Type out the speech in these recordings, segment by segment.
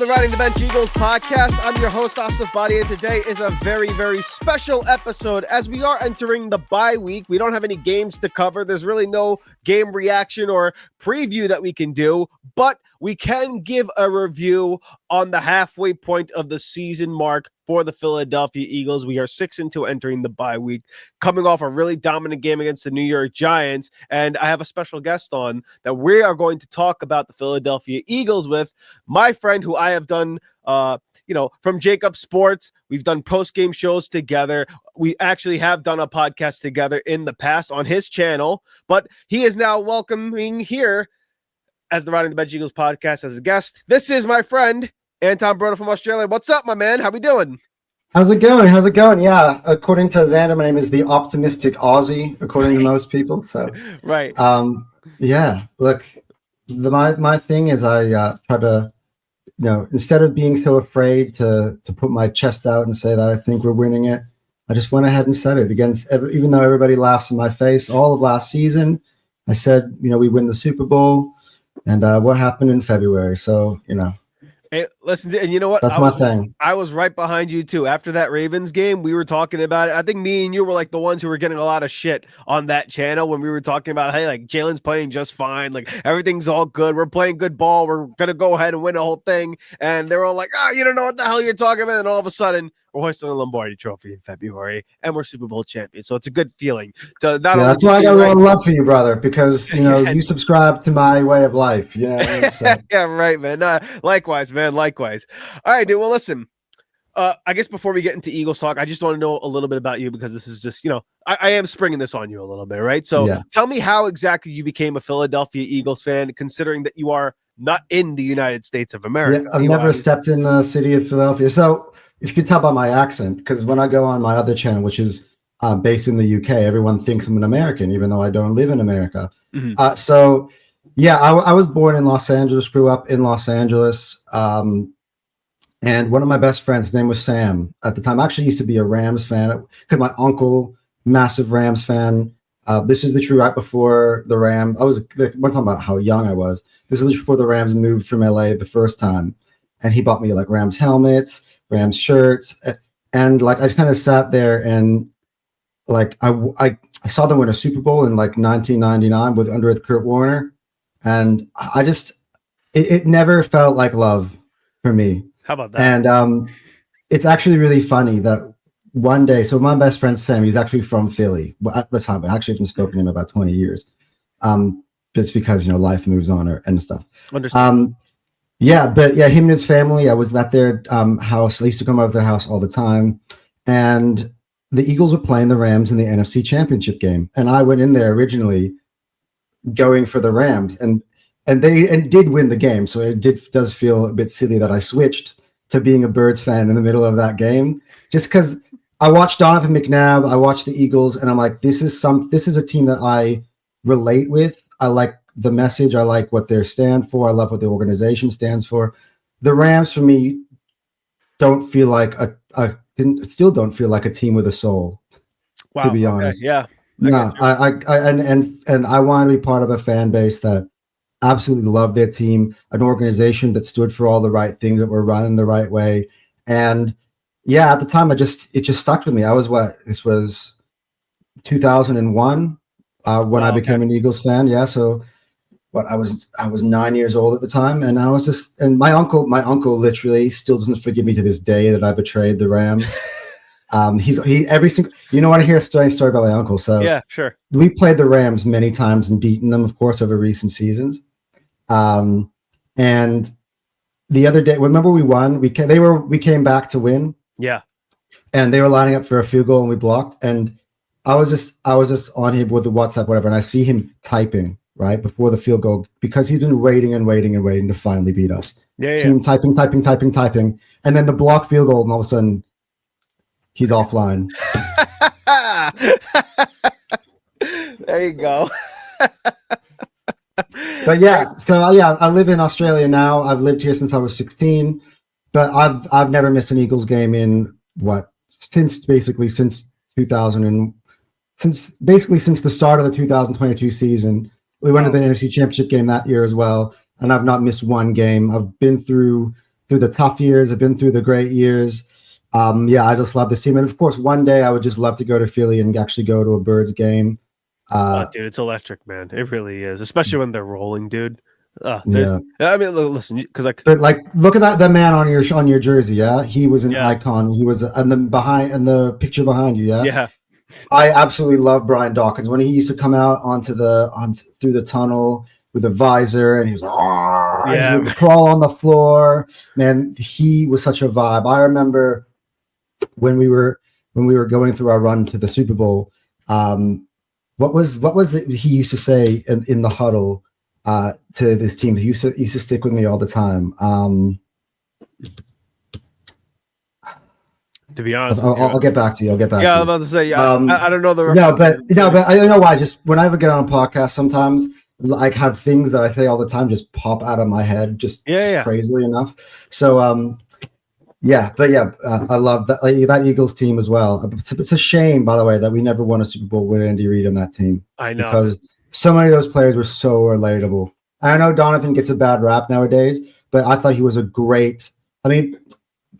the Riding the Bench Eagles podcast. I'm your host, Asif Badi, and today is a very, very special episode as we are entering the bye week. We don't have any games to cover. There's really no game reaction or preview that we can do, but we can give a review on the halfway point of the season mark for the Philadelphia Eagles. We are 6-2 entering the bye week, coming off a really dominant game against the New York Giants. And I have a special guest on that we are going to talk about the Philadelphia Eagles with, my friend who I have done, from Jacob Sports. We've done post-game shows together. We actually have done a podcast together in the past on his channel, but he is now welcoming here as the Riding the Bench Eagles podcast as a guest. This is my friend, Anton Broda from Australia. What's up, my man? How we doing? How's it going? Yeah, according to Xander, my name is the optimistic Aussie, according to most people. So, right. Yeah, look, my thing is I try to, instead of being so afraid to put my chest out and say that I think we're winning it, I just went ahead and said it even though everybody laughs in my face. All of last season, I said, we win the Super Bowl. And what happened in February? So, Hey, listen, and you know what? That's my thing. I was right behind you, too. After that Ravens game, we were talking about it. I think me and you were like the ones who were getting a lot of shit on that channel when we were talking about, hey, like Jalen's playing just fine. Like everything's all good. We're playing good ball. We're going to go ahead and win the whole thing. And they were all like, you don't know what the hell you're talking about. And all of a sudden, we're hoisting the Lombardi Trophy in February, and we're Super Bowl champions. So it's a good feeling. That's why I got a lot of love for you, brother, because you subscribe to my way of life. So. Yeah, right, man. Likewise, man. Likewise. All right, dude. Well, listen. I guess before we get into Eagles talk, I just want to know a little bit about you because this is just, I am springing this on you a little bit, right? So Tell me how exactly you became a Philadelphia Eagles fan, considering that you are not in the United States of America. Yeah, I've never stepped in the city of Philadelphia. So if you could tell by my accent, because when I go on my other channel, which is based in the UK, everyone thinks I'm an American, even though I don't live in America. Mm-hmm. I was born in Los Angeles, grew up in Los Angeles. And one of my best friends, his name was Sam. At the time, I actually used to be a Rams fan because my uncle, massive Rams fan. This is literally right before the Rams. We're talking about how young I was. This is literally before the Rams moved from LA the first time. And he bought me like Rams helmets, Rams shirts. And like, I kind of sat there and like, I saw them win a Super Bowl in like 1999 under Kurt Warner. And it never felt like love for me. How about that? And it's actually really funny that one day, so my best friend Sam, he's actually from Philly at the time, but I actually haven't spoken to him in about 20 years. It's because, life moves on and stuff. Understand. Him and his family, I was at their house. I used to come over to their house all the time. And the Eagles were playing the Rams in the NFC Championship game. And I went in there originally going for the Rams. And they did win the game. So it does feel a bit silly that I switched to being a Birds fan in the middle of that game. Just because I watched Donovan McNabb, I watched the Eagles, and I'm like, this is a team that I relate with. I like the message. I like what they stand for. I love what the organization stands for. The Rams, for me, don't feel like still don't feel like a team with a soul. Wow, to be honest. Yeah. No, I want to be part of a fan base that absolutely loved their team, an organization that stood for all the right things, that were running the right way. And yeah, at the time, it just stuck with me. This was 2001 when I became an Eagles fan. Yeah. So I was 9 years old at the time, and I was my uncle literally still doesn't forgive me to this day that I betrayed the Rams. Every single, want to hear a story about my uncle. So yeah, sure. We played the Rams many times and beaten them, of course, over recent seasons. And the other day, remember we won, we came back to win. Yeah. And they were lining up for a field goal and we blocked. And I was just on here with the WhatsApp, whatever. And I see him typing right before the field goal because he's been waiting to finally beat us. Yeah. See him typing. And then the blocked field goal, and all of a sudden he's offline. There you go. But I live in Australia now. I've lived here since I was 16, but I've never missed an Eagles game since 2000 since the start of the 2022 season. We went to the NFC Championship game that year as well, and I've not missed one game. I've been through through the tough years. I've been through the great years. Yeah, I just love this team. And of course, one day I would just love to go to Philly and actually go to a Birds game. Dude, it's electric, man. It really is, especially when they're rolling, dude. Yeah. I mean, listen, because but like, look at that man on your jersey. Yeah, he was an Yeah. icon. He was, and the picture behind you. Yeah, yeah, I absolutely love Brian Dawkins when he used to come out through the tunnel with a visor, and he was like, "Argh," and he would crawl on the floor. Man, he was such a vibe. I remember when we were going through our run to the Super Bowl. What was it he used to say in the huddle to this team? He used to stick with me all the time. to be honest, I'll get back to you. Yeah, I'm about to say. I don't know the. But I don't know why. Just whenever I get on a podcast, sometimes like have things that I say all the time just pop out of my head, just crazily enough. So I love that that Eagles team as well. It's a shame, by the way, that we never won a Super Bowl with Andy Reid on that team. I know, because so many of those players were so relatable. And I know Donovan gets a bad rap nowadays, but I thought he was a great. I mean,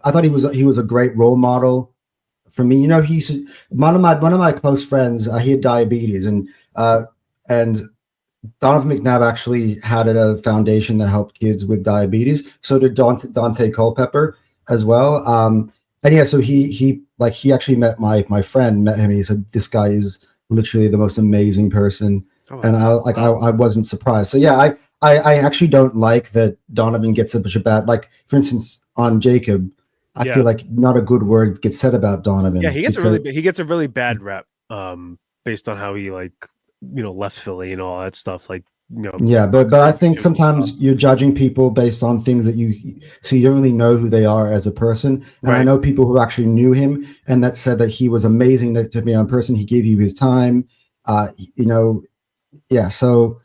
I thought he was a great role model for me. You know, he used to, one of my close friends. He had diabetes, and Donovan McNabb actually had a foundation that helped kids with diabetes. So did Dante Culpepper as well. And yeah, so he actually met my friend, met him, and he said, this guy is literally the most amazing person. And I wasn't surprised. So yeah, I actually don't like that Donovan gets such a bad, like, for instance, on Jacob, I feel like not a good word gets said about Donovan. Yeah, he gets a really bad rep based on how he left Philly and all that stuff. Like, yeah, but I think sometimes you're judging people based on things that you don't really know who they are as a person. And I know people who actually knew him and that said that he was amazing to be on person. He gave you his time. So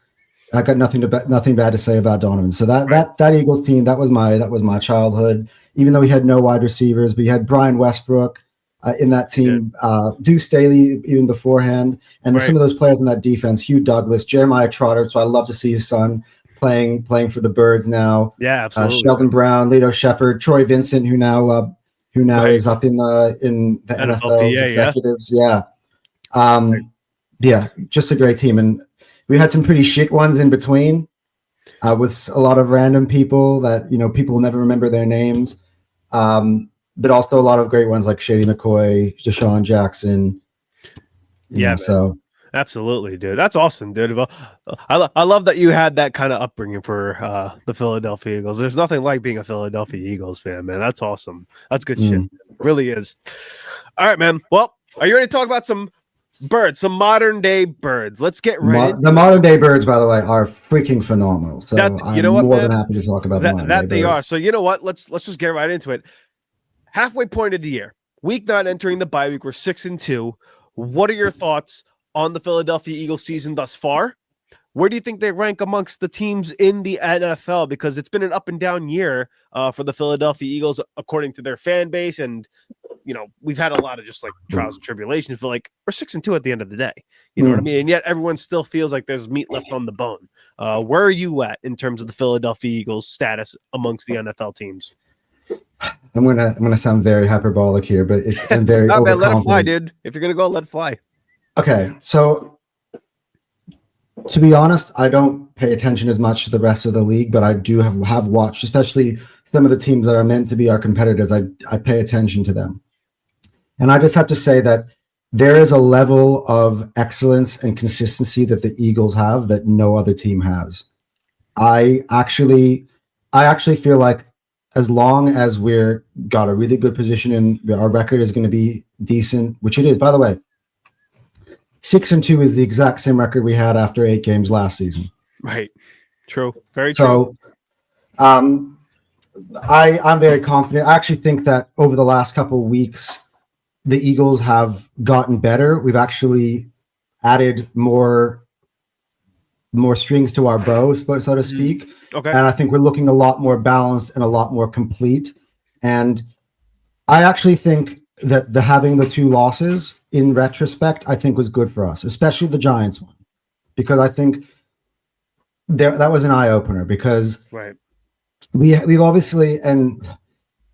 I got nothing bad to say about Donovan. So that Eagles team, that was my childhood. Even though we had no wide receivers, we had Brian Westbrook in that team, Deuce Staley even beforehand, and some of those players in that defense, Hugh Douglas, Jeremiah Trotter. So I love to see his son playing for the Birds now. Yeah, absolutely. Sheldon Brown, Lito Shepard, Troy Vincent, who now is up in the NFL's executives. Yeah, just a great team, and we had some pretty shit ones in between. With a lot of random people that people will never remember their names, but also a lot of great ones like Shady McCoy, Deshaun Jackson. So absolutely, dude, that's awesome, dude. I love that you had that kind of upbringing for the Philadelphia Eagles. There's nothing like being a Philadelphia Eagles fan, man. That's awesome. That's good shit. It really is. All right, man. Well, are you ready to talk about some Birds, some modern day Birds? Let's get ready. The modern day Birds, by the way, are freaking phenomenal. So I'm more than happy to talk about that. They are. So you know what? Let's just get right into it. Halfway point of the year, week 9 entering the bye week. We're 6-2. What are your thoughts on the Philadelphia Eagles season thus far? Where do you think they rank amongst the teams in the NFL? Because it's been an up and down year for the Philadelphia Eagles, according to their fan base, and we've had a lot of just like trials and tribulations, but like we're 6-2 at the end of the day. You know what I mean? And yet everyone still feels like there's meat left on the bone. Where are you at in terms of the Philadelphia Eagles status amongst the NFL teams? I'm gonna sound very hyperbolic here, but I'm very man, let it fly, dude. If you're gonna go, let it fly. Okay, so to be honest, I don't pay attention as much to the rest of the league, but I do have watched, especially some of the teams that are meant to be our competitors. I pay attention to them. And I just have to say that there is a level of excellence and consistency that the Eagles have that no other team has. I actually feel like as long as we're got a really good position and our record is going to be decent, which it is, by the way, 6-2 is the exact same record we had after 8 games last season. Right. True. Very true. So, I'm very confident. I actually think that over the last couple of weeks, the Eagles have gotten better. We've actually added more strings to our bow, so to speak. Okay. And I think we're looking a lot more balanced and a lot more complete. And I actually think that having the 2 losses in retrospect, I think was good for us, especially the Giants one, because I think that was an eye opener because we've obviously, and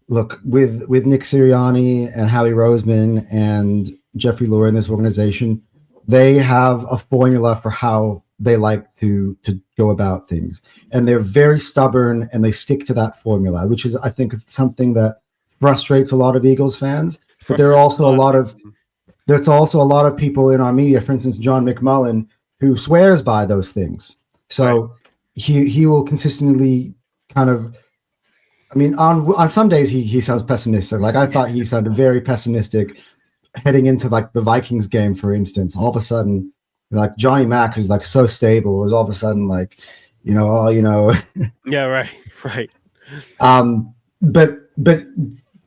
look, with Nick Sirianni and Howie Roseman and Jeffrey Lurie in this organization, they have a formula for how they like to go about things, and they're very stubborn and they stick to that formula, which is, I think, something that frustrates a lot of Eagles fans. But there are also there's also a lot of people in our media, for instance, John McMullen, who swears by those things. So he will consistently kind of, I mean, on some days he sounds pessimistic. Like I thought he sounded very pessimistic heading into like the Vikings game, for instance. All of a sudden, like Johnny Mack, who's like so stable, is all of a sudden like, Yeah, right. But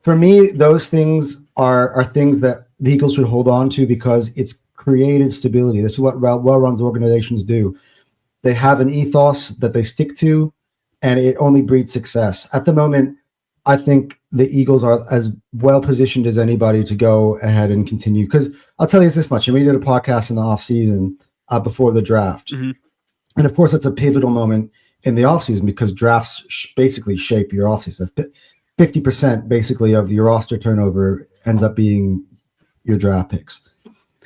for me, those things are things that the Eagles should hold on to because it's created stability. This is what well-run organizations do. They have an ethos that they stick to, and it only breeds success. At the moment, I think the Eagles are as well positioned as anybody to go ahead and continue. Because I'll tell you this much, and we did a podcast in the offseason before the draft. Mm-hmm. And of course, it's a pivotal moment in the offseason because drafts basically shape your offseason. That's 50% basically of your roster turnover ends up being your draft picks.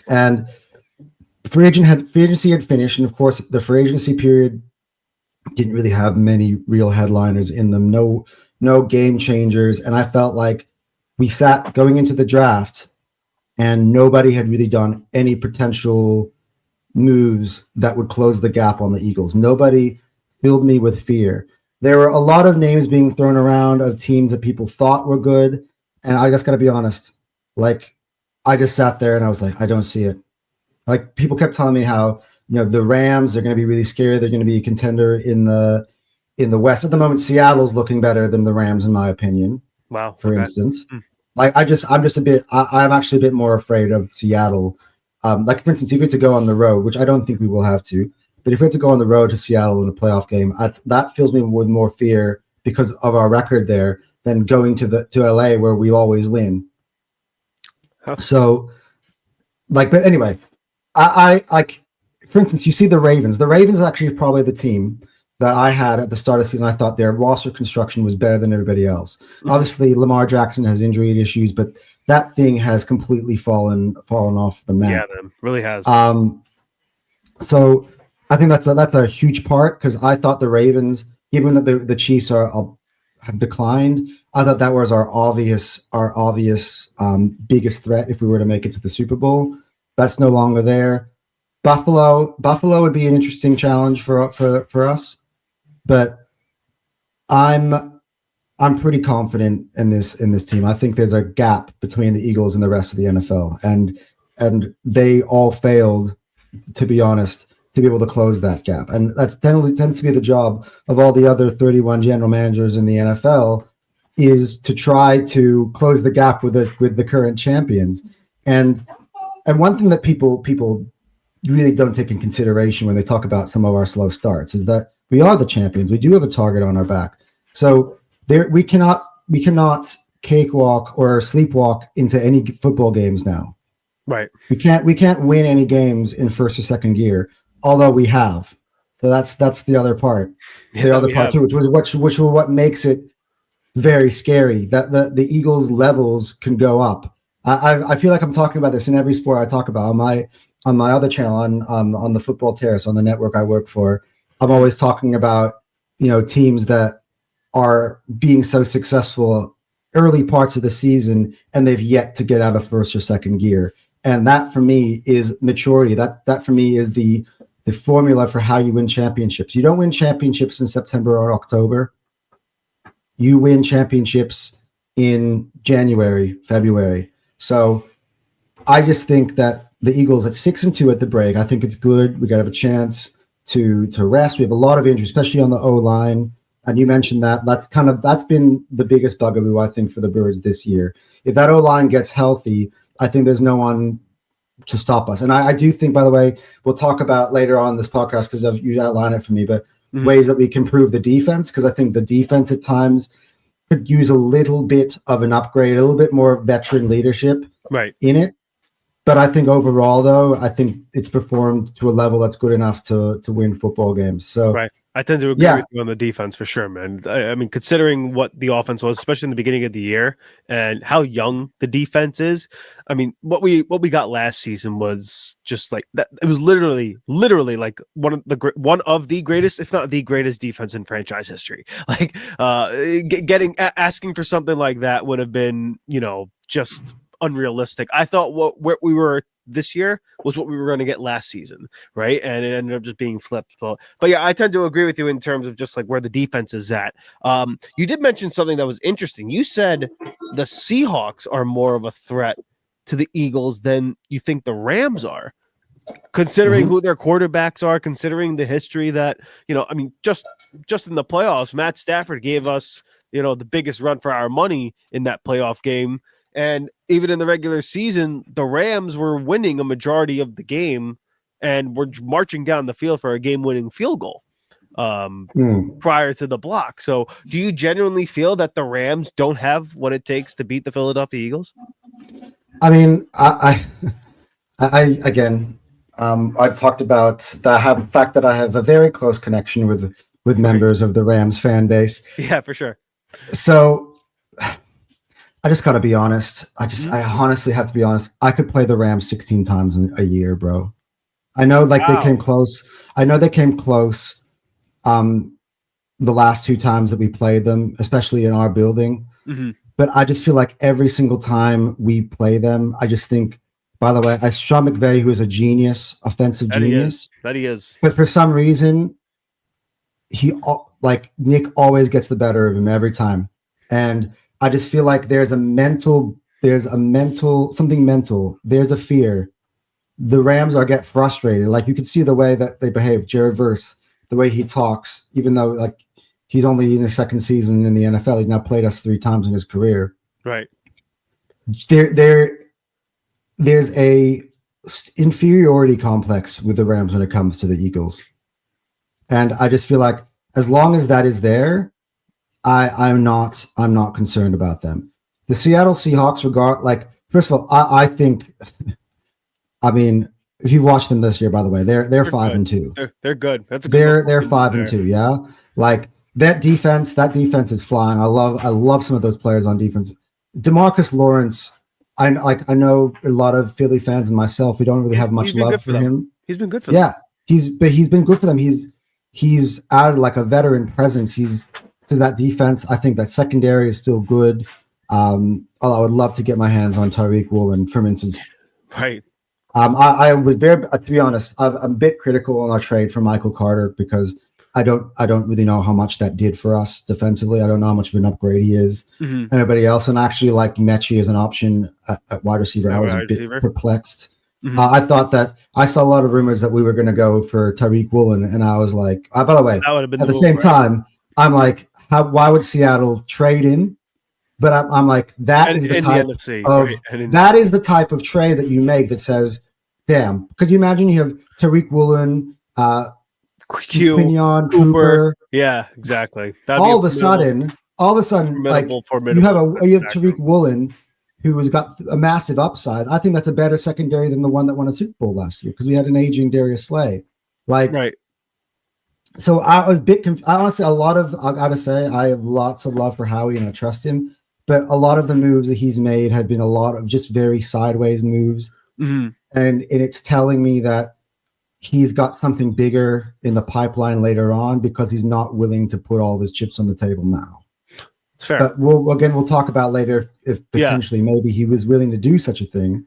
And free agency had finished, and of course, the free agency period didn't really have many real headliners in them. No game changers, and I felt like we sat going into the draft, and nobody had really done any potential moves that would close the gap on the Eagles. Nobody filled me with fear. There were a lot of names being thrown around of teams that people thought were good, and I just got to be honest. Like, I just sat there and I was like, I don't see it. Like, people kept telling me how, the Rams are going to be really scary. They're going to be a contender in the West. At the moment, Seattle's looking better than the Rams, in my opinion. Wow. For instance, like I'm actually a bit more afraid of Seattle. Like, for instance, if you had to go on the road, which I don't think we will have to, but if we had to go on the road to Seattle in a playoff game, that fills me with more fear because of our record there than going to LA where we always win. Huh. So, but anyway, I like, for instance, you see the Ravens. The Ravens are actually probably the team that I had at the start of the season. I thought their roster construction was better than everybody else. Mm-hmm. Obviously, Lamar Jackson has injury issues, but that thing has completely fallen off the map. Yeah, man, really has. So I think that's a huge part because I thought the Ravens, given that the Chiefs have declined, I thought that was our obvious biggest threat if we were to make it to the Super Bowl. That's no longer there. Buffalo would be an interesting challenge for us, but I'm pretty confident in this team. I think there's a gap between the Eagles and the rest of the NFL, and they all failed, to be honest, to be able to close that gap. And that tends to be the job of all the other 31 general managers in the NFL, is to try to close the gap with the current champions. And one thing that people really don't take in consideration when they talk about some of our slow starts is that we are the champions. We do have a target on our back. So we cannot cakewalk or sleepwalk into any football games now. Right. We can't win any games in first or second gear, although we have. So that's the other part. The other part too, which was what makes it very scary, that the Eagles levels can go up. I feel like I'm talking about this in every sport I talk about. On my other channel, on the Football Terrace, on the network I work for, I'm always talking about teams that are being so successful early parts of the season and they've yet to get out of first or second gear. And that for me is maturity. That for me is the formula for how you win championships. You don't win championships in September or October. You win championships in January, February. So I just think that the Eagles at 6-2 at the break, I think it's good. We got to have a chance to rest. We have a lot of injuries, especially on the O-line. And you mentioned that. That's been the biggest bugaboo, I think, for the Birds this year. If that O-line gets healthy, I think there's no one to stop us. And I do think, by the way, we'll talk about later on this podcast because you outlined it for me, but ways that we can improve the defense, because I think the defense at times could use a little bit of an upgrade, a little bit more veteran leadership in it. But I think overall, though, I think it's performed to a level that's good enough to win football games. So I tend to agree with you on the defense for sure, man. I mean, considering what the offense was, especially in the beginning of the year, and how young the defense is. I mean, what we got last season was just like that. It was literally like one of the greatest, if not the greatest, defense in franchise history. Like, asking for something like that would have been, just unrealistic. I thought where we were this year was what we were going to get last season, right? And it ended up just being flipped. But yeah, I tend to agree with you in terms of just like where the defense is at. You did mention something that was interesting. You said the Seahawks are more of a threat to the Eagles than you think the Rams are, considering who their quarterbacks are, considering the history that, I mean, just in the playoffs, Matt Stafford gave us, the biggest run for our money in that playoff game. And even in the regular season, the Rams were winning a majority of the game and were marching down the field for a game-winning field goal prior to the block. So do you genuinely feel that the Rams don't have what it takes to beat the Philadelphia Eagles? I mean, I again, I talked about the fact that I have a very close connection with members of the Rams fan base. Yeah, for sure. So I just got to be honest. I honestly have to be honest. I could play the Rams 16 times in a year, bro. I know they came close. I know they came close the last 2 times that we played them, especially in our building. But I just feel like every single time we play them, I just think, by the way, Sean McVay, who is a genius, offensive genius. That he is. But for some reason, Nick always gets the better of him every time. And I just feel like there's a fear. The Rams get frustrated. Like, you can see the way that they behave. Jared Verse, the way he talks, even though like he's only in his second season in the NFL, he's now played us 3 times in his career. Right. There's a inferiority complex with the Rams when it comes to the Eagles. And I just feel like as long as that is there, I'm not concerned about them. The Seattle Seahawks first of all, I think, I mean, if you've watched them this year, by the way, they're 5-2. They're good. That's a good. They're 5-2. Yeah, like that defense is flying. I love some of those players on defense. DeMarcus Lawrence, I know a lot of Philly fans and myself, we don't really have much love for him. He's been good for them. Yeah, he's been good for them. He's added like a veteran presence. He's to that defense. I think that secondary is still good. I would love to get my hands on Tariq Woolen, for instance. Right. I was very, to be honest, I'm a bit critical on our trade for Michael Carter because I don't really know how much that did for us defensively. I don't know how much of an upgrade he is. Anybody else, and actually like Mechie as an option at wide receiver. I was a bit perplexed. I thought that I saw a lot of rumors that we were going to go for Tariq Woolen, and I was like, by the way, at the same time, I'm like, why would Seattle trade him? But I'm like, that is the type of trade that you make that says, damn, could you imagine you have Tariq Woolen, Quinion, Cooper? Yeah, exactly. All of a sudden, like you have Tariq Woolen, who has got a massive upside. I think that's a better secondary than the one that won a Super Bowl last year because we had an aging Darius Slay. Right. So I was a bit confused. Honestly, I gotta say, I have lots of love for Howie and I trust him. But a lot of the moves that he's made have been a lot of just very sideways moves. And it's telling me that he's got something bigger in the pipeline later on because he's not willing to put all of his chips on the table now. It's fair. But we'll talk about later if potentially maybe he was willing to do such a thing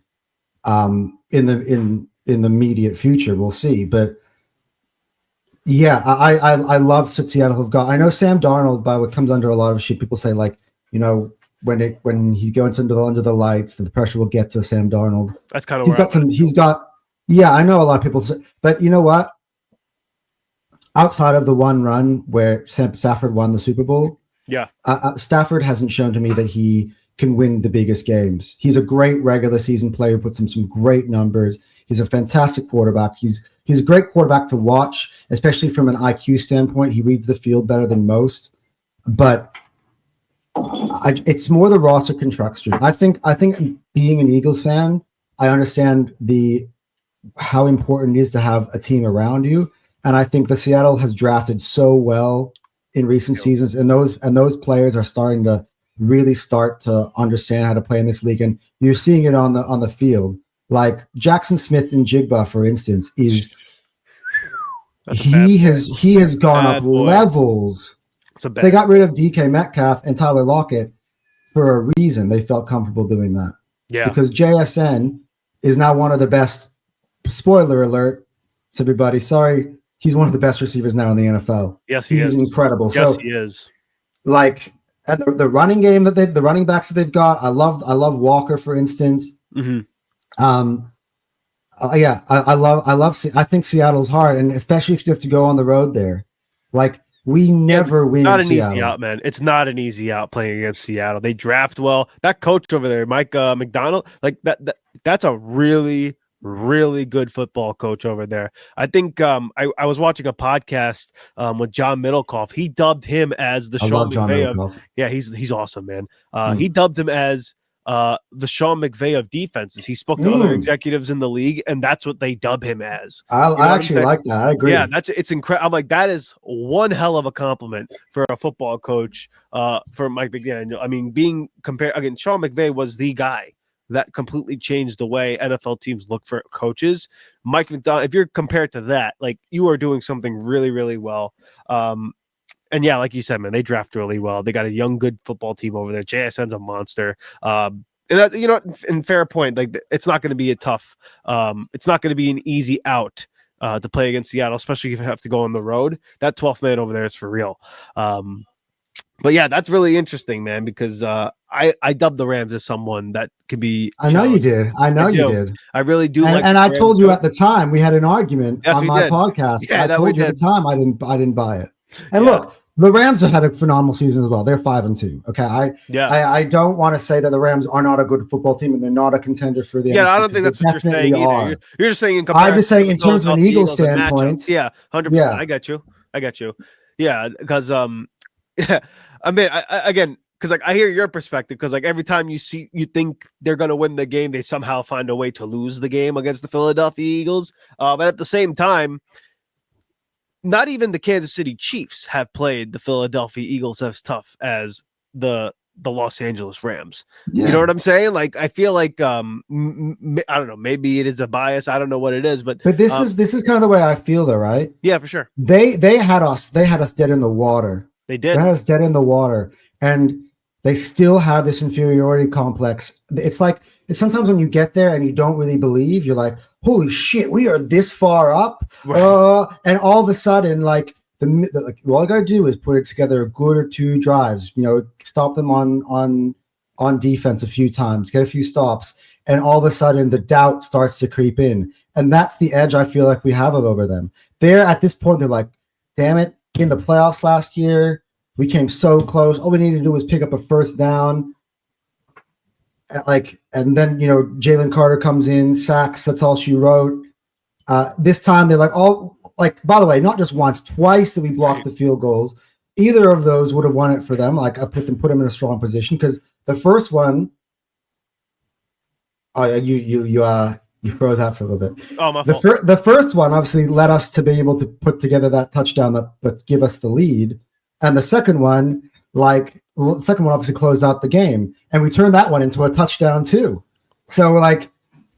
in the immediate future. We'll see. But yeah, I love what Seattle have got. I know Sam Darnold, by what comes under a lot of shit, people say like, when he goes under the lights, the pressure will get to Sam Darnold. That's kind of I know a lot of people say, but you know what? Outside of the one run where Stafford won the Super Bowl, Stafford hasn't shown to me that he can win the biggest games. He's a great regular season player, puts him some great numbers. He's a fantastic quarterback. He's a great quarterback to watch, especially from an IQ standpoint. He reads the field better than most, but it's more the roster construction. I think being an Eagles fan, I understand how important it is to have a team around you. And I think the Seattle has drafted so well in recent seasons, and those players are starting to really start to understand how to play in this league. And you're seeing it on the field. Like Jackson Smith and Jigba, for instance, he has gone up levels. They got rid of DK Metcalf and Tyler Lockett for a reason. They felt comfortable doing that. Yeah. Because JSN is now one of the best. Spoiler alert to everybody. Sorry, he's one of the best receivers now in the NFL. Yes, he is. He's incredible. Yes, so, he is. Like at the running game the running backs that they've got. I love Walker, for instance. Mm-hmm. I think Seattle's hard, and especially if you have to go on the road there. Like we never win. Not an easy out, man. It's not an easy out playing against Seattle. They draft well. That coach over there, Mike McDonald, like that's a really, really good football coach over there. I think I was watching a podcast with John Middlecoff. He dubbed him as the Sean McVay of. Yeah, he's awesome, man. He dubbed him as the Sean McVay of defenses. He spoke to other executives in the league, and that's what they dub him as. I actually like that. I agree. Yeah, it's incredible. I'm like, that is one hell of a compliment for a football coach for Mike McDaniel. I mean, being compared again, Sean McVay was the guy that completely changed the way NFL teams look for coaches. Mike McDonald, if you're compared to that, like you are doing something really, really well. And yeah, like you said, man, they draft really well. They got a young, good football team over there. JSN's a monster. And that, in fair point, like it's not going to be a tough. It's not going to be an easy out to play against Seattle, especially if you have to go on the road. That 12th man over there is for real. But yeah, that's really interesting, man, because I dubbed the Rams as someone that could be. I know you did. I did. I really do. And I told you at the time we had an argument on my podcast. Yeah, I told you at the time I didn't buy it. And look, the Rams have had a phenomenal season as well. They're 5-2. Okay, I don't want to say that the Rams are not a good football team and they're not a contender for the. Yeah, NFC, I don't think that's what you're saying either. You're just saying. I'm just saying in terms of an Eagles standpoint. Yeah, 100%. Yeah. I got you. Yeah, because yeah, I mean, again, because like I hear your perspective, because like every time you think they're gonna win the game, they somehow find a way to lose the game against the Philadelphia Eagles. But at the same time, not even the Kansas City Chiefs have played the Philadelphia Eagles as tough as the Los Angeles Rams. Yeah. You know what I'm saying? Like, I feel like I don't know, maybe it is a bias. I don't know what it is, but this is kind of the way I feel, though, right? Yeah, for sure. They had us dead in the water. They did. They had us dead in the water, and they still have this inferiority complex. It's like sometimes when you get there and you don't really believe, you're like, holy shit, we are this far up. Right. And all of a sudden, like, all I got to do is put it together a good or two drives, stop them on defense a few times, get a few stops. And all of a sudden the doubt starts to creep in. And that's the edge I feel like we have over them. They're at this point, they're like, damn it, in the playoffs last year, we came so close. All we needed to do was pick up a first down. And then, Jalen Carter comes in, sacks, that's all she wrote. This time they're like, by the way, not just once, twice that we blocked the field goals. Either of those would have won it for them. Like I put them in a strong position because the first one, you froze out for a little bit. Oh, my fault. The first one obviously led us to be able to put together that touchdown that give us the lead, and the second one obviously closed out the game, and we turned that one into a touchdown too. So like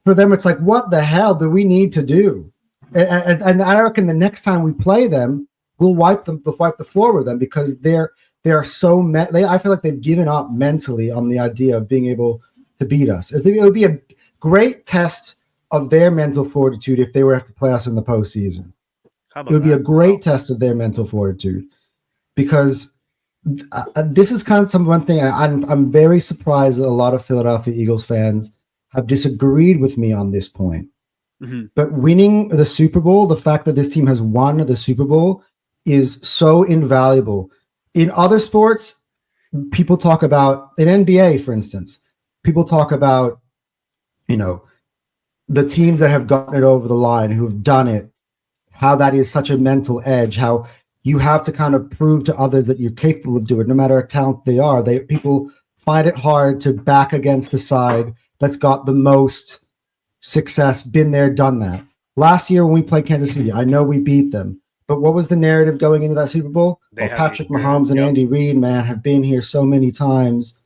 for them, it's like, what the hell do we need to do? And I reckon the next time we play them, we'll wipe the floor with them because they are so I feel like they've given up mentally on the idea of being able to beat us. It would be a great test of their mental fortitude if they were to have to play us in the postseason. It would be a great test of their mental fortitude because this is kind of one thing I'm very surprised that a lot of Philadelphia Eagles fans have disagreed with me on this point. Mm-hmm. But winning the Super Bowl, the fact that this team has won the Super Bowl is so invaluable. In other sports, people talk about, in NBA, for instance, people talk about, the teams that have gotten it over the line, who have done it, how that is such a mental edge, how you have to kind of prove to others that you're capable of doing it, no matter how talented they are. People find it hard to back against the side that's got the most success, been there, done that. Last year when we played Kansas City, I know we beat them, But what was the narrative going into that Super Bowl? They Well, had Patrick Mahomes and Andy Reid, man, have been here so many times.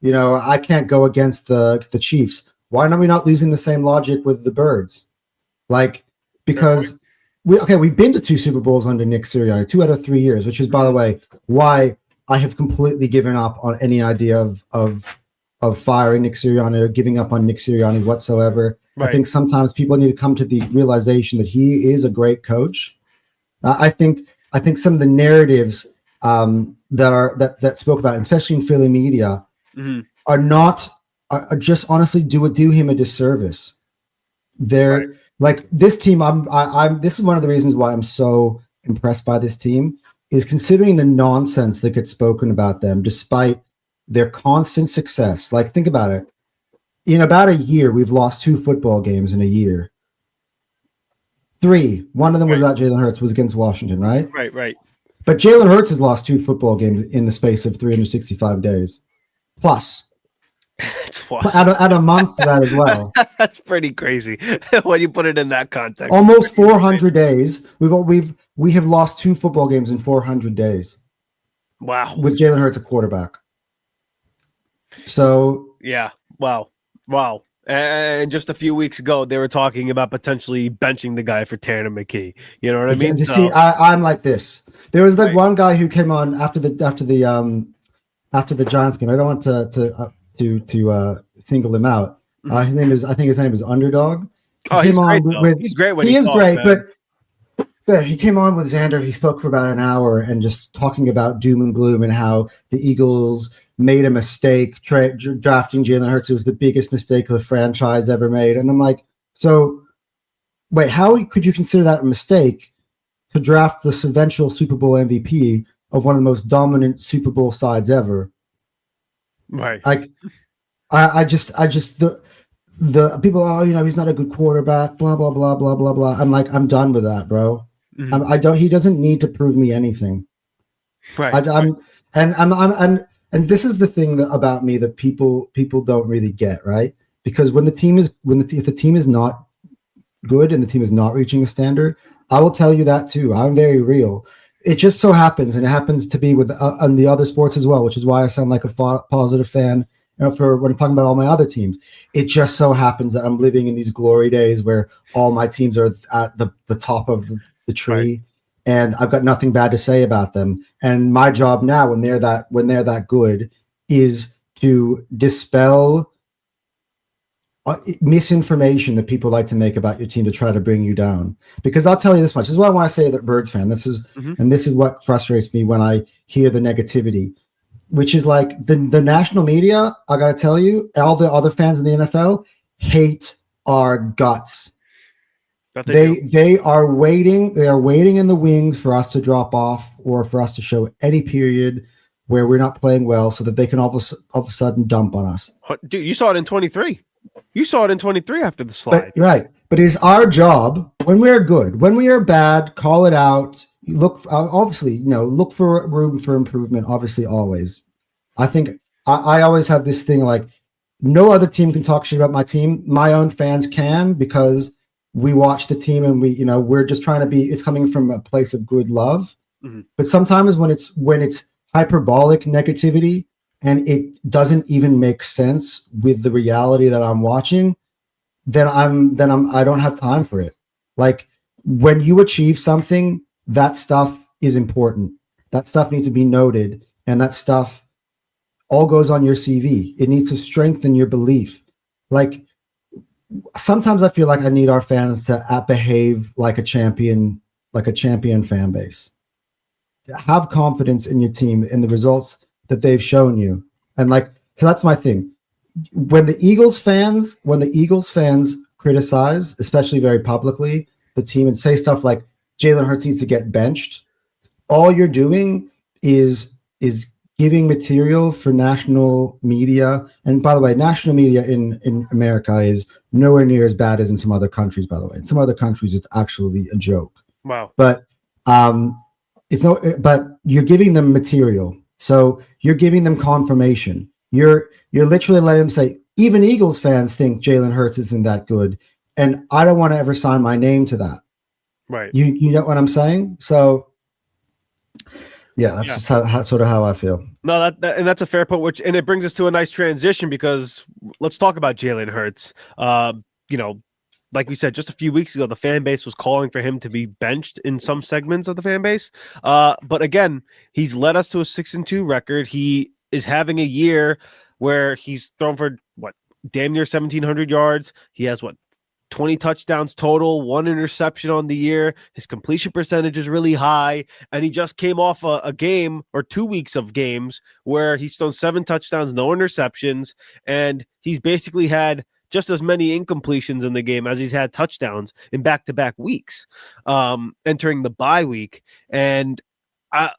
I can't go against the Chiefs. Why are we not using the same logic with the Birds? Like, because we've been to 2 Super Bowls under Nick Sirianni, 2 out of 3 years, which is, by the way, why I have completely given up on any idea of firing Nick Sirianni or giving up on Nick Sirianni whatsoever. Right. I think sometimes people need to come to the realization that he is a great coach. I think some of the narratives that spoke about, especially in Philly media, are just honestly do him a disservice. They're like this team. This is one of the reasons why I'm so impressed by this team, is considering the nonsense that gets spoken about them, despite their constant success. Like, think about it. In about a year, we've lost 2 football games in a year. 3. One of them without Jalen Hurts was against Washington, right? Right. But Jalen Hurts has lost 2 football games in the space of 365 days. Plus. Add a month to that as well. That's pretty crazy when you put it in that context. Almost 400 days. We have lost 2 football games in 400 days. Wow. With Jalen Hurts a quarterback. So yeah. Wow. And just a few weeks ago, they were talking about potentially benching the guy for Tanner McKee. You know what I mean? See, I'm like this. There was one guy who came on after the Giants game. I don't want to single him out. I think his name is Underdog. He's great. He's great when he is great, but he came on with Xander. He spoke for about an hour and just talking about doom and gloom and how the Eagles made a mistake drafting Jalen Hurts. It was the biggest mistake the franchise ever made. And I'm like, so wait, how could you consider that a mistake to draft the eventual Super Bowl MVP of one of the most dominant Super Bowl sides ever? Right. Like, I just the people, he's not a good quarterback, blah, blah, blah, blah, blah, blah. I'm like, I'm done with that, bro. He doesn't need to prove me anything. Right. And this is the thing about me that people don't really get, right? Because if the team is not good and the team is not reaching a standard, I will tell you that too. I'm very real. It just so happens, and it happens to be with on the other sports as well, which is why I sound like a positive fan. For when I'm talking about all my other teams, it just so happens that I'm living in these glory days where all my teams are at the top of the tree. Right. And I've got nothing bad to say about them. And my job now, when they're that good, is to dispel misinformation that people like to make about your team to try to bring you down. Because I'll tell you this much. This is why when I say that Birds fan, this is what frustrates me when I hear the negativity, which is like the national media. I got to tell you, all the other fans in the NFL hate our guts. They are waiting. They are waiting in the wings for us to drop off or for us to show any period where we're not playing well, so that they can all of a sudden dump on us. Dude, you saw it in 23. You saw it in 23 after the slide. Right. But it is our job when we are good, when we are bad, call it out. Look, obviously, look for room for improvement. Obviously, always. I think I always have this thing like no other team can talk shit about my team. My own fans can, because we watch the team and we're just trying to it's coming from a place of good love. But sometimes when it's hyperbolic negativity and it doesn't even make sense with the reality that I'm watching, then I don't have time for it. Like, when you achieve something, that stuff is important. That stuff needs to be noted, and that stuff all goes on your CV. It needs to strengthen your belief. Like, sometimes I feel like I need our fans to behave like a champion fan base. Have confidence in your team, in the results that they've shown you. And so that's my thing. When the Eagles fans criticize, especially very publicly, the team and say stuff like Jalen Hurts needs to get benched, all you're doing is giving material for national media. And by the way, national media in America is nowhere near as bad as in some other countries, by the way. In some other countries, it's actually a joke. Wow. But but you're giving them material. So you're giving them confirmation. You're literally letting them say, even Eagles fans think Jalen Hurts isn't that good. And I don't want to ever sign my name to that. Right. You get what I'm saying? So yeah, that's just sort of how I feel. No, and that's a fair point. And it brings us to a nice transition because let's talk about Jalen Hurts. You know, like we said just a few weeks ago, the fan base was calling for him to be benched in some segments of the fan base. But again, he's led us to a 6-2 record. He is having a year where he's thrown for damn near 1,700 yards. He has 20 touchdowns total, 1 interception on the year. His completion percentage is really high. And he just came off a game or 2 weeks of games where he's thrown 7 touchdowns, no interceptions. And he's basically had just as many incompletions in the game as he's had touchdowns in back-to-back weeks, entering the bye week. And I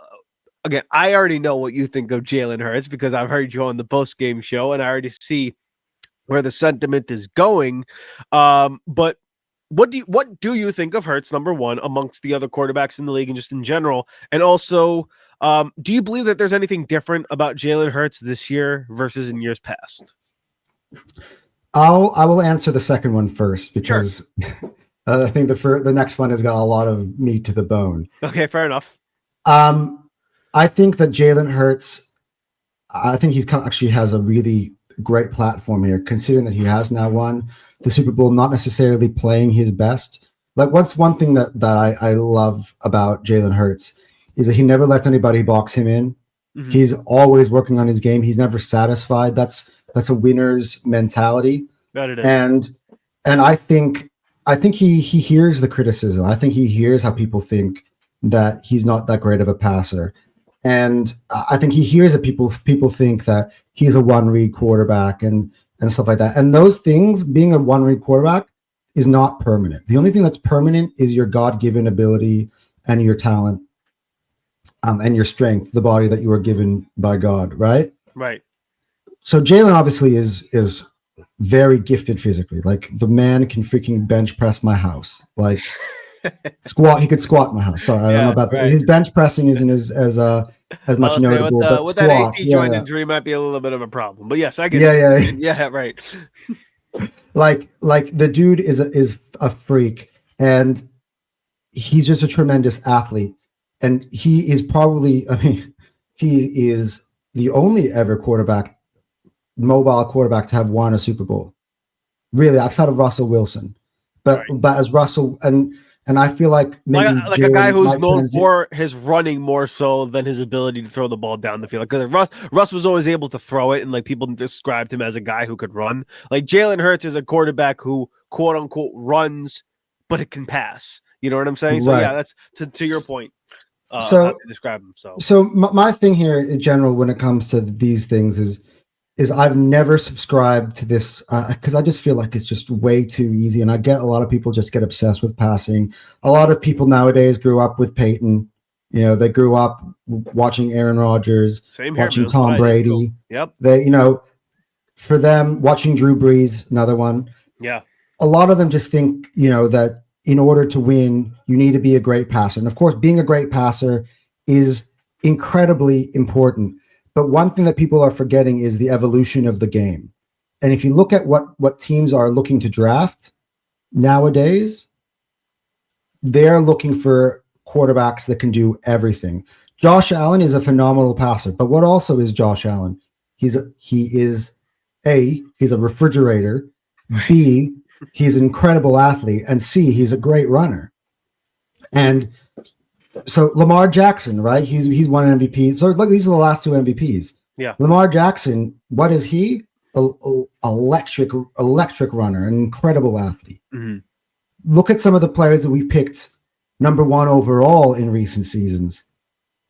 already know what you think of Jalen Hurts because I've heard you on the post-game show, and I already see where the sentiment is going. But what do you think of Hurts, number one, amongst the other quarterbacks in the league and just in general? And also, do you believe that there's anything different about Jalen Hurts this year versus in years past? I will answer the second one first because I think the next one has got a lot of meat to the bone. Okay, fair enough. I think that Jalen Hurts, I think he's actually has a really great platform here, considering that he has now won the Super Bowl, not necessarily playing his best. Like, what's one thing that I love about Jalen Hurts is that he never lets anybody box him in. Mm-hmm. He's always working on his game. He's never satisfied. That's a winner's mentality. That it is. And I think he hears the criticism. I think he hears how people think that he's not that great of a passer. And I think he hears that people think that he's a one-read quarterback and stuff like that. And those things, being a one-read quarterback, is not permanent. The only thing that's permanent is your God-given ability and your talent, and your strength, the body that you were given by God, right? Right. So Jalen obviously is very gifted physically. Like, the man can freaking bench press my house. Like, he could squat my house. Sorry, I don't know about that. His bench pressing isn't as much notable. But with squats, that AC joint injury might be a little bit of a problem. But yes, I get it. Yeah, right. like the dude is a freak, and he's just a tremendous athlete. And he is probably, he is the only ever mobile quarterback to have won a Super Bowl. Really, outside of Russell Wilson. But as Russell and I feel like maybe like a guy who's known for his running more so than his ability to throw the ball down the field. Because Russ was always able to throw it, and like people described him as a guy who could run. Like, Jalen Hurts is a quarterback who quote unquote runs, but it can pass. You know what I'm saying? So yeah, that's to your point. So how to describe him. So my thing here in general when it comes to these things is I've never subscribed to this because I just feel like it's just way too easy. And I get a lot of people just get obsessed with passing. A lot of people nowadays grew up with Peyton. You know, they grew up watching Aaron Rodgers, watching Tom Brady. Yep. They, for them, watching Drew Brees, another one. Yeah. A lot of them just think, that in order to win, you need to be a great passer. And of course, being a great passer is incredibly important. But one thing that people are forgetting is the evolution of the game. And if you look at what teams are looking to draft nowadays, they're looking for quarterbacks that can do everything. Josh Allen is a phenomenal passer, but what also is Josh Allen? He's a refrigerator. B, he's an incredible athlete, and C, he's a great runner. And so Lamar Jackson, right? He's won an MVP. So look, these are the last two MVPs. Yeah. Lamar Jackson, what is he? Electric runner, an incredible athlete. Mm-hmm. Look at some of the players that we picked number one overall in recent seasons.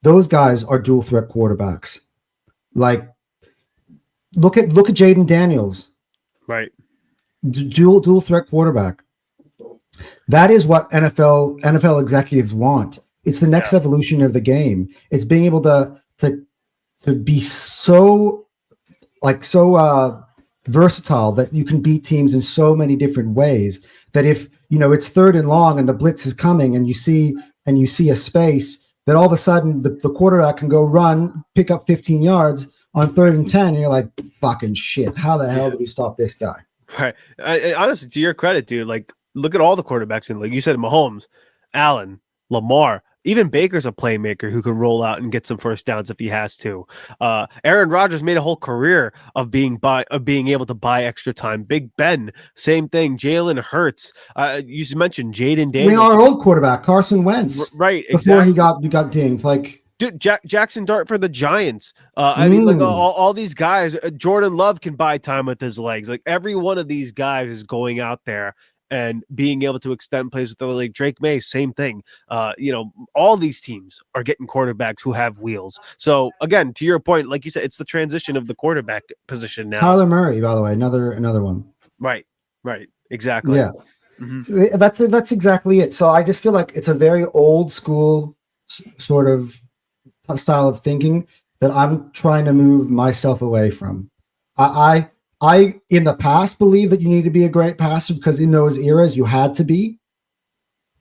Those guys are dual threat quarterbacks. Like, look at Jaden Daniels. Right. Dual threat quarterback. That is what NFL executives want. It's the next evolution of the game. It's being able to be so versatile that you can beat teams in so many different ways. That if it's 3rd and long and the blitz is coming and you see a space, that all of a sudden the quarterback can go run, pick up 15 yards on 3rd and 10, and you're like, fucking shit. How the hell did we stop this guy? Right. Honestly, to your credit, dude, like, look at all the quarterbacks in, like you said, Mahomes. Allen, Lamar. Even Baker's a playmaker who can roll out and get some first downs if he has to. Aaron Rodgers made a whole career of being able to buy extra time. Big Ben, same thing. Jalen Hurts. You mentioned Jaden Daniels. I mean, our old quarterback, Carson Wentz. Right, before exactly. he got dinged. Like, dude, Jackson Dart for the Giants. I mean, like all these guys. Jordan Love can buy time with his legs. Like every one of these guys is going out there and being able to extend plays with the league. Drake May, same thing. All these teams are getting quarterbacks who have wheels. So again, to your point, like you said, it's the transition of the quarterback position now. Kyler Murray, by the way, another one. Right, exactly. Yeah, that's exactly it. So I just feel like it's a very old school sort of style of thinking that I'm trying to move myself away from. I in the past believe that you need to be a great passer because in those eras you had to be.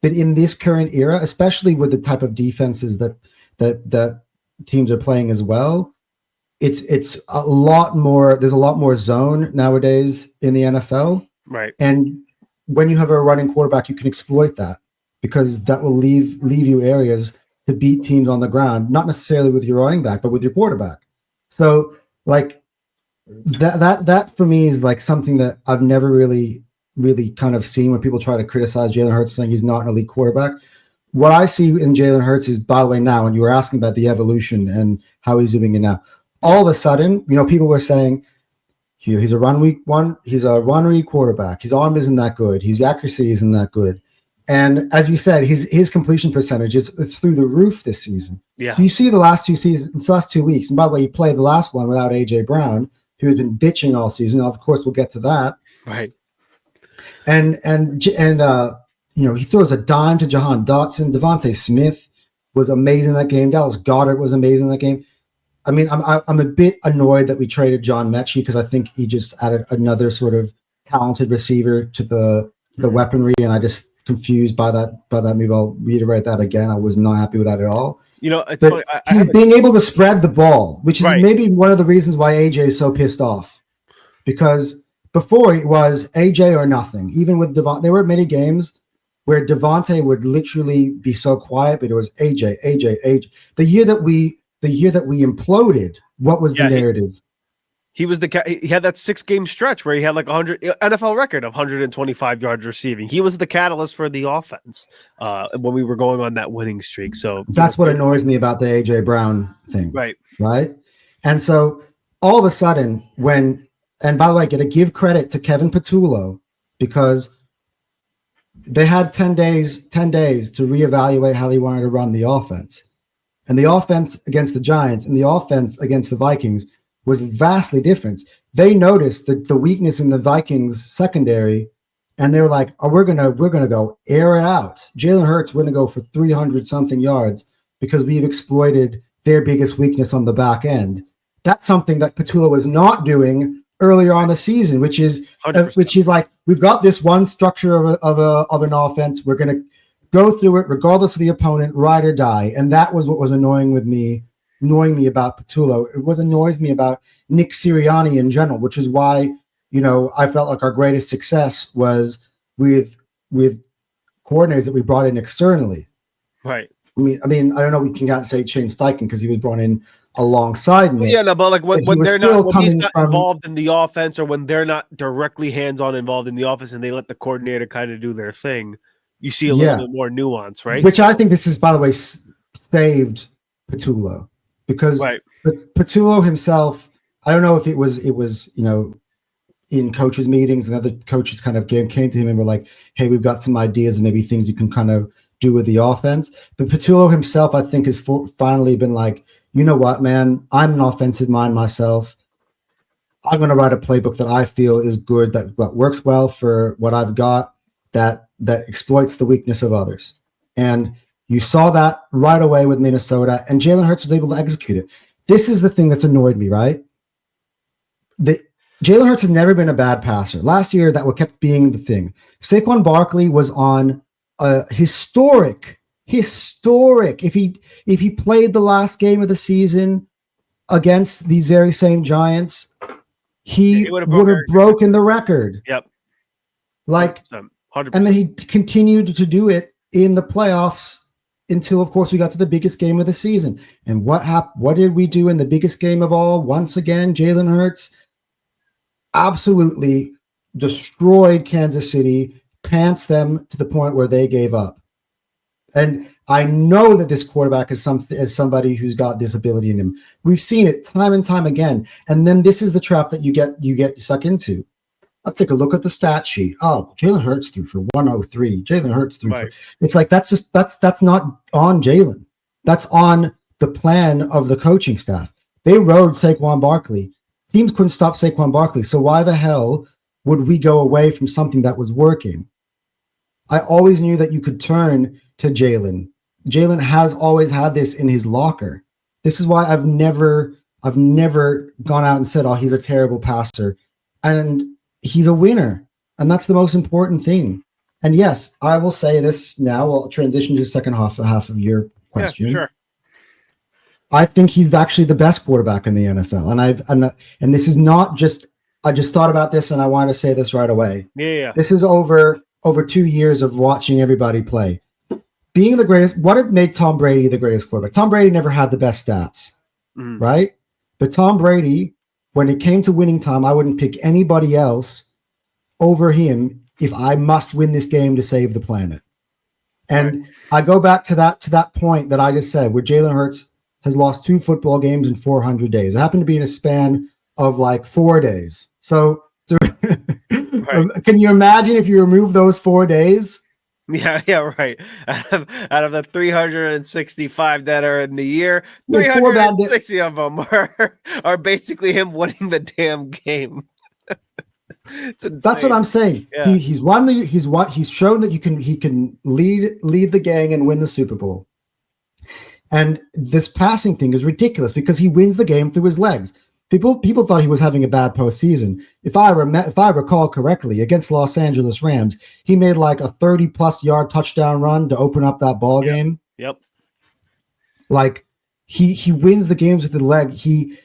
But in this current era, especially with the type of defenses that teams are playing as well, it's a lot more. There's a lot more zone nowadays in the NFL, right? And when you have a running quarterback, you can exploit that because that will leave you areas to beat teams on the ground, not necessarily with your running back, but with your quarterback. So, like that for me is like something that I've never really kind of seen when people try to criticize Jalen Hurts saying he's not an elite quarterback. What I see in Jalen Hurts is, by the way, now, when you were asking about the evolution and how he's doing it now, all of a sudden, people were saying he's a run read quarterback. His arm isn't that good. His accuracy isn't that good. And as you said, his completion percentage is through the roof this season. Yeah. You see the last 2 weeks. And by the way, he played the last one without AJ Brown, who has been bitching all season. Now, of course, we'll get to that. Right. And he throws a dime to Jahan Dotson. Devontae Smith was amazing in that game. Dallas Goedert was amazing in that game. I mean, I'm a bit annoyed that we traded John Mechie because I think he just added another sort of talented receiver to the weaponry, and I just confused by that move. I'll reiterate that again. I was not happy with that at all. It's funny. He's being able to spread the ball, which is maybe one of the reasons why AJ is so pissed off. Because before it was AJ or nothing. Even with Devontae, there were many games where Devontae would literally be so quiet, but it was AJ. The year that we imploded, what was the narrative? He had that 6-game stretch where he had like 100 NFL record of 125 yards receiving. He was the catalyst for the offense when we were going on that winning streak. So that's what annoys me about the AJ Brown thing. Right. And so all of a sudden and by the way, I got to give credit to Kevin Patullo because they had 10 days to reevaluate how they wanted to run the offense. And the offense against the Giants and the offense against the Vikings was vastly different. They noticed the weakness in the Vikings secondary, and they were like, "Oh, we're gonna go air it out. Jalen Hurts, we're gonna go for 300 something yards because we've exploited their biggest weakness on the back end." That's something that Patullo was not doing earlier on the season, which is like, we've got this one structure of an offense. We're gonna go through it regardless of the opponent, ride or die, and that was what was annoying me about Patullo. It was annoys me about Nick Sirianni in general, which is why, I felt like our greatest success was with coordinators that we brought in externally. Right. I mean, I don't know. We can say Shane Steichen because he was brought in alongside me. Yeah, no, but like when he's not involved in the offense, or when they're not directly hands-on involved in the offense, and they let the coordinator kind of do their thing, you see a little bit more nuance, right? Which I think this is, by the way, saved Patullo. Because Patullo himself, I don't know if it was in coaches' meetings and other coaches kind of came to him and were like, "Hey, we've got some ideas and maybe things you can kind of do with the offense." But Patullo himself, I think, has finally been like, "You know what, man? I'm an offensive mind myself. I'm going to write a playbook that I feel is good, that works well for what I've got, that exploits the weakness of others." And you saw that right away with Minnesota, and Jalen Hurts was able to execute it. This is the thing that's annoyed me, right? Jalen Hurts has never been a bad passer. Last year, that kept being the thing. Saquon Barkley was on a historic. If he played the last game of the season against these very same Giants, he would have broken the record. Yep. 100%. And then he continued to do it in the playoffs until, of course, we got to the biggest game of the season. And what happened? What did we do in the biggest game of all? Once again, Jalen Hurts absolutely destroyed Kansas City, pants them to the point where they gave up. And I know that this quarterback is somebody who's got this ability in him. We've seen it time and time again. And then this is the trap that you get stuck into. Let's take a look at the stat sheet. Oh, Jalen Hurts threw for 103. Jalen Hurts threw for. It's like that's not on Jalen. That's on the plan of the coaching staff. They rode Saquon Barkley. Teams couldn't stop Saquon Barkley. So why the hell would we go away from something that was working? I always knew that you could turn to Jalen. Jalen has always had this in his locker. This is why I've never gone out and said, "Oh, he's a terrible passer," and he's a winner, and that's the most important thing. And yes, I will say this now. We'll transition to the second half of your question. Yeah, sure. I think he's actually the best quarterback in the NFL, and this is not just. I just thought about this, and I wanted to say this right away. Yeah. This is over 2 years of watching everybody play. Being the greatest, what it made Tom Brady the greatest quarterback? Tom Brady never had the best stats, right? But Tom Brady, when it came to winning time, I wouldn't pick anybody else over him if I must win this game to save the planet. And I go back to that point that I just said, where Jalen Hurts has lost 2 football games in 400 days. It happened to be in a span of like 4 days. So can you imagine if you remove those 4 days? Yeah, right. Out of the 365 that are in the year, 360 of them are basically him winning the damn game. That's what I'm saying. Yeah. He's shown that he can lead the gang and win the Super Bowl. And this passing thing is ridiculous because he wins the game through his legs. People thought he was having a bad postseason. If I recall correctly, against Los Angeles Rams, he made like a 30+ yard touchdown run to open up that ball game. Yep. Like he wins the games with the leg. He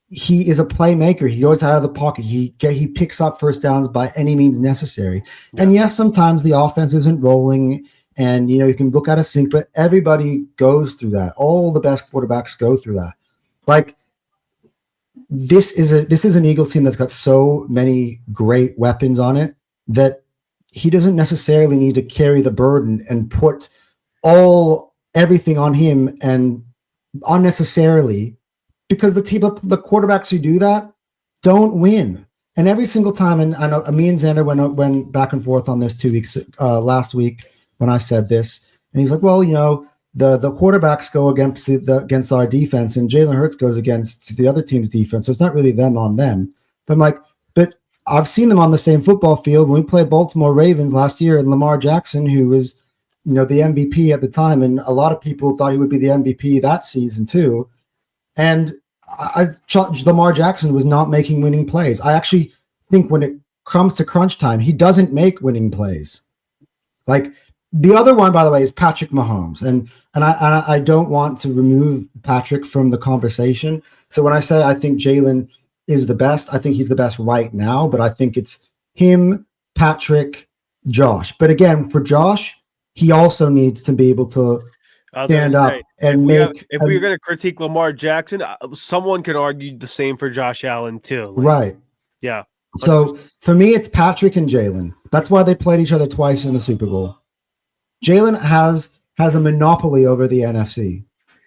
is a playmaker. He goes out of the pocket. He picks up first downs by any means necessary. Yeah. And yes, sometimes the offense isn't rolling, and you can look at a sink, but everybody goes through that. All the best quarterbacks go through that. Like. This is an Eagles team that's got so many great weapons on it that he doesn't necessarily need to carry the burden and put everything on him and unnecessarily, because the quarterbacks who do that don't win. And every single time, and I know me and Xander went back and forth on this 2 weeks last week when I said this, and he's like, well, the quarterbacks go against our defense, and Jalen Hurts goes against the other team's defense. So it's not really them on them. But I'm like, but I've seen them on the same football field when we played Baltimore Ravens last year, and Lamar Jackson, who was, the MVP at the time, and a lot of people thought he would be the MVP that season too. And Lamar Jackson was not making winning plays. I actually think when it comes to crunch time, he doesn't make winning plays. Like, the other one, by the way, is Patrick Mahomes, and I don't want to remove Patrick from the conversation. So when I say I think Jalen is the best, I think he's the best right now. But I think it's him, Patrick, Josh. But again, for Josh, he also needs to be able to stand up and make. If we're going to critique Lamar Jackson, someone can argue the same for Josh Allen too. Right. Yeah. 100%. So for me, it's Patrick and Jalen. That's why they played each other twice in the Super Bowl. Jalen has a monopoly over the NFC.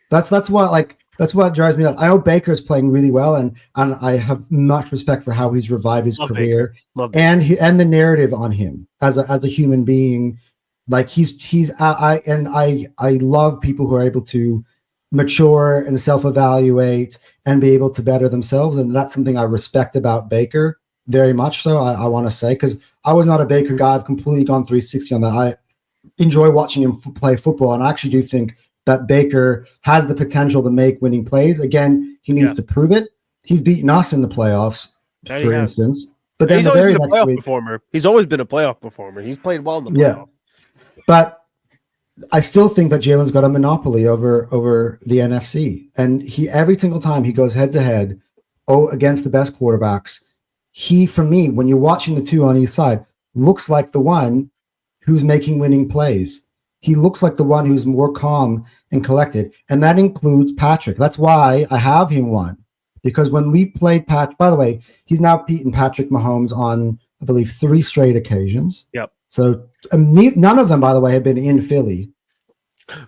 That's what drives me up. I know Baker's playing really well, and I have much respect for how he's revived his career and the narrative on him as a human being. Like I love people who are able to mature and self-evaluate and be able to better themselves, and that's something I respect about Baker very much. So I want to say, because I was not a Baker guy. I've completely gone 360 on that. I enjoy watching him play football, and I actually do think that Baker has the potential to make winning plays. Again, he needs to prove it. He's beaten us in the playoffs, for instance. But then he's always been a playoff performer. He's always been a playoff performer. He's played well in the playoffs. But I still think that Jalen's got a monopoly over the NFC, and every single time he goes head to head against the best quarterbacks, for me, when you're watching the two on each side, looks like the one who's making winning plays. he looks like the one who's more calm and collected. And that includes Patrick. That's why I have him one. Because when we played Patrick, by the way, he's now beaten Patrick Mahomes on, I believe, 3 straight occasions. Yep. So none of them, by the way, have been in Philly.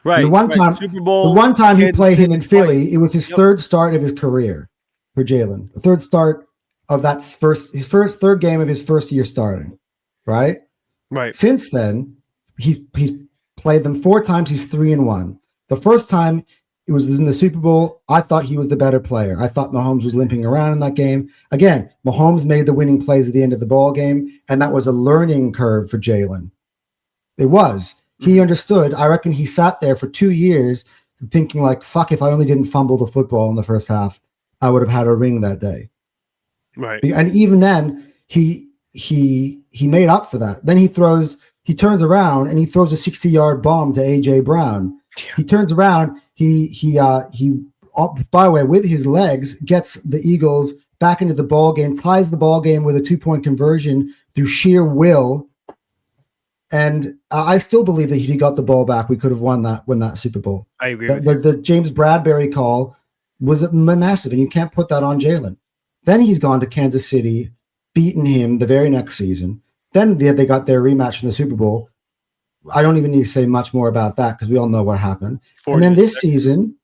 Right. And the one time, Superbowl, the one time he Kansas played him City in Philly, twice. it was his third start of his career for Jalen. The third start of that third game of his first year starting. Right. Right. Since then, he's played them 4 times. He's 3-1. The first time it was in the Super Bowl. I thought he was the better player. I thought Mahomes was limping around in that game. Again, Mahomes made the winning plays at the end of the ball game, and that was a learning curve for Jalen. It was. He understood. I reckon he sat there for 2 years thinking like, fuck, if I only didn't fumble the football in the first half, I would have had a ring that day. Right. And even then, he made up for that. Then he turns around and he throws a 60-yard bomb to AJ Brown. He turns around, he by the way, with his legs, gets the Eagles back into the ball game, ties the ball game with a 2-point conversion through sheer will. And I still believe that if he got the ball back, we could have won that Super Bowl. I agree. The James Bradbury call was massive, and you can't put that on Jalen. Then he's gone to Kansas City, beaten him the very next season. Then they got their rematch in the Super Bowl. I don't even need to say much more about that because we all know what happened. And then this season,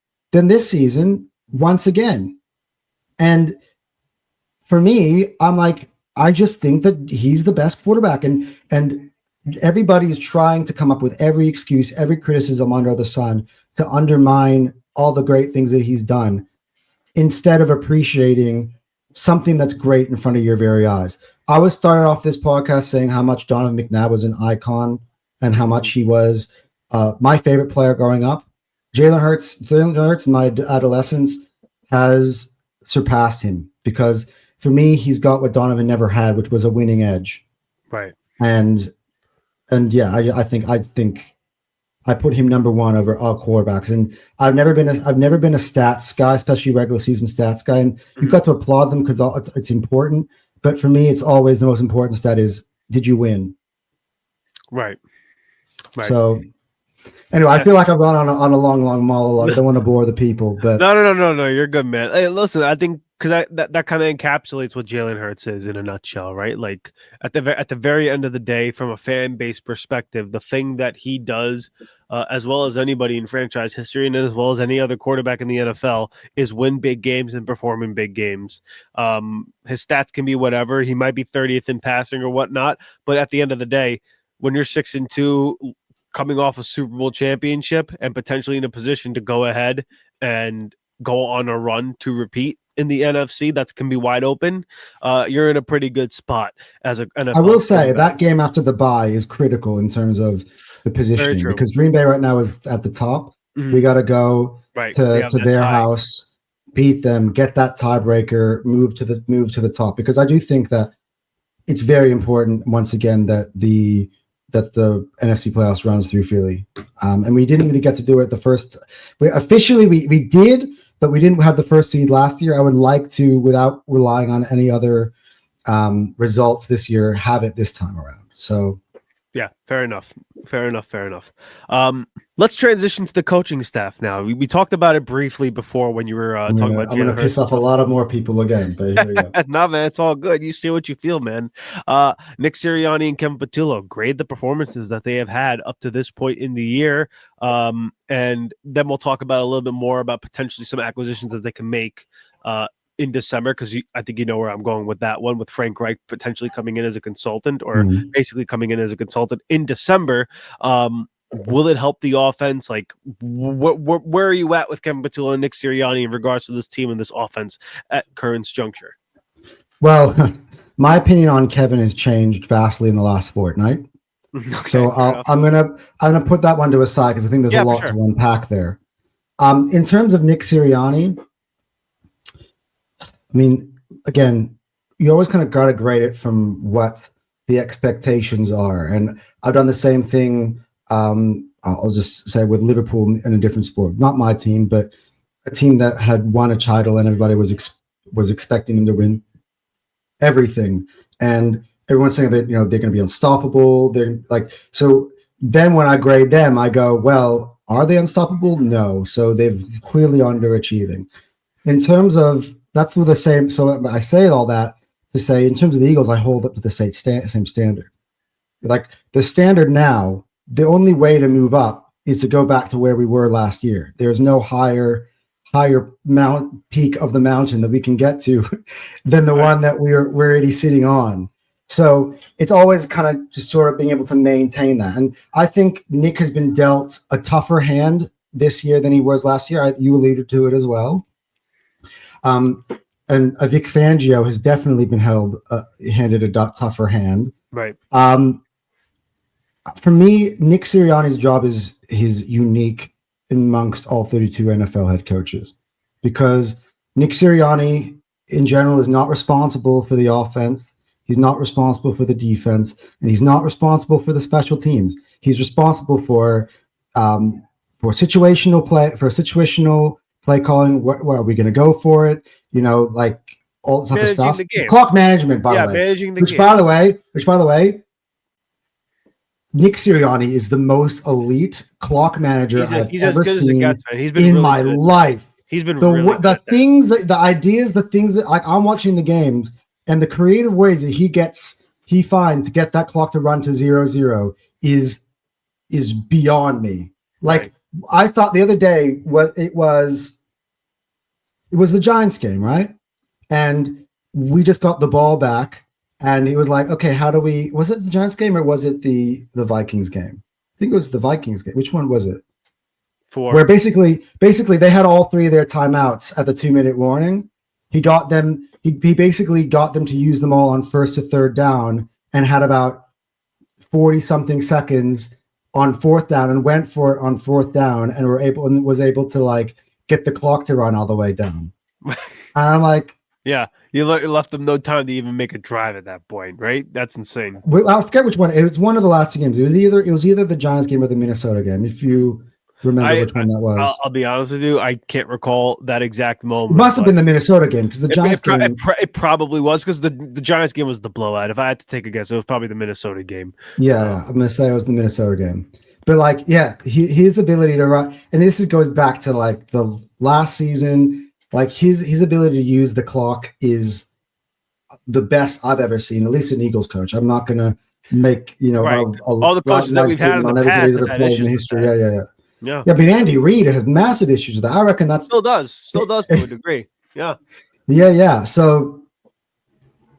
once again. And for me, I'm like, I just think that he's the best quarterback. And everybody is trying to come up with every excuse, every criticism under the sun to undermine all the great things that he's done instead of appreciating something that's great in front of your very eyes. I was started off this podcast saying how much Donovan McNabb was an icon and how much he was my favorite player growing up. Jalen Hurts in my adolescence has surpassed him because for me, he's got what Donovan never had, which was a winning edge. Right. And yeah, I think I put him number 1 over all quarterbacks. And I've never been a stats guy, especially regular season stats guy. And you've got to applaud them because it's important. But for me, it's always the most important stat is, did you win? Right. So anyway, I feel like I've gone on a long monologue. I don't want to bore the people, but no, you're good, man. Hey, listen, I think because that kind of encapsulates what Jalen Hurts is in a nutshell, right? Like at the very end of the day, from a fan base perspective, the thing that he does, as well as anybody in franchise history, and as well as any other quarterback in the NFL, is win big games and perform in big games. His stats can be whatever. He might be 30th in passing or whatnot, but at the end of the day, when you're 6-2, coming off a Super Bowl championship and potentially in a position to go ahead and go on a run to repeat in the NFC, that can be wide open. You're in a pretty good spot as a NFL. I will say that game after the bye is critical in terms of the positioning because Green Bay right now is at the top. We got to go to their house, beat them, get that tiebreaker, move to the top, because I do think that it's very important once again that the NFC playoffs runs through Philly. And we didn't really get to do it the first. We did, but we didn't have the first seed last year. I would like to, without relying on any other results this year, have it this time around. So, yeah, fair enough. Let's transition to the coaching staff now. We talked about it briefly before when you were talking about. I'm going to piss off a lot of more people again, but here we go. Nah, man, it's all good. You see what you feel, man. Nick Sirianni and Kevin Patullo grade the performances that they have had up to this point in the year, and then we'll talk about a little bit more about potentially some acquisitions that they can make in December, because I think you know where I'm going with that one, with Frank Reich potentially coming in as a consultant, or basically coming in as a consultant in December. Will it help the offense? Like, where are you at with Kevin Patullo and Nick Sirianni in regards to this team and this offense at current juncture? Well, my opinion on Kevin has changed vastly in the last fortnight. Okay, so I'm gonna put that one to a side because I think there's a lot to unpack there. In terms of Nick Sirianni, I mean, again, you always kind of got to grade it from what the expectations are. And I've done the same thing, I'll just say, with Liverpool in a different sport. Not my team, but a team that had won a title and everybody was expecting them to win everything. And everyone's saying that, they're going to be unstoppable. They're like, so then when I grade them, I go, well, are they unstoppable? No. So they've clearly underachieving. In terms of, that's with the same, so I say all that to say, in terms of the Eagles, I hold up to the same standard. Like the standard now, the only way to move up is to go back to where we were last year. There's no higher peak of the mountain that we can get to than the one that we're already sitting on. So it's always kind of just sort of being able to maintain that. And I think Nick has been dealt a tougher hand this year than he was last year. You alluded to it as well. And Vic Fangio has definitely been handed a tougher hand. Right. For me, Nick Sirianni's job is unique amongst all 32 NFL head coaches, because Nick Sirianni in general is not responsible for the offense. He's not responsible for the defense, and he's not responsible for the special teams. He's responsible for situational play calling. What are we going to go for it? Like all type of stuff. Clock management, by the way. Managing the game. Which by the way, Nick Sirianni is the most elite clock manager I've ever seen in my life. He's been really good. The things, the ideas, the things that, like, I'm watching the games and the creative ways that he finds to get that clock to run to 0-0 is beyond me. Like, right. I thought the other day it was the Giants game, right? And we just got the ball back. And he was like, okay, was it the Giants game or was it the Vikings game? I think it was the Vikings game. Which one was it? Where basically they had all three of their timeouts at the 2-minute warning. He basically got them to use them all on first to third down and had about 40 something seconds on fourth down and went for it on fourth down and was able to like get the clock to run all the way down. And I'm like, yeah. You left them no time to even make a drive at that point, right? That's insane. I forget which one. It was one of the last two games. It was either the Giants game or the Minnesota game. If you remember which one that was, I'll be honest with you, I can't recall that exact moment. It must have been the Minnesota game because the Giants game. It probably was because the Giants game was the blowout. If I had to take a guess, it was probably the Minnesota game. Yeah, I'm gonna say it was the Minnesota game. But like, yeah, his ability to run, and this goes back to like the last season. Like his ability to use the clock is the best I've ever seen, at least an Eagles coach. I'm not going to make, right. all the coaches that we've had in the past have had issues in history. Yeah. But Andy Reid has massive issues with that. I reckon that still does to a degree. Yeah. Yeah. So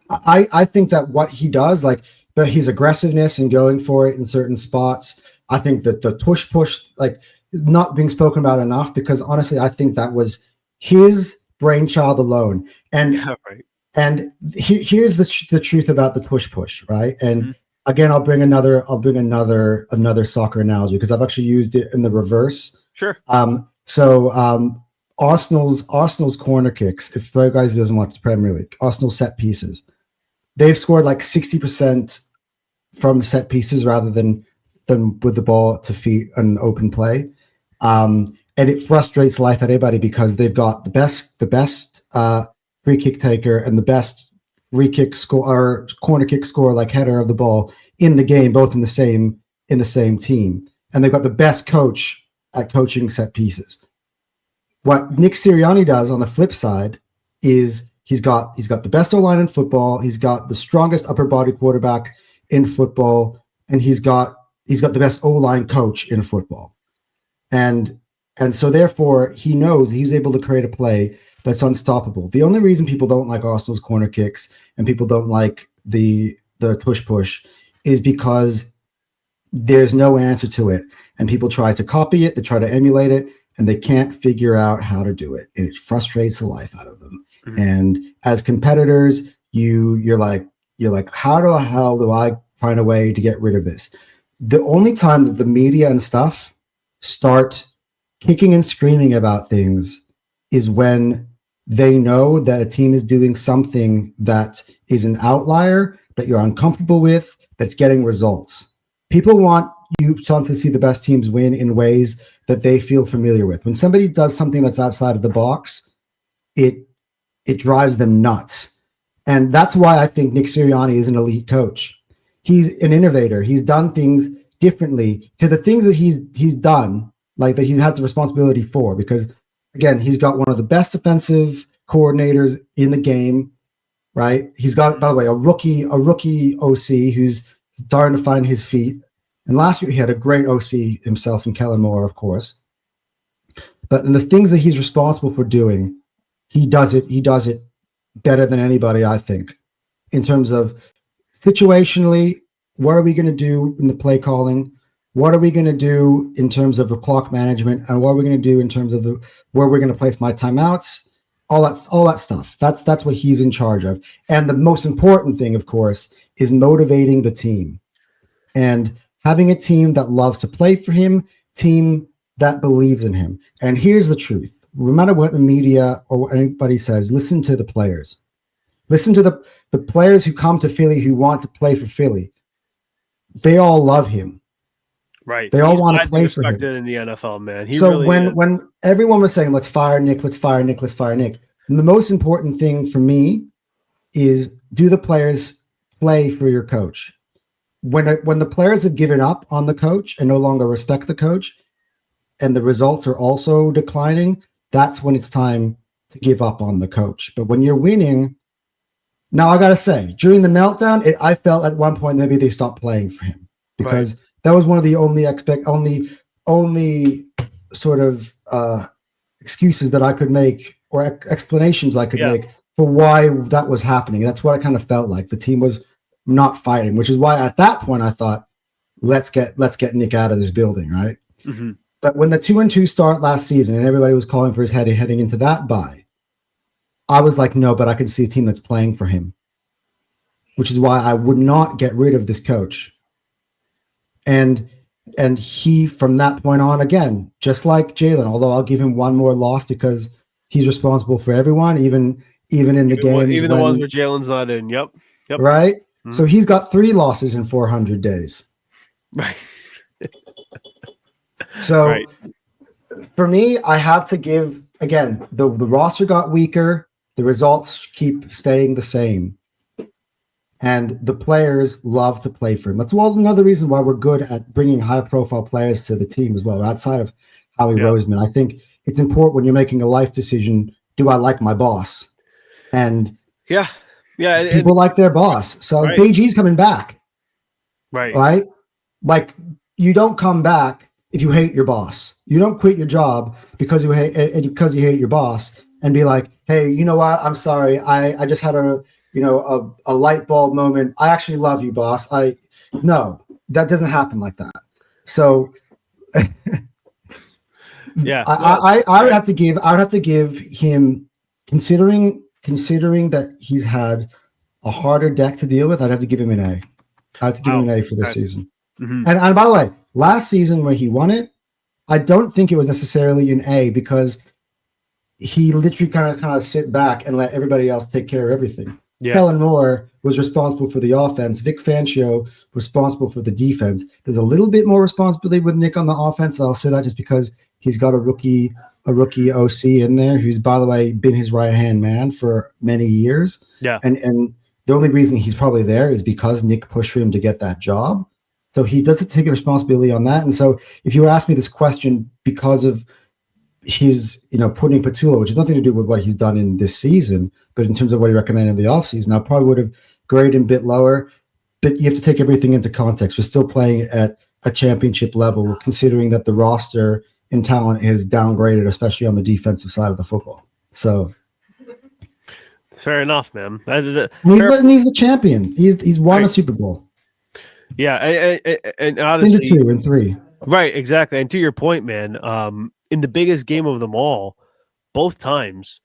I think that what he does, like, but his aggressiveness and going for it in certain spots, I think that the push, like, not being spoken about enough, because honestly, I think that was his brainchild alone. And and here's the truth about the push, right? And again, I'll bring another soccer analogy because I've actually used it in the reverse. Sure. Arsenal's corner kicks, if you guys doesn't watch the Premier League, Arsenal set pieces, they've scored like 60% from set pieces rather than with the ball to feet and open play. And it frustrates life at anybody because they've got the best free kick taker and the best free kick score or corner kick scorer, like header of the ball in the game, both in the same team. And they've got the best coach at coaching set pieces. What Nick Sirianni does on the flip side is he's got the best O-line in football. He's got the strongest upper body quarterback in football, and he's got the best O-line coach in football. And so therefore he knows he's able to create a play that's unstoppable. The only reason people don't like Arsenal's corner kicks and people don't like the push is because there's no answer to it. And people try to copy it, they try to emulate it, and they can't figure out how to do it. And it frustrates the life out of them. Mm-hmm. And as competitors, you're like, how the hell do I find a way to get rid of this? The only time that the media and stuff start kicking and screaming about things is when they know that a team is doing something that is an outlier, that you're uncomfortable with, that's getting results. People want to see the best teams win in ways that they feel familiar with. When somebody does something that's outside of the box, it drives them nuts. And that's why I think Nick Sirianni is an elite coach. He's an innovator. He's done things differently to the things that he's done, like that he's had the responsibility for. Because again, he's got one of the best defensive coordinators in the game, right? He's got, by the way, a rookie OC who's starting to find his feet. And last year he had a great OC himself in Kellen Moore, of course. But in the things that he's responsible for doing, he does it better than anybody, I think, in terms of situationally, what are we going to do in the play calling? What are we going to do in terms of the clock management? And what are we going to do in terms of where we're going to place my timeouts? All that stuff. That's what he's in charge of. And the most important thing, of course, is motivating the team and having a team that loves to play for him, team that believes in him. And here's the truth. No matter what the media or what anybody says, listen to the players. Listen to the players who come to Philly who want to play for Philly. They all love him. Right. They all want to play for him. He's respected in the NFL, man. When everyone was saying, let's fire Nick, the most important thing for me is, do the players play for your coach? When the players have given up on the coach and no longer respect the coach, and the results are also declining, that's when it's time to give up on the coach. But when you're winning, now I got to say, during the meltdown, I felt at one point maybe they stopped playing for him, because that was one of the only sort of excuses that I could make, or explanations I could make for why that was happening. That's what I kind of felt like. The team was not fighting, which is why at that point I thought, let's get Nick out of this building, right? Mm-hmm. But when the 2-2 start last season and everybody was calling for his head heading into that bye, I was like, no, but I can see a team that's playing for him, which is why I would not get rid of this coach. And he, from that point on, again, just like Jalen, although I'll give him one more loss because he's responsible for everyone, even in the game, even the ones where Jalen's not in. Yep. Right. Mm-hmm. So he's got 3 losses in 400 days. Right. So for me, I have to give, again, the roster got weaker. The results keep staying the same. And the players love to play for him. That's another reason why we're good at bringing high-profile players to the team as well, outside of Howie Roseman. I think it's important when you're making a life decision, do I like my boss? And people like their boss. So BG's coming back. Right? Like, you don't come back if you hate your boss. You don't quit your job because you hate your boss and be like, hey, you know what? I'm sorry. I just had a light bulb moment. I actually love you, boss. No, that doesn't happen like that. So I would have to give him, considering that he's had a harder deck to deal with, I'd have to give him an A. I have to give him an A for this season. Mm-hmm. And by the way, last season where he won it, I don't think it was necessarily an A, because he literally kind of sit back and let everybody else take care of everything. Kellen Moore was responsible for the offense. Vic Fangio responsible for the defense. There's a little bit more responsibility with Nick on the offense. I'll say that just because he's got a rookie OC in there, who's, by the way, been his right-hand man for many years. Yeah. And the only reason he's probably there is because Nick pushed for him to get that job. So he doesn't take responsibility on that. And so if you were asking me this question because of his, putting Patullo, which has nothing to do with what he's done in this season, but in terms of what he recommended in the offseason, I probably would have graded him a bit lower. But you have to take everything into context. We're still playing at a championship level, considering that the roster and talent is downgraded, especially on the defensive side of the football. So it's fair enough, man. He's the champion. He's won a Super Bowl. Yeah, and honestly, 2 and 3. Right, exactly. And to your point, man, in the biggest game of them all, both times,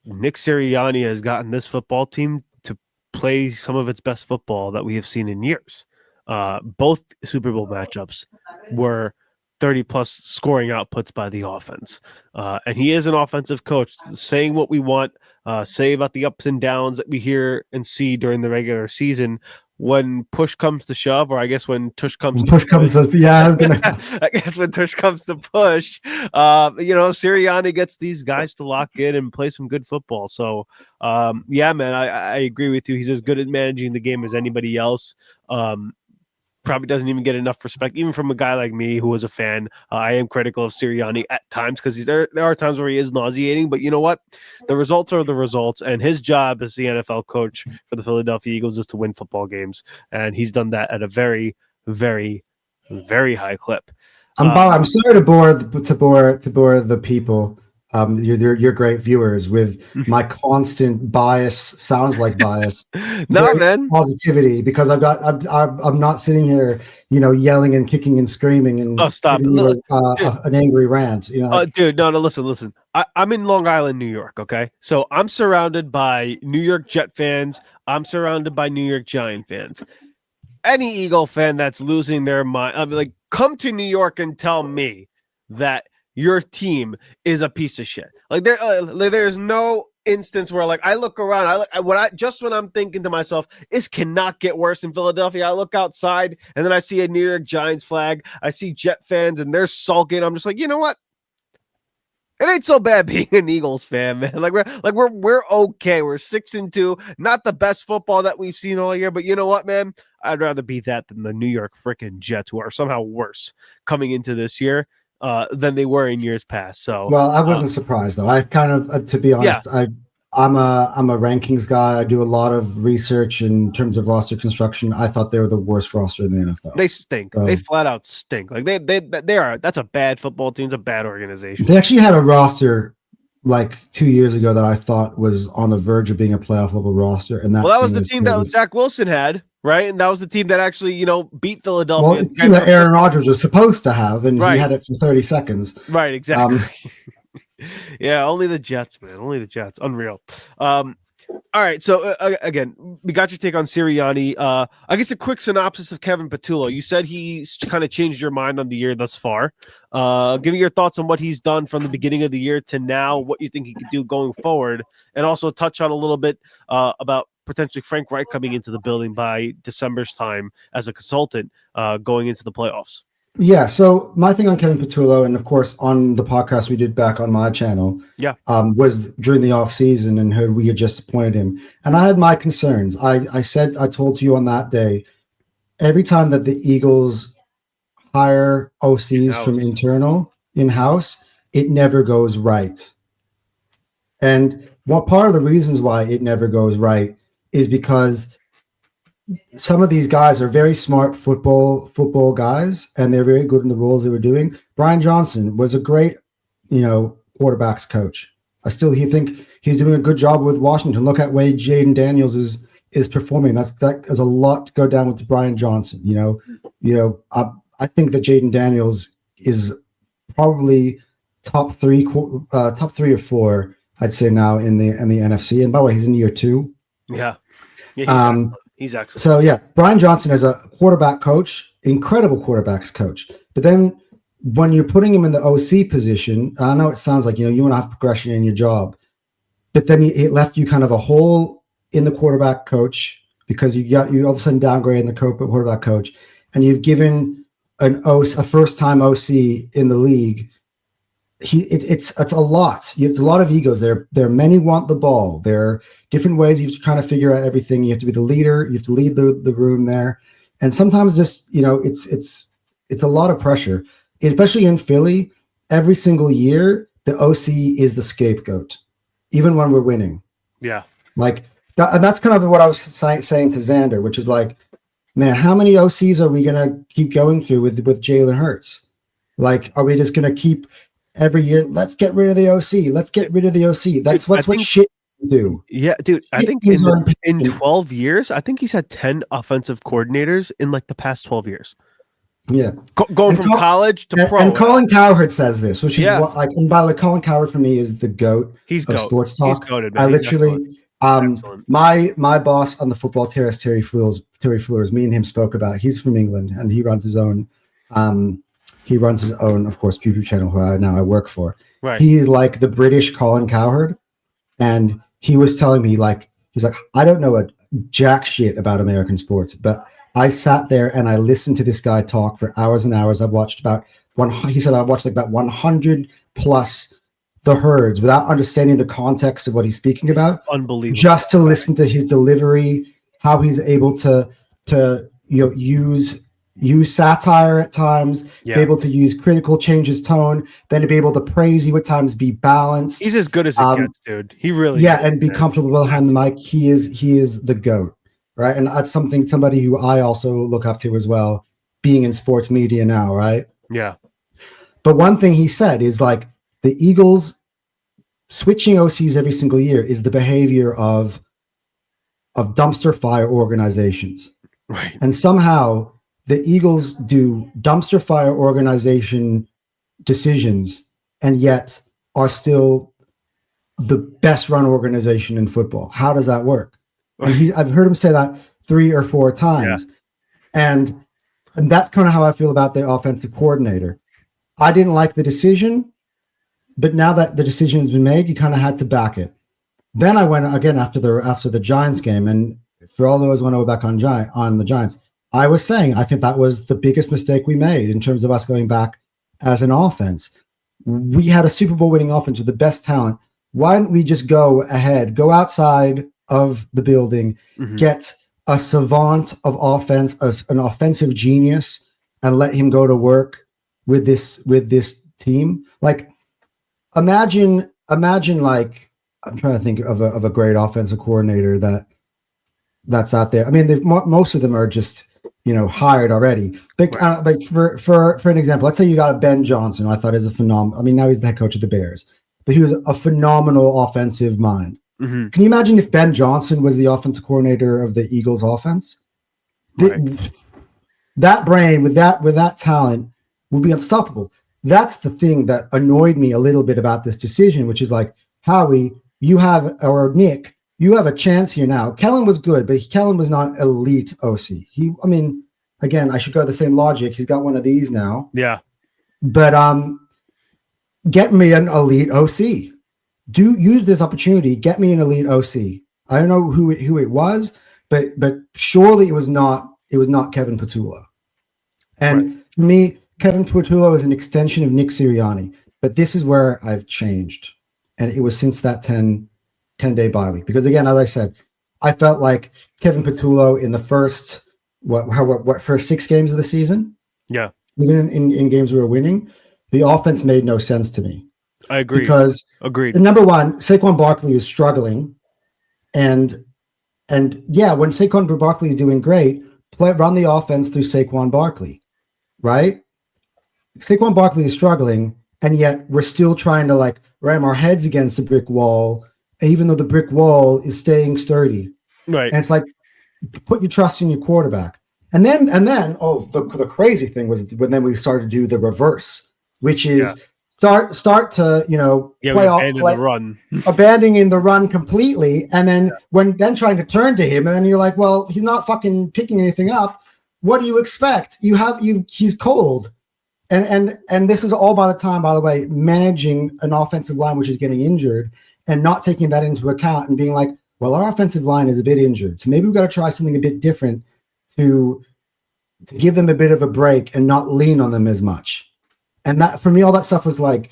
Nick Sirianni has gotten this football team to play some of its best football that we have seen in years. Both Super Bowl matchups were 30-plus scoring outputs by the offense. And he is an offensive coach, saying what we want, say about the ups and downs that we hear and see during the regular season. When push comes to shove, or I guess when tush comes to push, I guess when tush comes to push, Sirianni gets these guys to lock in and play some good football. So, man, I agree with you. He's as good at managing the game as anybody else. probably doesn't even get enough respect, even from a guy like me who was a fan. I am critical of Sirianni at times because there are times where he is nauseating, but you know what? The results are the results, and his job as the NFL coach for the Philadelphia Eagles is to win football games, and he's done that at a very, very, very high clip. I'm sorry to bore the people, your great viewers, with my constant bias. Sounds like bias. No, man, positivity, because I'm not sitting here, yelling and kicking and screaming and stop. giving you an angry rant. Dude, no, listen. I'm in Long Island, New York. Okay, so I'm surrounded by New York Jet fans. I'm surrounded by New York Giant fans. Any Eagle fan that's losing their mind, I mean, like, come to New York and tell me that your team is a piece of shit. Like, there's no instance where, like, I look around, when I'm thinking to myself, this cannot get worse in Philadelphia. I look outside and then I see a New York Giants flag. I see Jet fans and they're sulking. I'm just like, you know what? It ain't so bad being an Eagles fan, man. Like we're okay. We're 6-2, not the best football that we've seen all year, but you know what, man? I'd rather be that than the New York freaking Jets, who are somehow worse coming into this year than they were in years past. So, well, I wasn't surprised though. I kind of, to be honest, yeah. I'm a rankings guy. I do a lot of research in terms of roster construction. I thought they were the worst roster in the NFL. They stink. They flat out stink. Like they are. That's a bad football team. It's a bad organization. They actually had a roster like 2 years ago that I thought was on the verge of being a playoff level roster, and that was the team that Zach Wilson had, right? And that was the team that actually, beat Philadelphia. Well, the team that Aaron Rodgers was supposed to have, and right. He had it for 30 seconds. Right, exactly. Yeah, only the Jets, man. Only the Jets. Unreal. All right, so again, we got your take on Sirianni. I guess a quick synopsis of Kevin Patullo. You said he's kind of changed your mind on the year thus far. Give me your thoughts on what he's done from the beginning of the year to now, what you think he could do going forward, and also touch on a little bit about potentially Frank Reich coming into the building by December's time as a consultant going into the playoffs. Yeah, so my thing on Kevin Patullo, and of course on the podcast we did back on my channel, was during the off season and who we had just appointed him, and I had my concerns. I told you on that day, every time that the Eagles hire OCs from internal in-house, it never goes right. And what part of the reasons why it never goes right is because some of these guys are very smart football guys, and they're very good in the roles they were doing. Brian Johnson was a great, quarterbacks coach. I still think he's doing a good job with Washington. Look at way Jaden Daniels is performing. That has a lot to go down with Brian Johnson. I think that Jaden Daniels is probably top three or four, I'd say now in the NFC. And by the way, he's in year 2. Yeah he's excellent. So yeah, Brian Johnson is a quarterback coach, incredible quarterbacks coach. But then when you're putting him in the OC position, I know it sounds like you want to have progression in your job, but then it left you kind of a hole in the quarterback coach because you all of a sudden downgrading the quarterback coach, and you've given a first time OC in the league. It's a lot. It's a lot of egos. There many want the ball. There are different ways you have to kind of figure out everything. You have to be the leader. You have to lead the room there. And sometimes just, it's a lot of pressure, especially in Philly. Every single year, the OC is the scapegoat, even when we're winning. Yeah. Like that, and that's kind of what I was saying to Xander, which is like, man, how many OCs are we going to keep going through with Jalen Hurts? Like, are we just going to keep every year, let's get rid of the OC. Let's get rid of the OC. That's what shit do. Yeah, dude. I think in 12 years, I think he's had 10 offensive coordinators in like the past 12 years. Yeah. Going from college to pro. And Colin Cowherd says this, which is what, like, and by the way, Colin Cowherd for me is the GOAT of sports talk. He's goated, man. I literally, my boss on the football terrace, Terry Fleurs, me and him spoke about it. He's from England and he runs his own, of course, YouTube channel who I work for. Right. He is like the British Colin Cowherd. And he was telling me, he's like, I don't know a jack shit about American sports, but I sat there and I listened to this guy talk for hours and hours. I've watched about I've watched like about 100 plus the herds without understanding the context of what he's speaking about. Unbelievable. Just to listen to his delivery, how he's able to use use satire at times, Yeah. be able to use critical, change his tone, then to be able to praise you at times, be balanced. He's as good as it gets, dude. He really is, is, and be man. comfortable behind the mic. He is the GOAT, right? And that's somebody who I also look up to as well, being in sports media now, right? Yeah. But one thing he said is like the Eagles switching OCs every single year is the behavior of dumpster fire organizations. Right. And somehow the Eagles do dumpster fire organization decisions and yet are still the best run organization in football. How does that work? And I've heard him say that 3 or 4 times. Yeah. And that's kind of how I feel about the offensive coordinator. I didn't like the decision, but now that the decision has been made, you kind of had to back it. Then I went again after the Giants game, and for all those want to go back on the Giants, I was saying I think that was the biggest mistake we made in terms of us going back as an offense. We had a Super Bowl winning offense with the best talent. Why don't we just go ahead, go outside of the building, get a savant of offense, an offensive genius, and let him go to work with this team? Like, imagine like, I'm trying to think of a great offensive coordinator that's out there. I mean, most of them are just hired already. But for an example, let's say you got a Ben Johnson, who I thought is a phenomenal. I mean, now he's the head coach of the Bears, but he was a phenomenal offensive mind. Can you imagine if Ben Johnson was the offensive coordinator of the Eagles offense? Right. That brain with that talent would be unstoppable. That's the thing that annoyed me a little bit about this decision, which is like, Howie, Nick, you have a chance here now. Kellen was good, but Kellen was not elite OC. Again, I should go the same logic. He's got one of these now. Yeah. But get me an elite OC. Use this opportunity. Get me an elite OC. I don't know who it was, but surely it was not Kevin Patullo. And for me, Kevin Patullo is an extension of Nick Sirianni. But this is where I've changed. And it was since that 10-day bye week. Because again, as I said, I felt like Kevin Patullo in the first first 6 games of the season. Yeah. Even in games we were winning, the offense made no sense to me. I agree. Because number one, Saquon Barkley is struggling. And yeah, when Saquon Barkley is doing great, run the offense through Saquon Barkley. Right? Saquon Barkley is struggling, and yet we're still trying to like ram our heads against a brick wall, even though the brick wall is staying sturdy. Right. And it's like, put your trust in your quarterback. And then the crazy thing was when we started to do the reverse, which is start to play off the run, abandoning the run completely, and then when trying to turn to him, and then you're like, well, he's not fucking picking anything up. What do you expect? He's cold. And this is all by the way, managing an offensive line which is getting injured and not taking that into account and being like, well, our offensive line is a bit injured, so maybe we've got to try something a bit different to give them a bit of a break and not lean on them as much. And that, for me, all that stuff was like,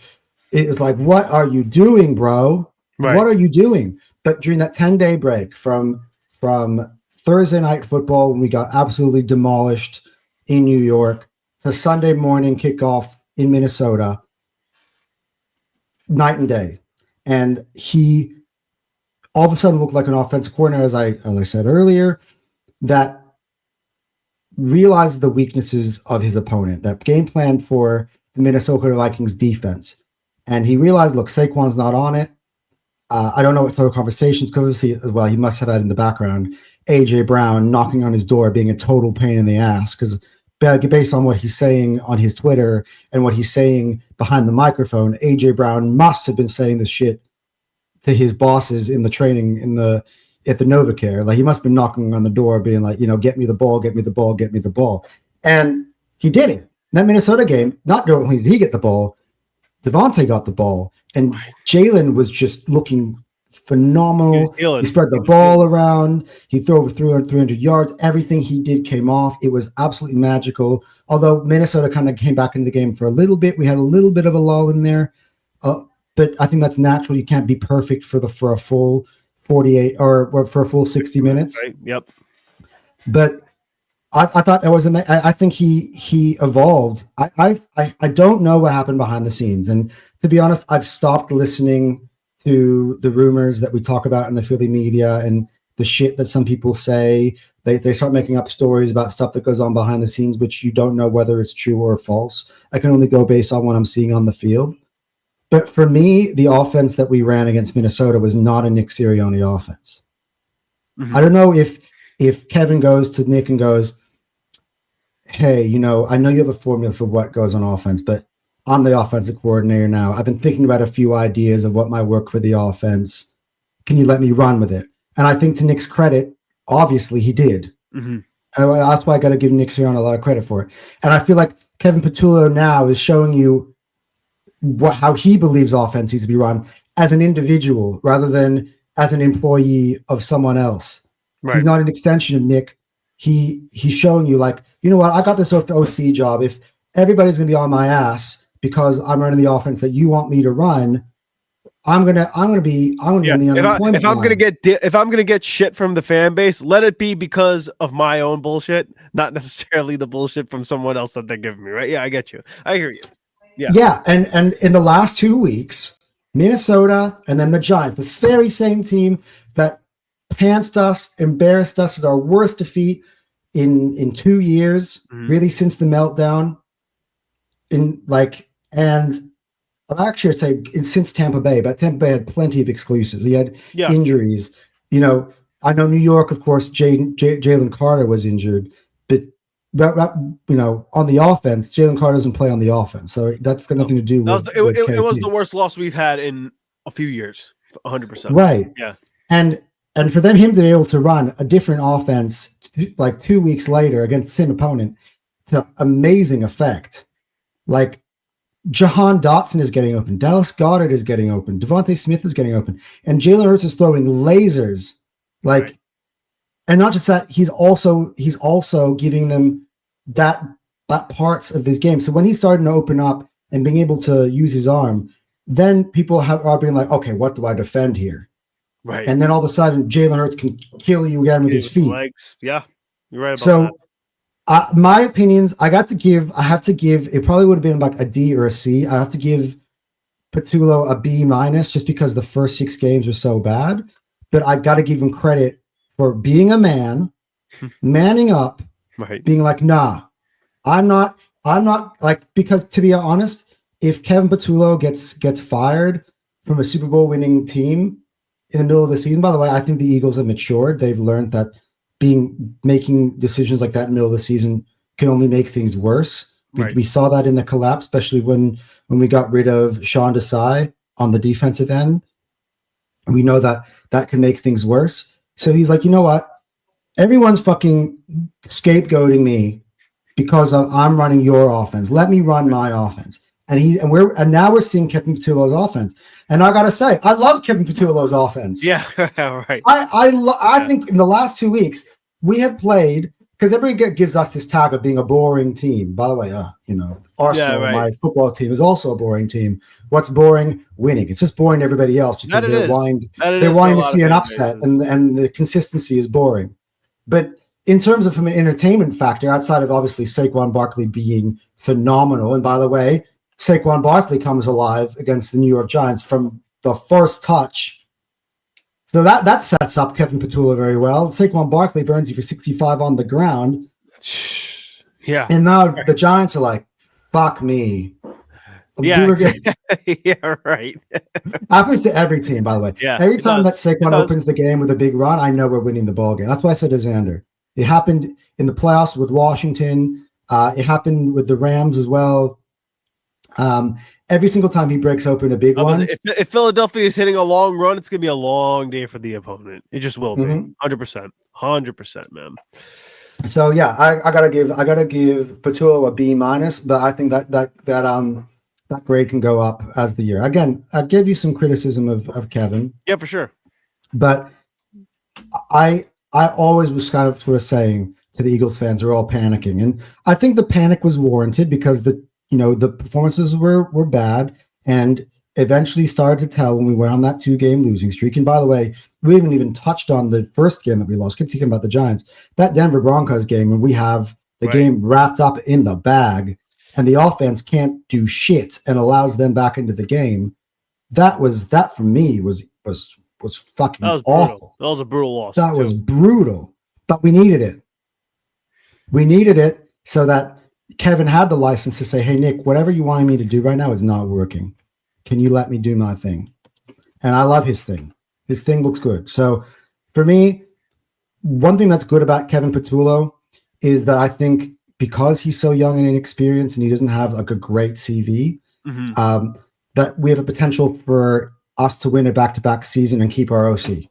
what are you doing, bro? Right. What are you doing? But during that 10-day break from Thursday night football, when we got absolutely demolished in New York, to Sunday morning kickoff in Minnesota, night and day. And he all of a sudden looked like an offensive coordinator, as I said earlier, that realized the weaknesses of his opponent, that game plan for the Minnesota Vikings defense. And he realized, look, Saquon's not on it. I don't know what sort of conversations, because as well, he must have had in the background A.J. Brown knocking on his door, being a total pain in the ass, because based on what he's saying on his Twitter and what he's saying behind the microphone, A.J. Brown must have been saying this shit to his bosses in the training at the NovaCare. Like, he must have been knocking on the door being like, get me the ball, get me the ball, get me the ball. And he did it. In that Minnesota game, not only did he get the ball, Devontae got the ball, and Jalen was just looking phenomenal. He spread the ball around. He threw over 300 yards. Everything he did came off. It was absolutely magical. Although Minnesota kind of came back into the game for a little bit. We had a little bit of a lull in there. But I think that's natural. You can't be perfect for a full 48 or for a full 60 minutes. Right. Yep. But I thought that was I think he evolved. I don't know what happened behind the scenes, and to be honest, I've stopped listening to the rumors that we talk about in the Philly media and the shit that some people say. They start making up stories about stuff that goes on behind the scenes, which you don't know whether it's true or false. I can only go based on what I'm seeing on the field. But for me, the offense that we ran against Minnesota was not a Nick Sirianni offense. Mm-hmm. I don't know if Kevin goes to Nick and goes, hey, I know you have a formula for what goes on offense, but I'm the offensive coordinator now. I've been thinking about a few ideas of what might work for the offense. Can you let me run with it? And I think to Nick's credit, obviously he did. Mm-hmm. That's why I got to give Nick Sirianni a lot of credit for it. And I feel like Kevin Patullo now is showing you how he believes offense needs to be run as an individual rather than as an employee of someone else. Right. He's not an extension of Nick. He's showing you like, you know what, I got this OC job. If everybody's gonna be on my ass because I'm running the offense that you want me to run, I'm gonna be in the unemployment if I'm gonna get shit from the fan base, let it be because of my own bullshit, not necessarily the bullshit from someone else that they're giving me. Right? Yeah, I get you. I hear you. Yeah. And in the last 2 weeks, Minnesota and then the Giants, this very same team that pantsed us, embarrassed us as our worst defeat in 2 years, really since the meltdown. I'd say since Tampa Bay, but Tampa Bay had plenty of exclusives. He had injuries. I know New York, of course, Jalen Carter was injured, but on the offense, Jalen Carter doesn't play on the offense, so that's got nothing to do with it was the worst loss we've had in a few years, 100%. Right. Yeah. And for him to be able to run a different offense like 2 weeks later against the same opponent to amazing effect. Like Jahan Dotson is getting open, Dallas Goedert is getting open, Devontae Smith is getting open, and Jalen Hurts is throwing lasers. Right. And not just that, he's also giving them that parts of this game. So when he's starting to open up and being able to use his arm, then people are being like, okay, what do I defend here? Right. And then all of a sudden, Jalen Hurts can kill you again with his feet. Legs. Yeah, you're right about that. My opinions, I have to give, it probably would have been like a D or a C. I have to give Patullo a B- just because the first 6 games were so bad. But I got to give him credit for being a man, manning up, right. Being like, nah, I'm not like, because to be honest, if Kevin Patullo gets fired from a Super Bowl winning team in the middle of the season, by the way, I think the Eagles have matured. They've learned that making decisions like that in the middle of the season can only make things worse. Right. We saw that in the collapse, especially when we got rid of Sean Desai on the defensive end. We know that can make things worse. So he's like, you know what? Everyone's fucking scapegoating me because I'm running your offense. Let me run my offense. And now we're seeing Kevin Patullo's offense. And I gotta say, I love Kevin Patullo's offense. Yeah, right. I think in the last 2 weeks we have played, because everybody gives us this tag of being a boring team. By the way, Arsenal, my football team, is also a boring team. What's boring? Winning. It's just boring to everybody else because they're wanting to see an upset, and the consistency is boring. But in terms of from an entertainment factor, outside of obviously Saquon Barkley being phenomenal, and by the way, Saquon Barkley comes alive against the New York Giants from the first touch. So that sets up Kevin Patullo very well. Saquon Barkley burns you for 65 on the ground. Yeah. And now the Giants are like, fuck me. Yeah, yeah, right. Happens to every team, by the way. Yeah, every time that Saquon opens the game with a big run, I know we're winning the ball game. That's why I said to Xander. It happened in the playoffs with Washington. It happened with the Rams as well. Every single time he breaks open a big one. If Philadelphia is hitting a long run, it's going to be a long day for the opponent. It just will be. 100%, man. So yeah, I gotta give Patullo a B-, but I think that grade can go up as the year. Again, I gave you some criticism of Kevin. Yeah, for sure. But I always was kind of sort of saying to the Eagles fans, they're all panicking, and I think the panic was warranted because the performances were bad, and eventually started to tell when we went on that 2-game losing streak. And by the way, we haven't even touched on the first game that we lost. Keep thinking about the Giants. That Denver Broncos game, when we have the game wrapped up in the bag and the offense can't do shit and allows them back into the game, that for me was fucking awful. That was a brutal loss. That was brutal. But we needed it. We needed it so that Kevin had the license to say, hey, Nick, whatever you wanted me to do right now is not working. Can you let me do my thing? And I love his thing. His thing looks good. So for me, one thing that's good about Kevin Patullo is that I think because he's so young and inexperienced and he doesn't have like a great CV, that we have a potential for us to win a back-to-back season and keep our OC.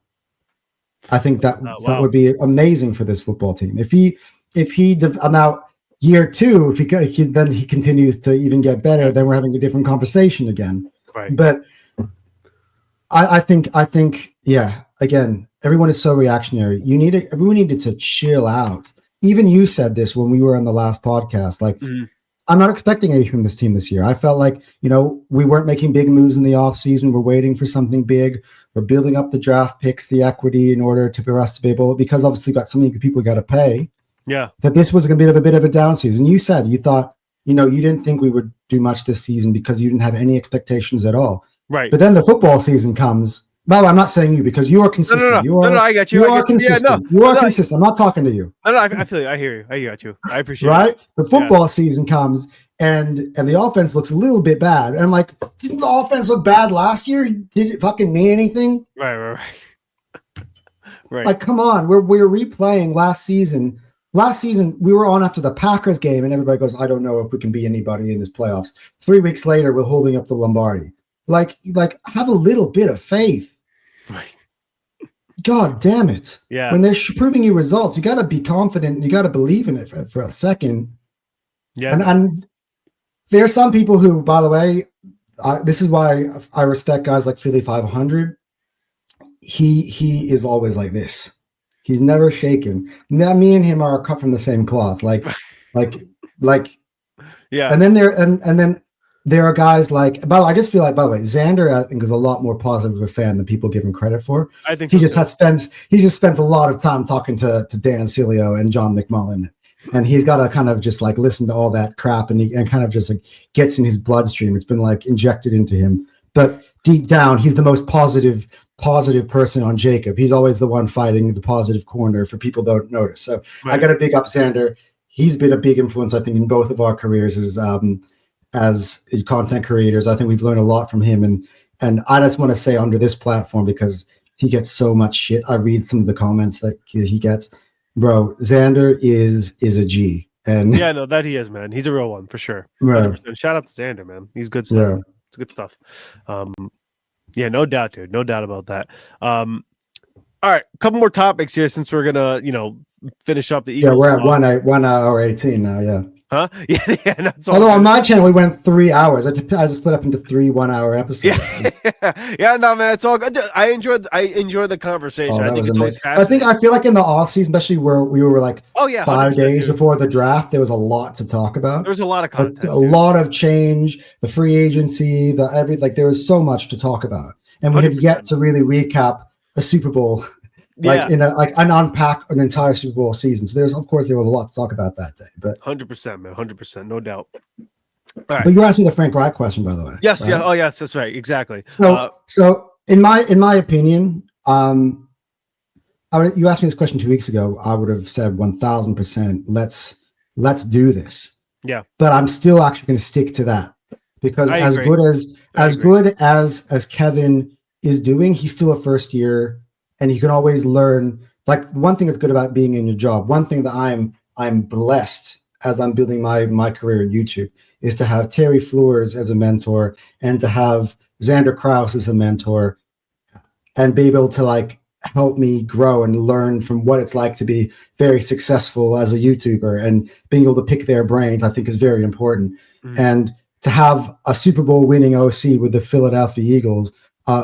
I think that would be amazing for this football team. If he now year 2, then he continues to even get better, then we're having a different conversation again. Right. But I think, yeah, again, everyone is so reactionary. Everyone needed to chill out. Even you said this when we were on the last podcast. Like, I'm not expecting anything from this team this year. I felt like, we weren't making big moves in the offseason. We're waiting for something big. We're building up the draft picks, the equity in order for us to be able, because obviously we've got so many people got to pay. Yeah. That this was going to be a bit of a down season. You said you thought, you didn't think we would do much this season because you didn't have any expectations at all. Right. But then the football season comes. Well, I'm not saying you because you are consistent. No, I got you. You are consistent. You are consistent. I'm not talking to you. No, I feel you. I hear you. I got you. I appreciate it. Right? The football season comes and the offense looks a little bit bad. And I'm like, didn't the offense look bad last year? Did it fucking mean anything? Right. Like, come on. We're replaying last season. Last season, we were on after the Packers game, and everybody goes, I don't know if we can be anybody in this playoffs. 3 weeks later, we're holding up the Lombardi. Like, have a little bit of faith. Right. God damn it. Yeah. When they're proving you results, you got to be confident. You got to believe in it for a second. Yeah. And there are some people who, by the way, this is why I respect guys like Philly 500. He is always like this. He's never shaken. Now, me and him are cut from the same cloth. Like, yeah. And then there are guys like. By the way, I just feel like. By the way, Xander, I think, is a lot more positive of a fan than people give him credit for. I think he just spends a lot of time talking to Dan Cilio and John McMullen, and he's got to kind of just like listen to all that crap, and kind of just like gets in his bloodstream. It's been like injected into him, but deep down, he's the most positive person on Jacob. He's always the one fighting the positive corner for people don't notice. So right. I got to big up Xander. He's been a big influence, I think, in both of our careers as content creators. I think we've learned a lot from him. And I just want to say under this platform, because he gets so much shit. I read some of the comments that he gets. Bro, Xander is a G. And yeah, no, that he is, man. He's a real one for sure. Right. Shout out to Xander, man. He's good stuff. Yeah. It's good stuff. Yeah, no doubt, dude. No doubt about that. All right, a couple more topics here since we're gonna, finish up the Eagles. Yeah, we're at 1 hour 18 now. Yeah. Huh? Yeah. That's all. Although on my channel we went 3 hours. I just split up into 3 1-hour episodes. Yeah. No, man, it's all good. I enjoyed the conversation. I think it's always fascinating. I feel like in the off season, especially where we were like 5 days before the draft, there was a lot to talk about. There was a lot of content, a lot of change, the free agency, there was so much to talk about, and we 100%. Have yet to really recap a Super Bowl. And unpack an entire Super Bowl season. So there was a lot to talk about that day. But 100%, man, 100%, no doubt. All right. But you asked me the Frank Reich question, by the way. Yes, right? Yeah. Oh, yes, that's right. Exactly. So in my opinion, you asked me this question 2 weeks ago. I would have said 1,000%. Let's do this. Yeah. But I'm still actually going to stick to that because as good as Kevin is doing, he's still a first year. And you can always learn. Like, one thing that's good about being in your job, one thing that I'm blessed as I'm building my career in YouTube is to have Terry Fleurs as a mentor and to have Xander Kraus as a mentor and be able to like help me grow and learn from what it's like to be very successful as a YouTuber, and being able to pick their brains, I think, is very important. Mm-hmm. And to have a Super Bowl winning OC with the Philadelphia Eagles,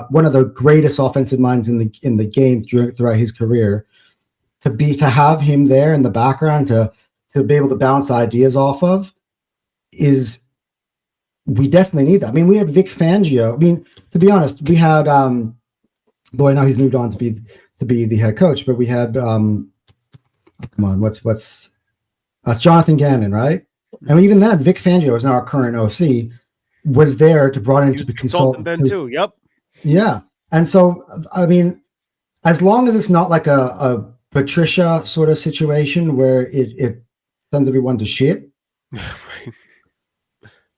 one of the greatest offensive minds in the game throughout his career, to have him there in the background to be able to bounce ideas off of is we definitely need that. I mean, we had Vic Fangio. I mean, to be honest, we had boy, now he's moved on to be the head coach, but we had come on, what's Jonathan Gannon, right? And even then, Vic Fangio is now our current OC, was there to brought in to be consultant then too. Yep. Yeah. And so, I mean, as long as it's not like a Patricia sort of situation where it sends everyone to shit. Right.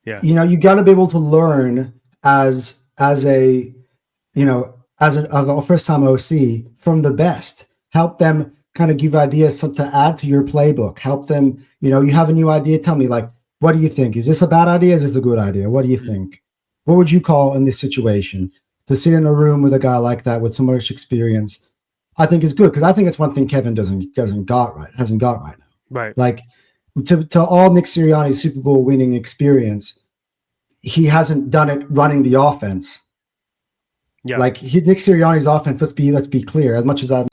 Yeah. You know, you got to be able to learn as a first time OC from the best. Help them kind of give ideas to add to your playbook. Help them, you know, you have a new idea. Tell me, like, what do you think? Is this a bad idea? Is this a good idea? What do you think? What would you call in this situation? To sit in a room with a guy like that with so much experience, I think is good, because I think it's one thing Kevin hasn't got right now. Right. Like to all Nick Sirianni's Super Bowl winning experience, he hasn't done it running the offense. Yeah. Like Nick Sirianni's offense. Let's be clear. As much as I'm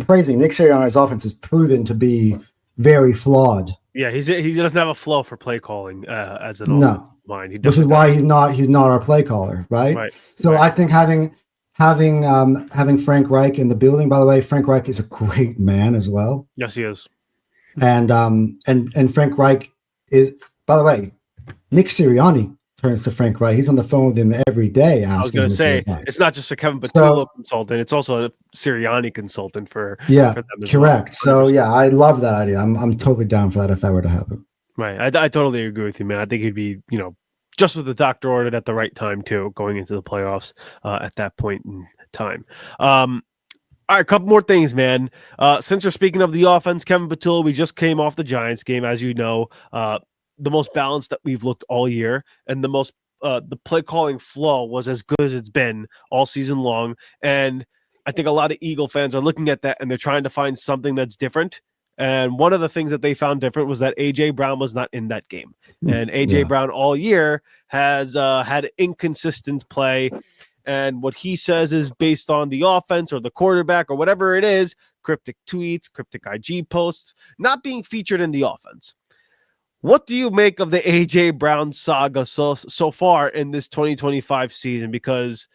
praising Nick Sirianni's offense, is proven to be very flawed. Yeah, he doesn't have a flow for play calling as an offensive mind. Which is why he's not our play caller, right? Right. So right. I think having Frank Reich in the building. By the way, Frank Reich is a great man as well. Yes, he is. And Frank Reich is, by the way, Nick Sirianni turns to Frank Reich. He's on the phone with him every day. I was going to say, it's not just a Kevin Patullo consultant; it's also a Sirianni consultant for them as correct. Well. So yeah, I love that idea. I'm totally down for that if that were to happen. Right, I totally agree with you, man. I think he'd be, you know, just what the doctor ordered at the right time too, going into the playoffs at that point in time. All right, a couple more things, man. Since we're speaking of the offense, Kevin Patullo, we just came off the Giants game, as you know. The most balanced that we've looked all year, and the play calling flow was as good as it's been all season long. And I think a lot of Eagle fans are looking at that and they're trying to find something that's different. And one of the things that they found different was that A.J. Brown was not in that game. And A.J. Brown all year has had inconsistent play. And what he says is based on the offense or the quarterback or whatever it is, cryptic tweets, cryptic IG posts, not being featured in the offense. What do you make of the A.J. Brown saga so far in this 2025 season? Because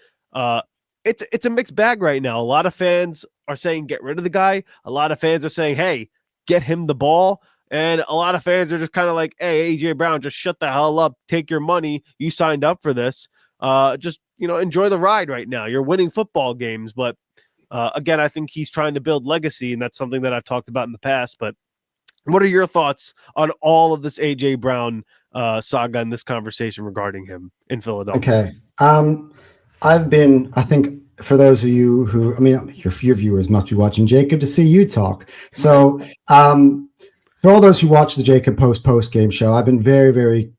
it's a mixed bag right now. A lot of fans are saying get rid of the guy. A lot of fans are saying, hey, get him the ball. And a lot of fans are just kind of like, hey, A.J. Brown, just shut the hell up. Take your money. You signed up for this. Just, you know, enjoy the ride right now. You're winning football games. But again, I think he's trying to build legacy, and that's something that I've talked about in the past. But what are your thoughts on all of this A.J. Brown saga and this conversation regarding him in Philadelphia? Okay. I think for those of you who, I mean, your viewers must be watching Jacob to see you talk. So for all those who watch the Jacob post game show, I've been very, very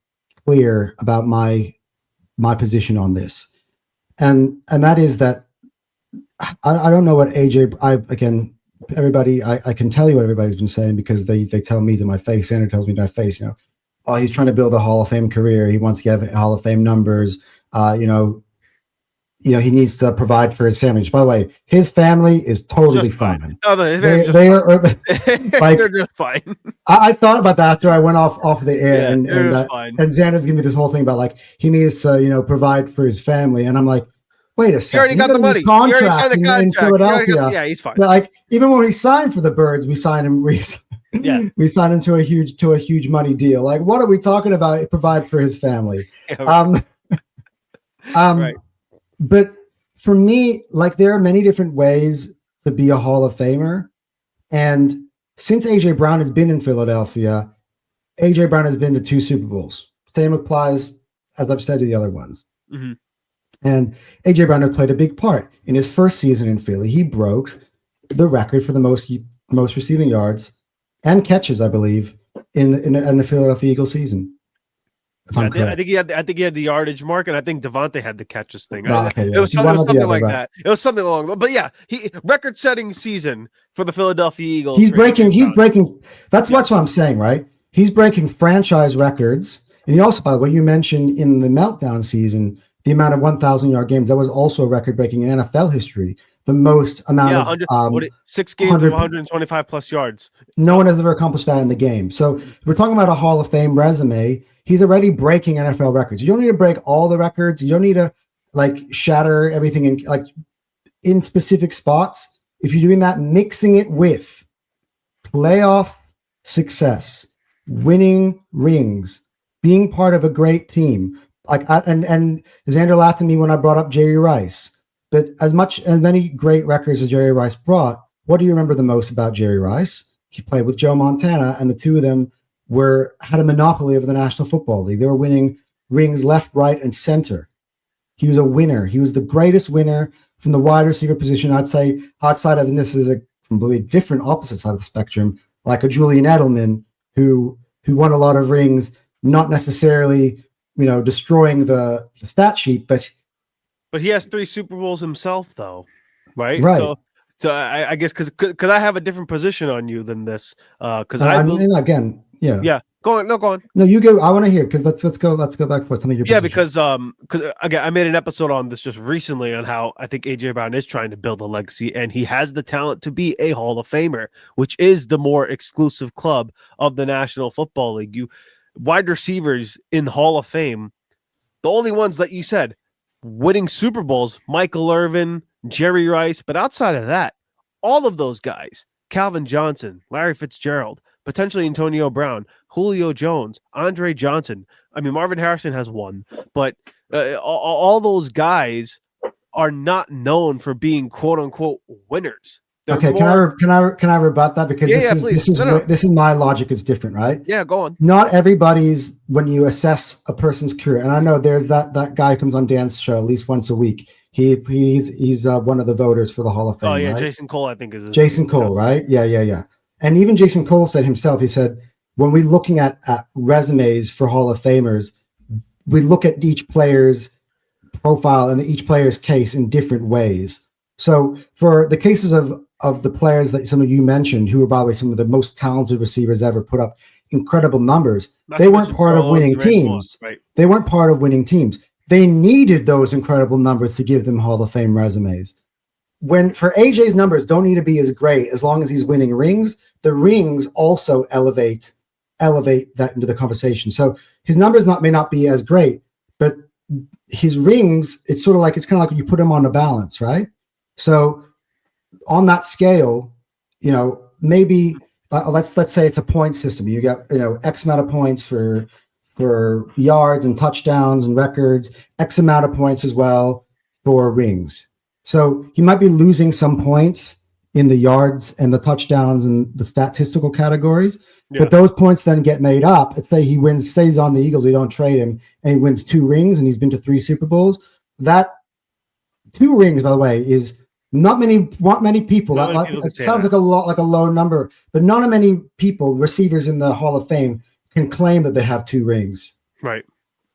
clear about my position on this. And that is that I don't know what everybody, I can tell you what everybody's been saying because they tell me to my face, Sandra tells me to my face, you know, oh, he's trying to build a Hall of Fame career. He wants to get Hall of Fame numbers. He needs to provide for his family. Which, by the way, his family is totally fine. Oh, they're just fine. I thought about that after I went off the air, and Xander's giving me this whole thing about like he needs to provide for his family, and I'm like, wait a second. He already got the money. Contract in Philadelphia. He's fine. Like even when he signed for the Birds, we signed him. We signed him to a huge money deal. Like, what are we talking about? Provide for his family. Yeah, right. But for me, like there are many different ways to be a Hall of Famer, and since A.J. Brown has been in Philadelphia, A.J. Brown has been to 2 Super Bowls. Same applies, as I've said, to the other ones. Mm-hmm. And A.J. Brown has played a big part. In his first season in Philly, he broke the record for the most receiving yards and catches, I believe, in the Philadelphia Eagles season. I think he had the yardage mark, and I think Devontae had the catches thing. It was something like that. It was something along. But yeah, he record-setting season for the Philadelphia Eagles. He's breaking. That's what I'm saying, right? He's breaking franchise records, and he also, by the way, you mentioned in the meltdown season the amount of 1,000-yard games. That was also a record breaking in NFL history. the most amount of 6 games of 125 plus yards. No one has ever accomplished that in the game. So we're talking about a Hall of Fame resume. He's already breaking NFL records. You don't need to break all the records. You don't need to shatter everything in specific spots. If you're doing that, mixing it with playoff success, winning rings, being part of a great team. And Xander laughed at me when I brought up Jerry Rice. But as many great records as Jerry Rice brought, what do you remember the most about Jerry Rice? He played with Joe Montana, and the two of them had a monopoly over the National Football League. They were winning rings left, right, and center. He was a winner. He was the greatest winner from the wide receiver position. I'd say outside of, and this is a completely different opposite side of the spectrum, like a Julian Edelman who won a lot of rings, not necessarily destroying the stat sheet, but he has 3 Super Bowls himself, though, right? Right. So I guess because I have a different position on you than this. Because again, yeah. Yeah. Go on. No, you go. I want to hear because let's go back for some of your. Yeah, because again, I made an episode on this just recently on how I think AJ Brown is trying to build a legacy, and he has the talent to be a Hall of Famer, which is the more exclusive club of the National Football League. You wide receivers in the Hall of Fame, the only ones that you said winning Super Bowls, Michael Irvin, Jerry Rice, but outside of that, all of those guys, Calvin Johnson, Larry Fitzgerald, potentially Antonio Brown, Julio Jones, Andre Johnson. I mean, Marvin Harrison has one, but all those guys are not known for being "quote unquote" winners. They're okay, can I rebut that because this is my logic is different, right? Yeah, go on. Not everybody's when you assess a person's career, and I know there's that guy who comes on Dan's show at least once a week. He's one of the voters for the Hall of Fame. Oh yeah, right? Jason Cole, I think is Jason Cole, right? Yeah. And even Jason Cole said himself, he said, when we're looking at resumes for Hall of Famers, we look at each player's profile and each player's case in different ways. So for the cases of the players that some of you mentioned, who are, by the way, some of the most talented receivers ever, put up incredible numbers, they weren't part of winning teams. Right. They weren't part of winning teams. They needed those incredible numbers to give them Hall of Fame resumes. When for AJ's numbers don't need to be as great as long as he's winning rings, the rings also elevate that into the conversation. So his numbers may not be as great, but his rings, it's kind of like when you put him on a balance, right? So on that scale, maybe let's say it's a point system. You got X amount of points for yards and touchdowns and records, X amount of points as well for rings. So he might be losing some points in the yards and the touchdowns and the statistical categories, but those points then get made up. Let's say he stays on the Eagles, we don't trade him, and he wins 2 rings and he's been to 3 Super Bowls. That 2 rings, by the way, is not many people. It sounds like a low number, but not many people, receivers in the Hall of Fame, can claim that they have 2 rings. Right.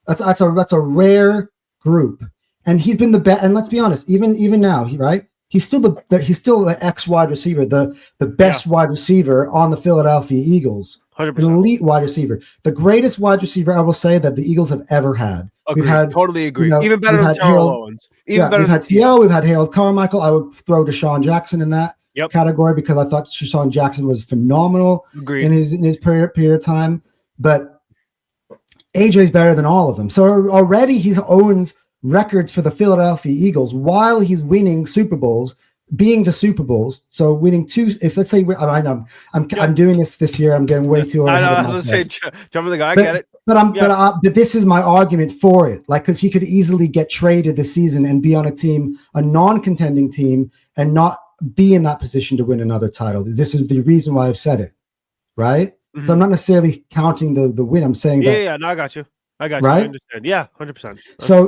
That's a rare group. And he's been the best. And let's be honest, even now, he's still the ex wide receiver, the best wide receiver on the Philadelphia Eagles. 100%. An elite wide receiver, the greatest wide receiver I will say that the Eagles have ever had. Totally agree. Even better than Terrell Owens. We've had T.O. We've had Harold Carmichael. I would throw Deshaun Jackson in that category because I thought Deshaun Jackson was phenomenal in his period of time. But AJ's better than all of them. So already he owns records for the Philadelphia Eagles while he's winning Super Bowls, being to Super Bowls. So winning 2. If let's say I'm doing this year, I'm getting way too. I know. Let's say jumping the guy. I get it. But this is my argument for it. Because he could easily get traded this season and be on a non-contending team, and not be in that position to win another title. This is the reason why I've said it, right? Mm-hmm. So I'm not necessarily counting the win. I'm saying that. No, I got you. Right? I understand. Yeah, 100%. So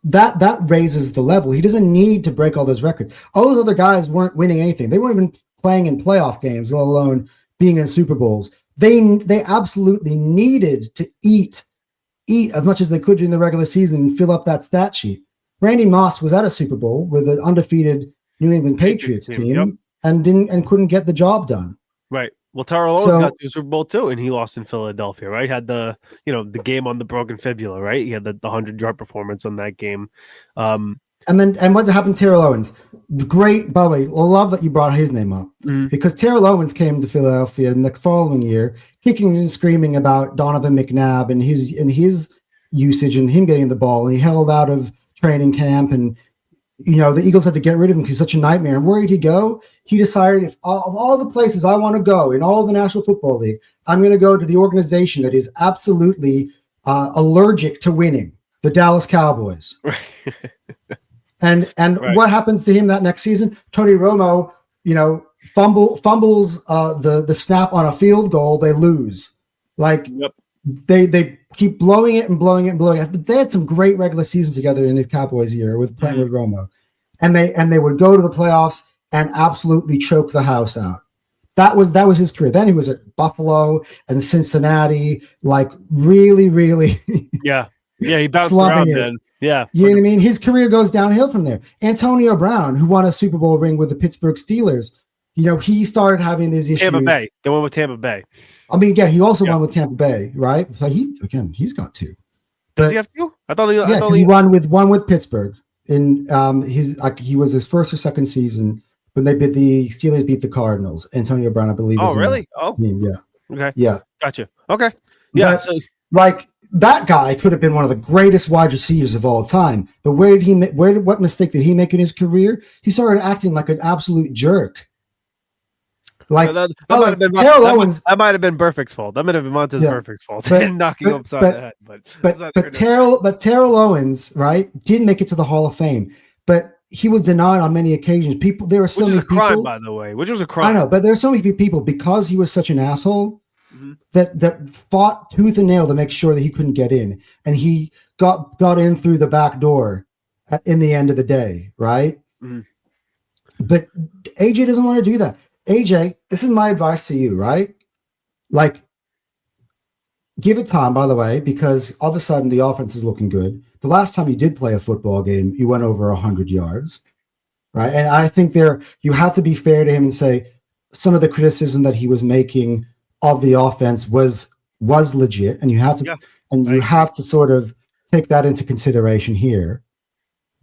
that raises the level. He doesn't need to break all those records. All those other guys weren't winning anything. They weren't even playing in playoff games, let alone being in Super Bowls. They absolutely needed to eat as much as they could during the regular season and fill up that stat sheet. Randy Moss was at a Super Bowl with an undefeated New England Patriots team and couldn't get the job done. Right. Well, Terrell Owens got to the Super Bowl too, and he lost in Philadelphia, right? Had the game on the broken fibula, right? He had the 100-yard performance on that game. And what happened to Terrell Owens? Great, by the way, I love that you brought his name up because Terrell Owens came to Philadelphia the next following year, kicking and screaming about Donovan McNabb and his usage and him getting the ball, and he held out of training camp, and the Eagles had to get rid of him because he's such a nightmare. And where did he go? He decided, of all the places I want to go in all the National Football League, I'm going to go to the organization that is absolutely allergic to winning, the Dallas Cowboys. And what happens to him that next season? Tony Romo, fumbles the snap on a field goal. They lose. They keep blowing it and blowing it and blowing it. They had some great regular seasons together in the Cowboys year with playing with Romo, and they would go to the playoffs and absolutely choke the house out. That was his career. Then he was at Buffalo and Cincinnati, really, really. He bounced around then. Yeah. You know what I mean? His career goes downhill from there. Antonio Brown, who won a Super Bowl ring with the Pittsburgh Steelers, he started having these issues. Tampa Bay. The one with Tampa Bay. I mean, again, he also won with Tampa Bay, right? So he's got two. Does he have two? I thought he won with Pittsburgh. In he was his first or second season when the Steelers beat the Cardinals. Antonio Brown, I believe. Oh, really? Yeah. Okay. Yeah. Gotcha. Okay. Yeah. That guy could have been one of the greatest wide receivers of all time. But what mistake did he make in his career? He started acting like an absolute jerk. That might have been Burfict's fault. That might have been Montez Burfict's fault. Knocking him upside the head. But Terrell Owens, right, didn't make it to the Hall of Fame. But he was denied on many occasions. There were so many people. Which was a crime, by the way. Which was a crime. I know, but there are so many people because he was such an asshole that fought tooth and nail to make sure that he couldn't get in, and he got in through the back door in the end of the day, right? But AJ doesn't want to do that. AJ, this is my advice to you, right? Give it time, by the way, because all of a sudden the offense is looking good. The last time you did play a football game, you went over 100 yards, right? And I think you have to be fair to him and say some of the criticism that he was making of the offense was legit, and you have to sort of take that into consideration here.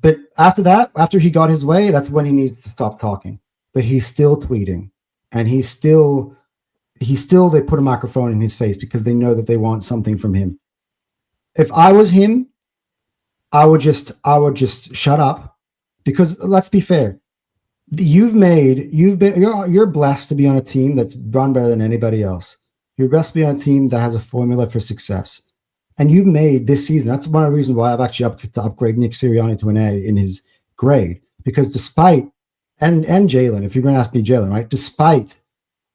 But after that, after he got his way, that's when he needs to stop talking. But he's still tweeting, and they put a microphone in his face because they know that they want something from him. If I was him, I would just shut up, because let's be fair. You're blessed to be on a team that's run better than anybody else. You're blessed to be on a team that has a formula for success. And you've made this season. That's one of the reasons why I've actually upgrade Nick Sirianni to an A in his grade, because despite and Jalen, if you're going to ask me Jalen, right? Despite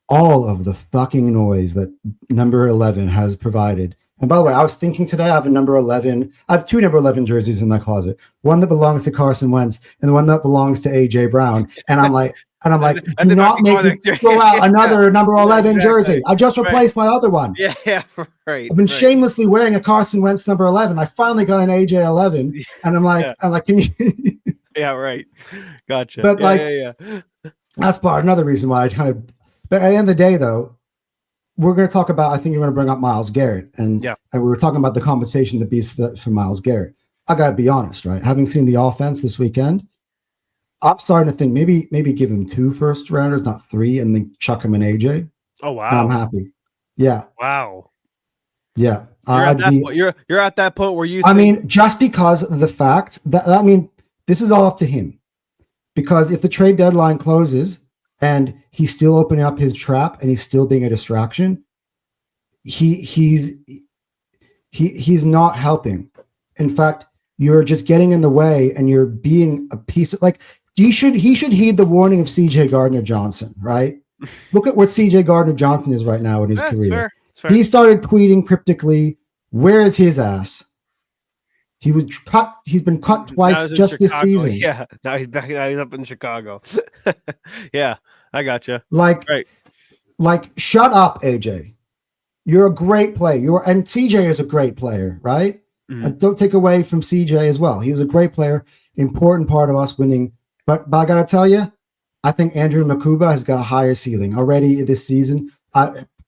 all of the fucking noise that number 11 has provided. And by the way, I was thinking today, I have two number 11 jerseys in my closet. One that belongs to Carson Wentz and the one that belongs to AJ Brown. And I'm like, do not make me throw out another number 11 jersey. I just replaced my other one. Yeah, right. I've been shamelessly wearing a Carson Wentz number 11. I finally got an AJ 11. And I'm like, can you? Yeah, right. Gotcha. But that's another reason why I kind of. But at the end of the day, though, we're going to talk about. I think you're going to bring up Myles Garrett, and we were talking about the compensation that beats for Myles Garrett. I got to be honest, right? Having seen the offense this weekend, I'm starting to think maybe give him 2 first rounders, not 3, and then chuck him an AJ. Oh wow, I'm happy. Yeah. Wow. Yeah. You're at that point where you. I mean, just because of the fact that this is all up to him, because if the trade deadline closes and he's still opening up his trap and he's still being a distraction, he's not helping. In fact, you're just getting in the way, and you're being a piece of he should heed the warning of CJ Gardner-Johnson, right? Look at what CJ Gardner-Johnson is right now in his career. Fair. He started tweeting cryptically, "Where is his ass?" He was cut. He's been cut twice just this season. Yeah, now he's back. Now he's up in Chicago. Yeah, I gotcha. Shut up, AJ. You're a great player. And CJ is a great player, right? Mm-hmm. And don't take away from CJ as well. He was a great player, important part of us winning. But I gotta tell you, I think Andrew Makuba has got a higher ceiling already this season.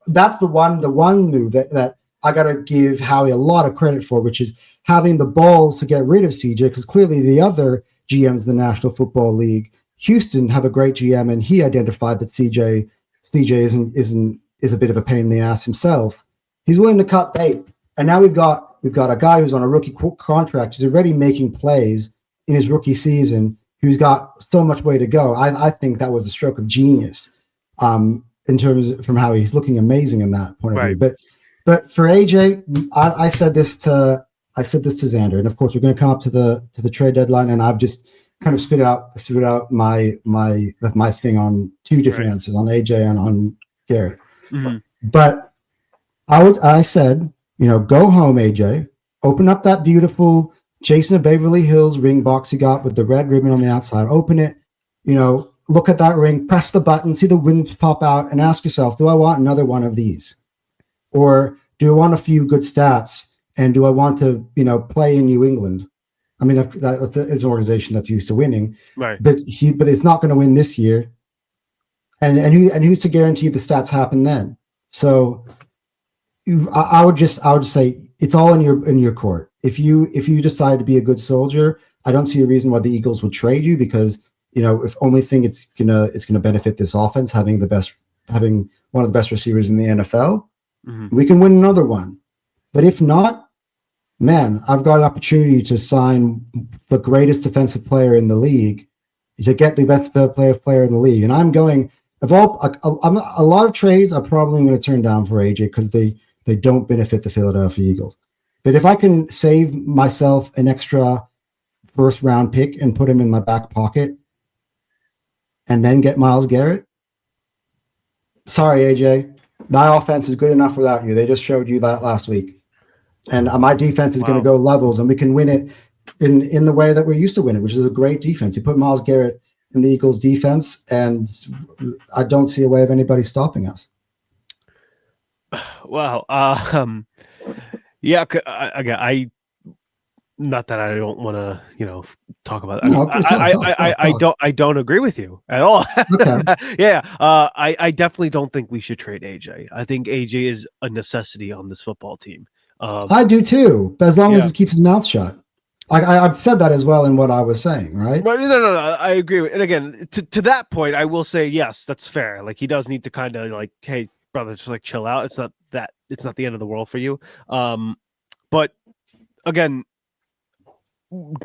That's the one move that I gotta give Howie a lot of credit for, which is having the balls to get rid of CJ, because clearly the other GMs in the National Football League. Houston have a great GM, and he identified that CJ is a bit of a pain in the ass himself. He's willing to cut bait, and now we've got a guy who's on a rookie contract. He's already making plays in his rookie season. Who's got so much way to go. I think that was a stroke of genius, in terms of, from how he's looking amazing in that point of view. But for AJ, I said this to Xander, and of course we're going to come up to the trade deadline, and I've just kind of spit out my thing on two different answers, on AJ and on Garrett. Mm-hmm. But I said, go home, AJ, open up that beautiful Jason of Beverly Hills ring box you got with the red ribbon on the outside. Open it, look at that ring, press the button, see the wings pop out, and ask yourself, do I want another one of these? Or do I want a few good stats? And do I want to, play in New England? I mean, it's an organization that's used to winning, right? But it's not going to win this year. And who's to guarantee the stats happen then? So I would just say it's all in your court. If you decide to be a good soldier, I don't see a reason why the Eagles would trade you, because if only thing it's gonna benefit this offense having one of the best receivers in the NFL. Mm-hmm. We can win another one. But if not, man, I've got an opportunity to sign the greatest defensive player in the league, to get the best player in the league. And I'm going a lot of trades are probably going to turn down for AJ because they don't benefit the Philadelphia Eagles. But if I can save myself an extra first round pick and put him in my back pocket and then get Myles Garrett, sorry, AJ, my offense is good enough without you. They just showed you that last week. And my defense is going to go levels, and we can win it in the way that we're used to win it, which is a great defense. You put Myles Garrett in the Eagles defense, and I don't see a way of anybody stopping us. Wow. Yeah, I not that I don't want to, talk about it. I don't agree with you at all. Okay. Yeah. I definitely don't think we should trade AJ. I think AJ is a necessity on this football team. I do too, but as long as he keeps his mouth shut. I've said that as well in what I was saying, right? But no, I agree with, and again, to that point, I will say yes, that's fair. Like, he does need to kind of hey, brother, just chill out. It's not the end of the world for you. But again,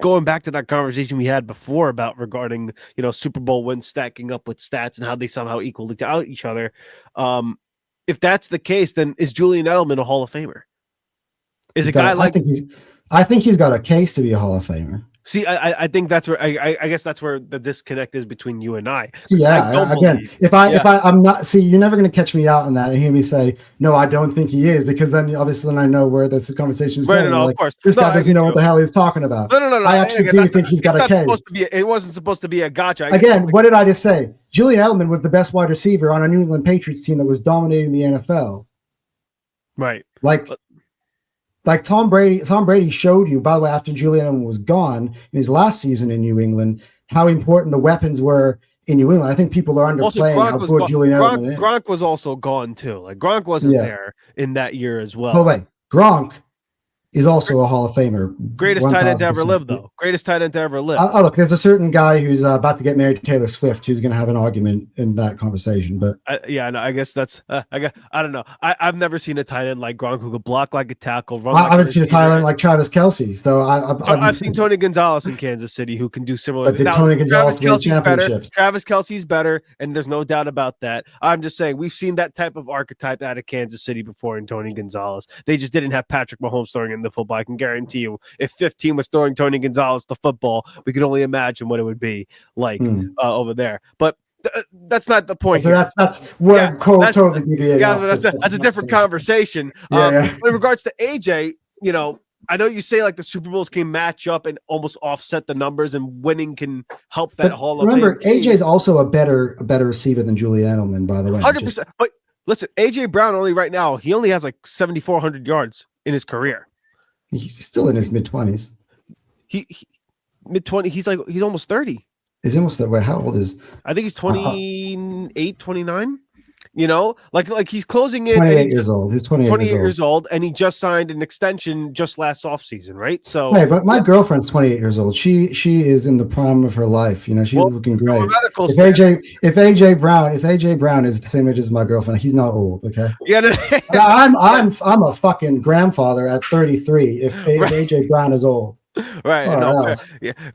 going back to that conversation we had before about regarding, Super Bowl wins stacking up with stats and how they somehow equal out each other. If that's the case, then is Julian Edelman a Hall of Famer? Is a guy like? I think he's got a case to be a Hall of Famer. See, I think that's where I guess that's where the disconnect is between you and I. Yeah, again, if I'm not, see, you're never going to catch me out on that and hear me say, no, I don't think he is, because then obviously I know where this conversation is going. No, of course. This guy doesn't know what the hell he's talking about. No. I actually do think he's got a case. It wasn't supposed to be a gotcha. Again, what did I just say? Julian Edelman was the best wide receiver on a New England Patriots team that was dominating the NFL. Right. Like Tom Brady showed you, by the way, after Julian Edelman was gone in his last season in New England, how important the weapons were in New England. I think people are underplaying how good Julian Edelman is. Gronk was also gone too. Gronk wasn't there in that year as well. Oh wait, Gronk is also a Hall of Famer. Greatest tight end to ever live, though. Greatest tight end to ever live. Look, there's a certain guy who's about to get married to Taylor Swift who's going to have an argument in that conversation. But I guess that's I don't know. I've never seen a tight end like Gronk who could block like a tackle. I haven't seen a tight end like Travis Kelce. So I've seen Tony Gonzalez in Kansas City who can do similar. But Tony Gonzalez win championships. Travis Kelce's better, and there's no doubt about that. I'm just saying we've seen that type of archetype out of Kansas City before in Tony Gonzalez. They just didn't have Patrick Mahomes throwing in the football. I can guarantee you, if 15 was throwing Tony Gonzalez the football, we could only imagine what it would be like over there. But that's not the point. So that's where totally deviated. Yeah, that's a different conversation. In regards to AJ, I know you say the Super Bowls can match up and almost offset the numbers, and winning can help that Hall of Fame. Remember, AJ is also a better receiver than Julian Edelman, by the way. 100%. But listen, AJ Brown he only has 7,400 yards in his career. He's still in his mid-20s. He mid-20s. He's almost 30. Is he almost that way? How old is? I think he's 28, 29. You know, like he's closing in. 28 years old. He's 28 years old, and he just signed an extension just last offseason, right? So, right, but my girlfriend's 28 years old. She is in the prime of her life. You know, she's looking great. If AJ Brown is the same age as my girlfriend, he's not old. Okay. Yeah. I'm a fucking grandfather at 33. If AJ Brown is old. Right.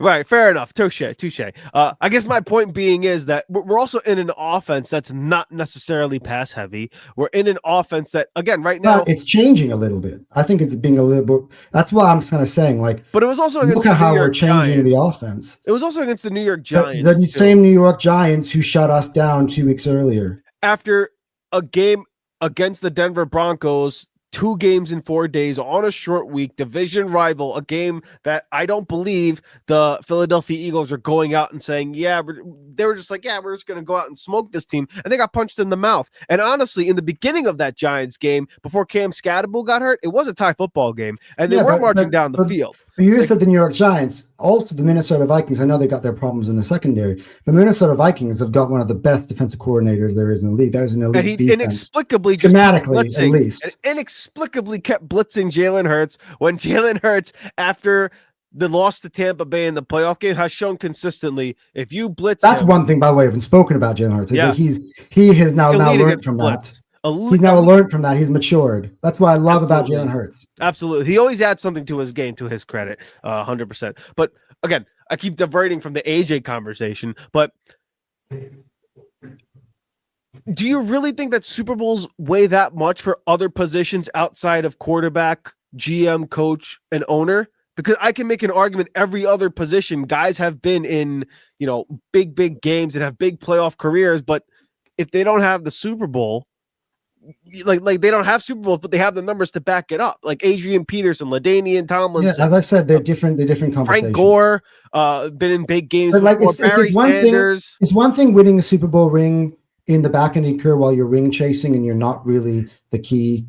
Right. Fair enough. Touche. I guess my point being is that we're also in an offense that's not necessarily pass heavy. We're in an offense that, again, right now it's changing a little bit. I think it's being a little bit. That's why I'm kind of saying, like, but it was also against look at how we're changing Giants. the offense. It was also against the New York Giants, the same New York Giants who shut us down 2 weeks earlier after a game against the Denver Broncos. 2 games in 4 days on a short week, division rival, a game that I don't believe the Philadelphia Eagles are going out and saying, they were just like, we're just going to go out and smoke this team. And they got punched in the mouth. And honestly, in the beginning of that Giants game, before Cam Scatterbull got hurt, it was a tie football game. And they were marching down the field. You said the New York Giants, also the Minnesota Vikings. I know they got their problems in the secondary. The Minnesota Vikings have got one of the best defensive coordinators there is in the league. That is an elite and he defense. Inexplicably schematically, at least. And inexplicably kept blitzing Jalen Hurts when Jalen Hurts, after the loss to Tampa Bay in the playoff game, has shown consistently if you blitz That's him, one thing, by the way, I've spoken about Jalen Hurts. Yeah. He has now learned from that. He's now learned from that. He's matured. That's what I love about Jalen Hurts. Absolutely. He always adds something to his game, to his credit, 100%. But again, I keep diverting from the AJ conversation, but do you really think that Super Bowls weigh that much for other positions outside of quarterback, GM, coach, and owner? Because I can make an argument every other position, guys have been in, big games and have big playoff careers, but if they don't have the Super Bowl, like they don't have Super Bowls, but they have the numbers to back it up. Like Adrian Peterson, LaDainian Tomlinson. Yeah, as I said, they're different conversations. Frank Gore, been in big games. But Barry Sanders. It's one thing winning a Super Bowl ring in the back end of your career while you're ring chasing and you're not really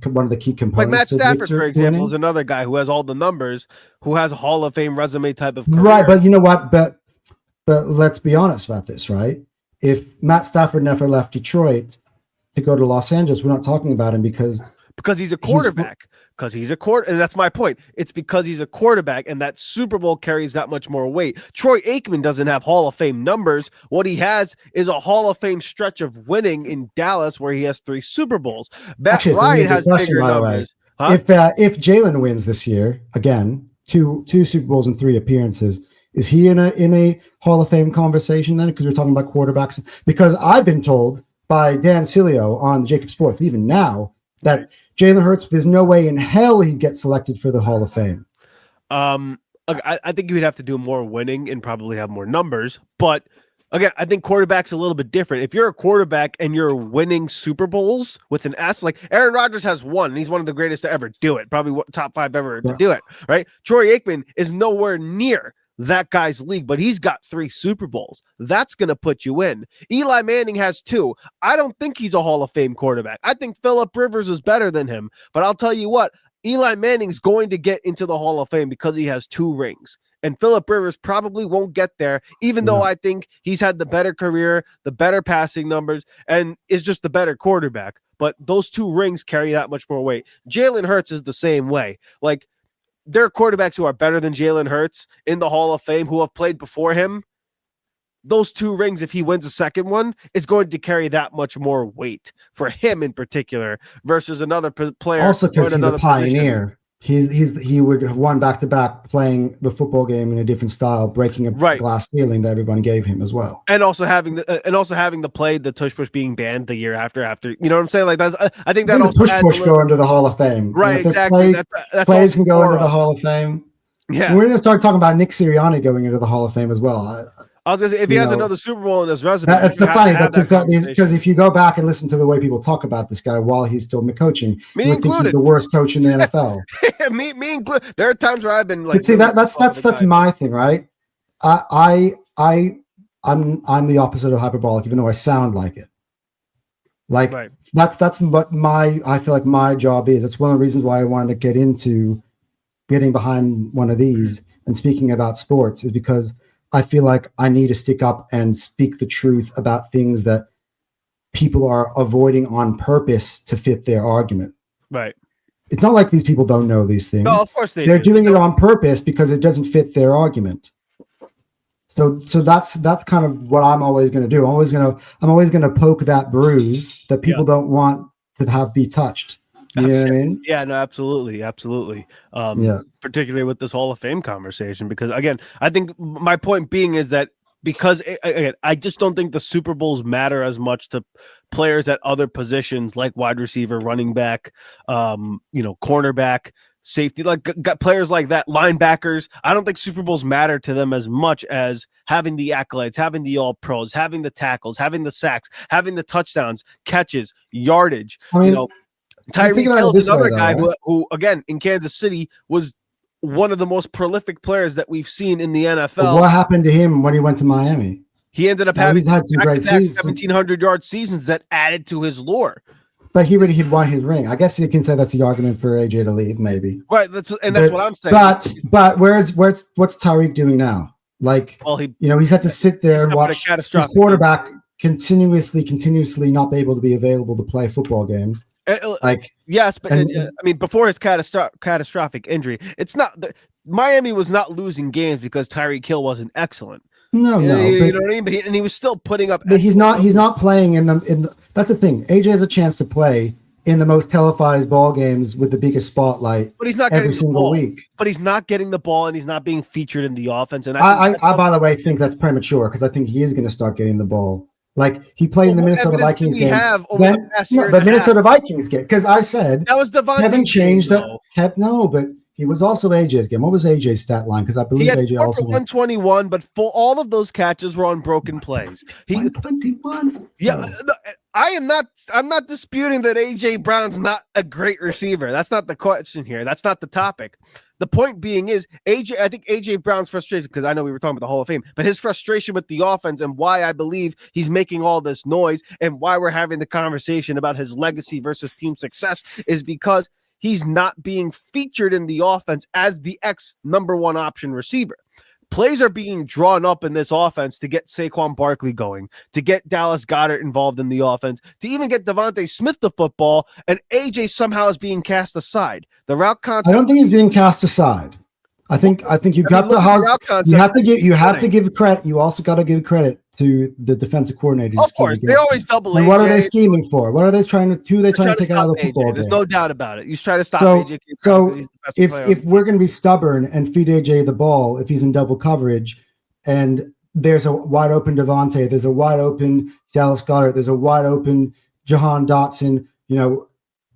one of the key components. Like Matt Stafford, for example, is another guy who has all the numbers, who has a Hall of Fame resume type of career. Right, but you know what? But let's be honest about this, right? If Matt Stafford never left Detroit to go to Los Angeles, we're not talking about him because he's a quarterback. And that's my point. It's because he's a quarterback, and that Super Bowl carries that much more weight. Troy Aikman doesn't have Hall of Fame numbers. What he has is a Hall of Fame stretch of winning in Dallas, where he has 3 Super Bowls. Matt Ryan has bigger numbers. Huh? If Jalen wins this year again, two Super Bowls and 3 appearances, is he in a Hall of Fame conversation then? Because we're talking about quarterbacks. Because I've been told by Dan Cilio on Jacob Sports, even now, that Jalen Hurts, there's no way in hell he'd get selected for the Hall of Fame. I think you would have to do more winning and probably have more numbers. But again, I think quarterback's a little bit different. If you're a quarterback and you're winning Super Bowls with an S, like Aaron Rodgers has 1, and he's one of the greatest to ever do it, probably top 5 ever to do it, right? Troy Aikman is nowhere near that guy's league, but he's got 3 Super Bowls. That's going to put you in. Eli Manning has 2. I don't think he's a Hall of Fame quarterback. I think Phillip Rivers is better than him, but I'll tell you what, Eli Manning's going to get into the Hall of Fame because he has 2 rings. And Phillip Rivers probably won't get there, even though I think he's had the better career, the better passing numbers, and is just the better quarterback. But those 2 rings carry that much more weight. Jalen Hurts is the same way. Like, there are quarterbacks who are better than Jalen Hurts in the Hall of Fame who have played before him. Those 2 rings, if he wins a second one, is going to carry that much more weight for him in particular versus another player. Also because he's a pioneer. He would have won back-to-back playing the football game in a different style, breaking a glass ceiling that everyone gave him as well. And also having the play, the tush push being banned the year after, you know what I'm saying? Like I think that the also tush push go into the Hall of Fame. Right, exactly. That's plays can go into the Hall of Fame. Yeah. We're going to start talking about Nick Sirianni going into the Hall of Fame as well. I was going to say, if he has another Super Bowl in his resume, it's funny because if you go back and listen to the way people talk about this guy while he's still coaching, you would think he's the worst coach in the NFL. me included. There are times where I've been like, but see, that's my thing, right? I'm the opposite of hyperbolic, even though I sound like it. Like that's what I feel like my job is. That's one of the reasons why I wanted to get into getting behind one of these and speaking about sports is because I feel like I need to stick up and speak the truth about things that people are avoiding on purpose to fit their argument. Right. It's not like these people don't know these things. No, of course they're doing it on purpose because it doesn't fit their argument. So that's kind of what I'm always going to do. I'm always going to poke that bruise that people don't want to be touched. You know what I mean? Yeah, no, absolutely. Particularly with this Hall of Fame conversation, because again, I think my point being is that because again, I just don't think the Super Bowls matter as much to players at other positions like wide receiver, running back, cornerback, safety, like got players like that, linebackers. I don't think Super Bowls matter to them as much as having the accolades, having the all pros, having the tackles, having the sacks, having the touchdowns, catches, yardage. Tyreek Hill is another guy who, again, in Kansas City was one of the most prolific players that we've seen in the NFL. But what happened to him when he went to Miami? He ended up having had some great 1,700-yard seasons that added to his lore. But he'd won his ring. I guess you can say that's the argument for AJ to leave, maybe. Right, that's what I'm saying. But what's Tyreek doing now? Like, he's had to sit there and watch his quarterback continuously not be able to be available to play football games. Yes, but before his catastrophic injury, it's not Miami was not losing games because Tyreek Hill wasn't excellent. You know what I mean? But he was still putting up. But he's not playing in the. That's the thing. AJ has a chance to play in the most televised ball games with the biggest spotlight. But he's not every getting single week. But he's not getting the ball, and he's not being featured in the offense. And I by the way, think that's premature because I think he is going to start getting the ball. Like he played in the Minnesota Vikings game. The Minnesota Vikings game, because I said that was Devontae. Kevin changed that. But he was also AJ's game. What was AJ's stat line? Because I believe AJ also 121, but all of those catches were on broken plays. 121. Yeah, I'm not disputing that AJ Brown's not a great receiver. That's not the question here. That's not the topic. The point being is I think AJ Brown's frustration, because I know we were talking about the Hall of Fame, but his frustration with the offense and why I believe he's making all this noise and why we're having the conversation about his legacy versus team success is because he's not being featured in the offense as the number one option receiver. Plays are being drawn up in this offense to get Saquon Barkley going, to get Dallas Goedert involved in the offense, to even get Devontae Smith the football, and AJ somehow is being cast aside. The route concept. I don't think he's being cast aside. I think you have to give credit. You also got to give credit to the defensive coordinator. Of course, they always double AJ. What are they scheming for? What are they trying to? Who are they trying to take out of the football game? There's no doubt about it. You try to stop AJ. So if we're going to be stubborn and feed AJ the ball if he's in double coverage, and there's a wide open Devontae, there's a wide open Dallas Goedert, there's a wide open Jahan Dotson.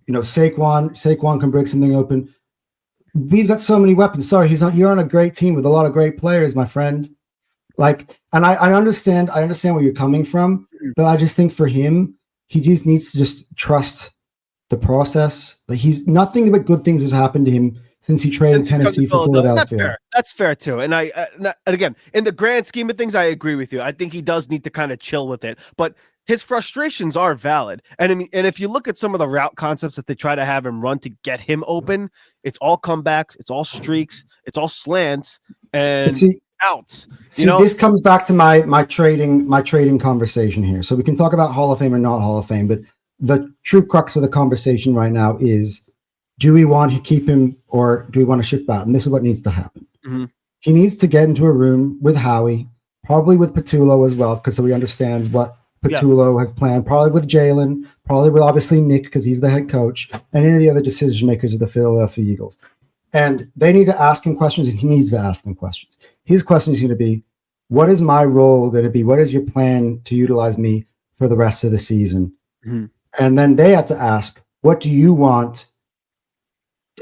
Saquon can break something open. We've got so many weapons. Sorry, you're on a great team with a lot of great players, my friend. And I understand where you're coming from, but I just think for him, he just needs to just trust the process. Like nothing but good things has happened to him since he traded Tennessee for Philadelphia. That's fair too. And again, in the grand scheme of things, I agree with you. I think he does need to kind of chill with it, but his frustrations are valid. And if you look at some of the route concepts that they try to have him run to get him open, it's all comebacks, it's all streaks, it's all slants and outs. This comes back to my trading conversation here. So we can talk about Hall of Fame or not Hall of Fame, but the true crux of the conversation right now is, do we want to keep him or do we want to ship out? And this is what needs to happen. Mm-hmm. He needs to get into a room with Howie, probably with Patullo as well, because so he understands what Patullo has planned, probably with Jalen, probably with obviously Nick, because he's the head coach, and any of the other decision makers of the Philadelphia Eagles. And they need to ask him questions, and he needs to ask them questions. His question is going to be, what is my role going to be? What is your plan to utilize me for the rest of the season? Mm-hmm. And then they have to ask, what do you want,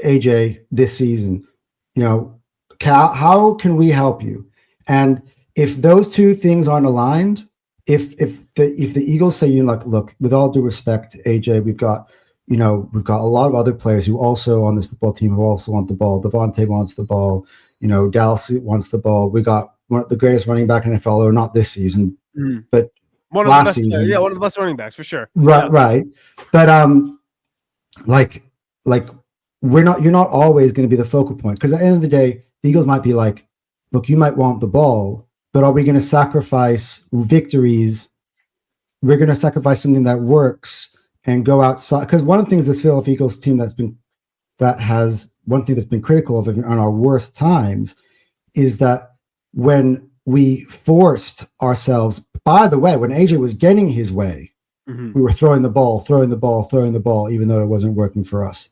AJ, this season? How can we help you? And if those two things aren't aligned, if the Eagles say, look, with all due respect, AJ, we've got a lot of other players who also on this football team who also want the ball. Devontae wants the ball. Dallas wants the ball. We got one of the greatest running back in the NFL, or not this season, but last season. Yeah, one of the best running backs for sure. Right, right. But you're not always going to be the focal point, because at the end of the day, the Eagles might be like, look, you might want the ball, but are we going to sacrifice victories we're going to sacrifice something that works and go outside. Because one of the things this Philadelphia Eagles team one thing that's been critical of it on our worst times is that when we forced ourselves, by the way, when AJ was getting his way, we were throwing the ball, even though it wasn't working for us.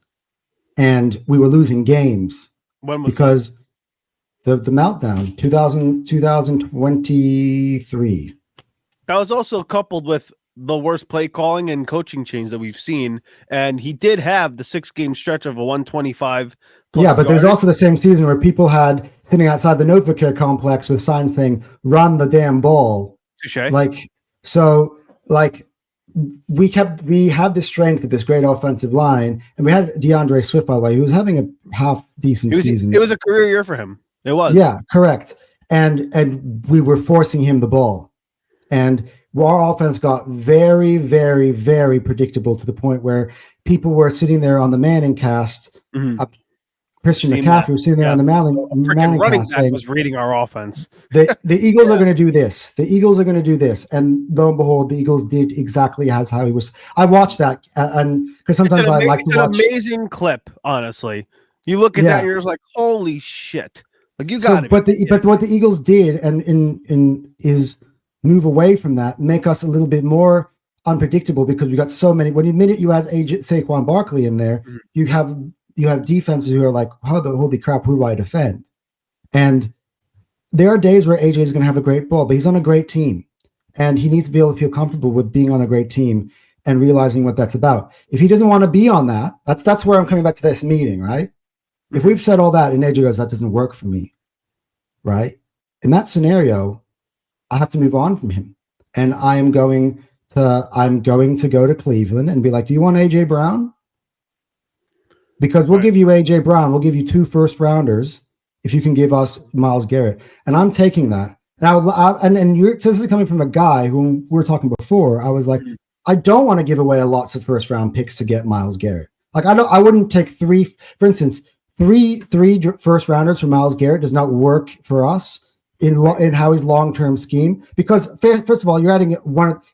And we were losing games because the meltdown, 2023. That was also coupled with the worst play calling and coaching change that we've seen. And he did have the 6-game stretch of a 125. Yeah, but there's also the same season where people had sitting outside the Notebook Care complex with signs saying, run the damn ball. Touché. We had this strength of this great offensive line, and we had DeAndre Swift, by the way, who was having a half decent season. It was a career year for him. It was. Yeah, correct. And we were forcing him the ball. And our offense got very, very, very predictable to the point where people were sitting there on the Manning cast. Christian McCaffrey was sitting there on the Manning running cast back saying, was reading our offense. The Eagles are going to do this. The Eagles are going to do this. And lo and behold, the Eagles did exactly as how he was. I watched that, and because sometimes I like to watch. It's an amazing clip, honestly. You look at that and you're just like, holy shit. Like, you got it. But what the Eagles did is move away from that, make us a little bit more unpredictable because we got so many. When the minute you add Saquon Barkley in there, you have defenses who are like, holy crap, who do I defend? And there are days where AJ is going to have a great ball, but he's on a great team, and he needs to be able to feel comfortable with being on a great team and realizing what that's about. If he doesn't want to be on that, that's where I'm coming back to this meeting, right? If we've said all that and AJ goes, that doesn't work for me, right? In that scenario, I have to move on from him, and I'm going to go to Cleveland and be like, do you want AJ Brown? Because we'll give you AJ Brown. We'll give you 2 first-rounders if you can give us Myles Garrett. And I'm taking that. Now, this is coming from a guy who we were talking before. I was like, I don't want to give away lots of first-round picks to get Myles Garrett. Like, I wouldn't take 3, for instance, three first-rounders for Myles Garrett does not work for us in Howie's long-term scheme. Because, first of all, you're adding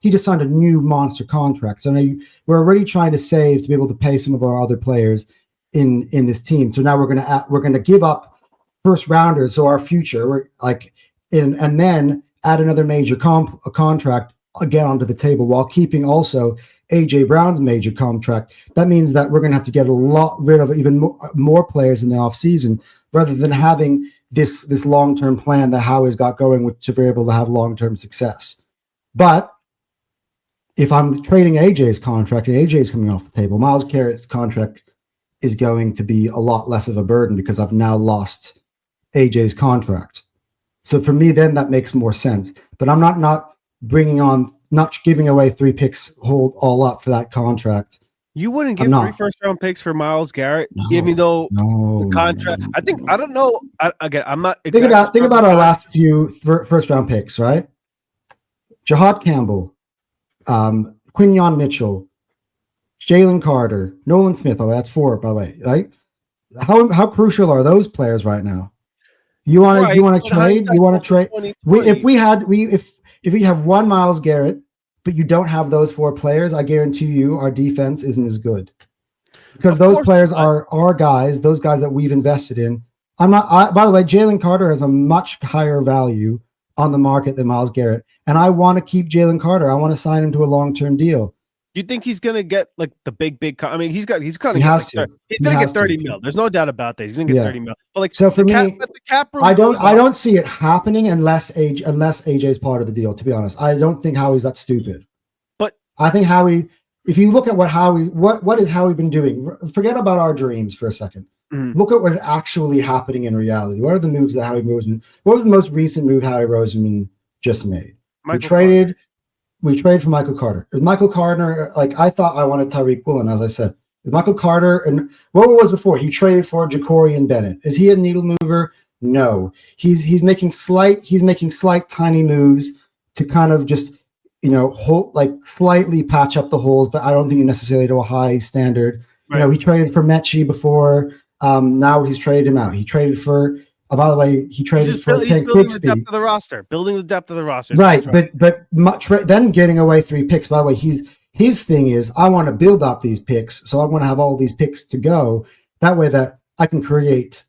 he just signed a new monster contract. So now we're already trying to save to be able to pay some of our other players in this team. So now we're going to give up first rounders, so our future, and then add another major contract again onto the table while keeping also AJ Brown's major contract. That means that we're going to have to get rid of even more players in the offseason rather than having this long-term plan that Howie's got going to be able to have long-term success. But if I'm trading AJ's contract and AJ's coming off the table, Myles Garrett's contract is going to be a lot less of a burden because I've now lost AJ's contract. So for me, then that makes more sense. But I'm not giving away 3 picks, hold all up for that contract. You wouldn't give 3 first-round picks for Myles Garrett, even though the contract. I don't know. I'm not. Exactly think about our last few first-round picks, right? Jahad Campbell, Quinyon Mitchell, Jalen Carter, Nolan Smith. Oh, that's 4, by the way, right? How crucial are those players right now? You want to trade? You want to trade? If we have one Myles Garrett, but you don't have those 4 players, I guarantee you our defense isn't as good because those players are our guys, those guys that we've invested in. By the way, Jalen Carter has a much higher value on the market than Myles Garrett, and I want to keep Jalen Carter. I want to sign him to a long-term deal. You think he's gonna get like the big? I mean, he's gonna get 30 mil. There's no doubt about that. He's gonna get 30 mil. But like, so for me, the cap room, I don't see it happening unless AJ's part of the deal. To be honest, I don't think Howie's that stupid. But I think Howie, if you look at what has Howie been doing, forget about our dreams for a second. Look at what's actually happening in reality. What are the moves that Howie Roseman? What was the most recent move Howie Roseman just made? We traded for Michael Carter. Michael Carter, I thought I wanted Tyreek Woolen, as I said. With Michael Carter, and what was before? He traded for Ja'Cory Bennett. Is he a needle mover? No. He's making slight tiny moves to kind of just slightly patch up the holes, but I don't think necessarily to a high standard. Right. He traded for Mechie before. Now he's traded him out. He traded for By the way, he traded for he's Tank building the Bixby. depth of the roster. Building the depth of the roster. Right, but then getting away 3 picks. By the way, his thing is, I want to build up these picks, so I want to have all these picks to go. That way, that I can create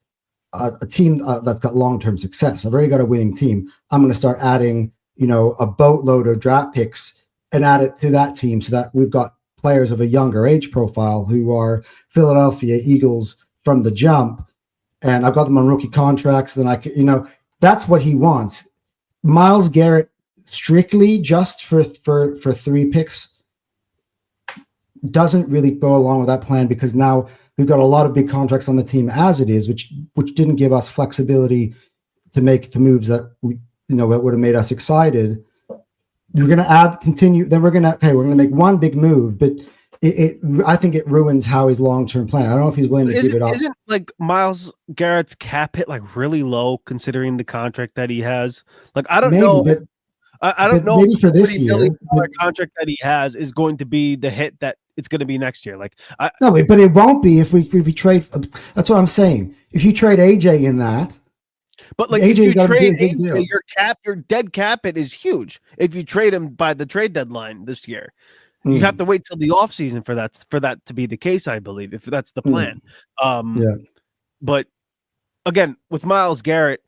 a team that's got long-term success. I've already got a winning team. I'm going to start adding, a boatload of draft picks and add it to that team so that we've got players of a younger age profile who are Philadelphia Eagles from the jump. And I've got them on rookie contracts. Then I can, that's what he wants. Myles Garrett strictly just for 3 picks doesn't really go along with that plan, because now we've got a lot of big contracts on the team as it is, which didn't give us flexibility to make the moves that that would have made us excited. We're going to continue. Then we're going to make one big move, but I think it ruins Howie's long-term plan. I don't know if he's willing to give it up. Isn't like Myles Garrett's cap hit like really low considering the contract that he has? Like, I don't know. But, I don't know. Maybe for this year, contract that he has is going to be the hit that it's going to be next year. Like, but it won't be if we trade. That's what I'm saying. If you trade AJ in that. But like, AJ if you trade AJ, your dead cap hit is huge. If you trade him by the trade deadline this year, you have to wait till the offseason for that to be the case, I believe, if that's the plan. But again, with Myles Garrett,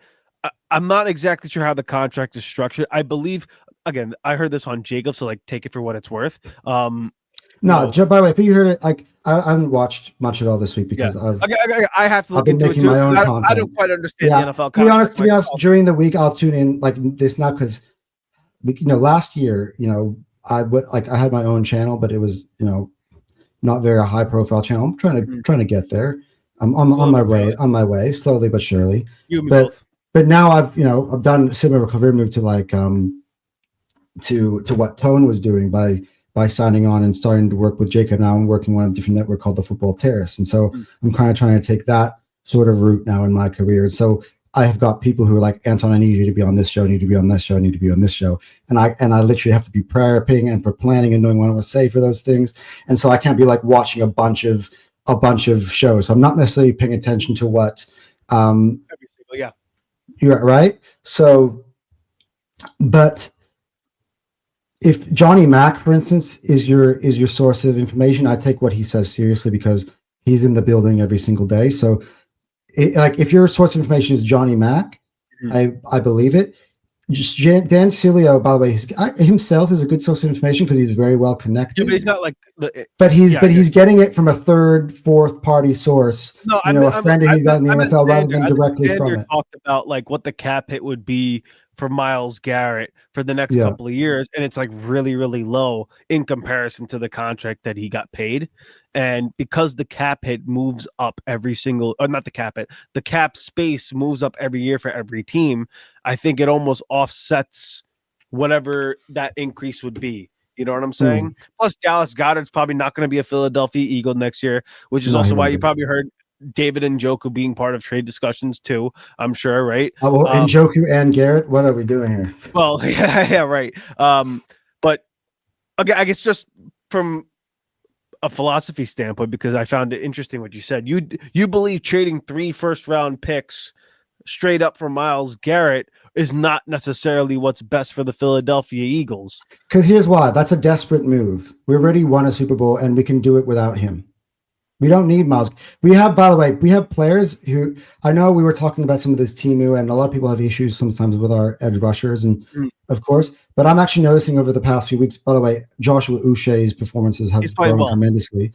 I'm not exactly sure how the contract is structured. I believe, again, I heard this on Jacob, so like take it for what it's worth. By the way, if you heard it, like I haven't watched much at all this week because I have to look into it too. My own content. I don't quite understand the NFL. To be honest, during the week I'll tune in like this now because last year I had my own channel, but it was not very high profile channel. I'm trying to get there. I'm on my way slowly but surely. But now I've done a similar career move to like to what Tone was doing by signing on and starting to work with Jacob. Now I'm working on a different network called the Football Terrace. And so I'm kind of trying to take that sort of route now in my career. So I have got people who are like, Anton, I need you to be on this show, I need to be on this show, I need to be on this show. And I literally have to be prepping and for planning and knowing what I want to say for those things. And so I can't be like watching a bunch of shows. So I'm not necessarily paying attention to what you're right. So, but if Johnny Mack, for instance, is your source of information, I take what he says seriously because he's in the building every single day. So, if your source of information is Johnny Mack, I believe it. Just Dan Cilio, by the way, himself is a good source of information because he's very well connected. Yeah, but he's not like. He's getting it from a third, fourth party source. No, a friend he got in the NFL rather than directly from it. Talked about like what the cap hit would be for Myles Garrett for the next couple of years, and it's like really, really low in comparison to the contract that he got paid. And because the cap hit moves up the cap space moves up every year for every team, I think it almost offsets whatever that increase would be. You know what I'm saying? Plus, Dallas Goedert's probably not going to be a Philadelphia Eagle next year, which is also why you probably heard David Njoku being part of trade discussions too, I'm sure, right? Njoku and Garrett, what are we doing here? Well, yeah, right. But okay, I guess just from a philosophy standpoint, because I found it interesting what you said. You believe trading 3 first-round picks straight up for Myles Garrett is not necessarily what's best for the Philadelphia Eagles. Because here's why. That's a desperate move. We already won a Super Bowl, and we can do it without him. We don't need Myles. By the way, we have players who, I know we were talking about some of this Timu, and a lot of people have issues sometimes with our edge rushers, and of course, but I'm actually noticing over the past few weeks, by the way, Joshua Uche's performances have grown tremendously.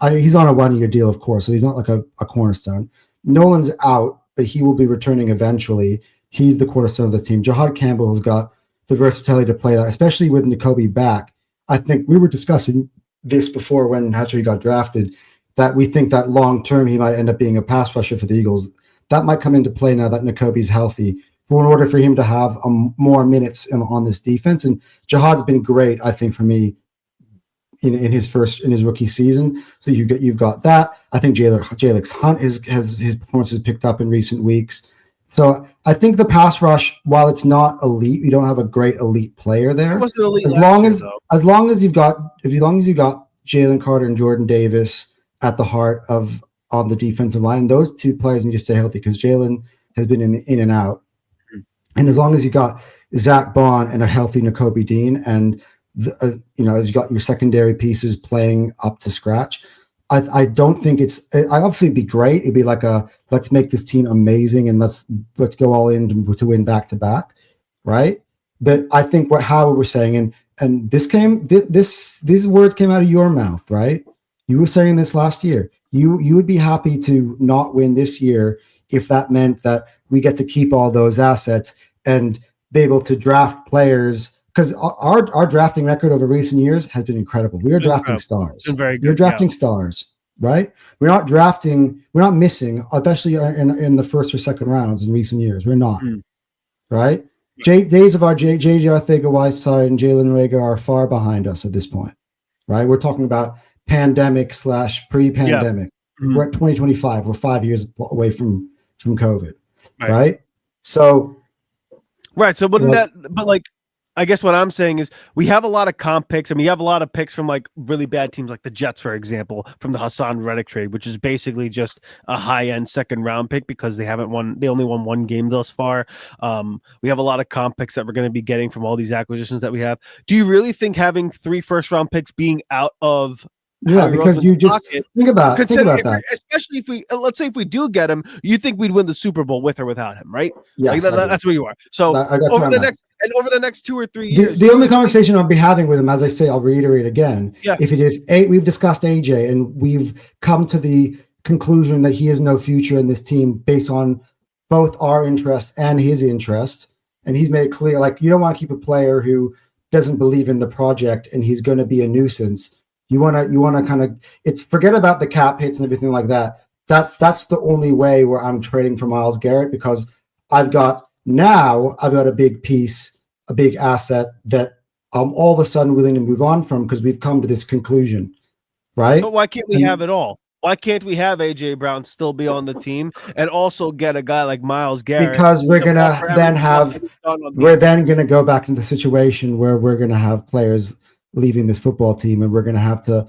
He's on a 1-year deal, of course, so he's not like a cornerstone. Nolan's out, but he will be returning eventually. He's the cornerstone of the team. Jahad Campbell has got the versatility to play that, especially with Nakobe back. I think we were discussing this before when Hatchery got drafted, that we think that long-term he might end up being a pass rusher for the Eagles. That might come into play now that Nakobe's healthy in order for him to have more minutes on this defense. And Jahad's been great, I think, for me in his rookie season. So you've got that. I think Jalix Hunt has his performances picked up in recent weeks. So I think the pass rush, while it's not elite, you don't have a great elite player there. As long as you've got Jalen Carter and Jordan Davis at the heart on the defensive line, and those 2 players need to stay healthy because Jalen has been in and out. And as long as you got Zach Bond and a healthy Nakobe Dean, and you got your secondary pieces playing up to scratch, I don't think I obviously it'd be great. It'd be like let's make this team amazing and let's go all in to win back to back, right? But I think what Howard was saying, and these words came out of your mouth, right? You were saying this last year. You would be happy to not win this year if that meant that we get to keep all those assets and be able to draft players, because our drafting record over recent years has been incredible. We are drafting stars. Very good. You're drafting stars, right? We're not missing, especially in the first or second rounds in recent years. We're not, right? Days of our JJ Arthega-Whiteside and Jalen Reagor are far behind us at this point, right? We're talking about pandemic / pre-pandemic. We're at 2025. We're 5 years away from COVID, right? So, but like, I guess what I'm saying is we have a lot of comp picks, and we have a lot of picks from like really bad teams, like the Jets, for example, from the Hassan Reddick trade, which is basically just a high-end second-round pick because they only won one game thus far. We have a lot of comp picks that we're going to be getting from all these acquisitions that we have. Do you really think having 3 first-round picks being out of because you just think about that. Especially if let's say if we do get him, you think we'd win the Super Bowl with or without him, right? Yes, that's where you are. So over the next 2 or 3 years, the only conversation I'll be having with him, as I say, I'll reiterate again. Yeah. We've discussed AJ, and we've come to the conclusion that he has no future in this team based on both our interests and his interest. And he's made it clear, like, you don't want to keep a player who doesn't believe in the project and he's going to be a nuisance. You want to kind of forget about the cap hits and everything like that. That's the only way where I'm trading for Myles Garrett, because I've got a big piece, a big asset that I'm all of a sudden willing to move on from because we've come to this conclusion, right? But why can't we have it all? Why can't we have AJ Brown still be on the team and also get a guy like Myles Garrett? Because we're then going to go back into the situation where we're going to have players leaving this football team, and we're going to have to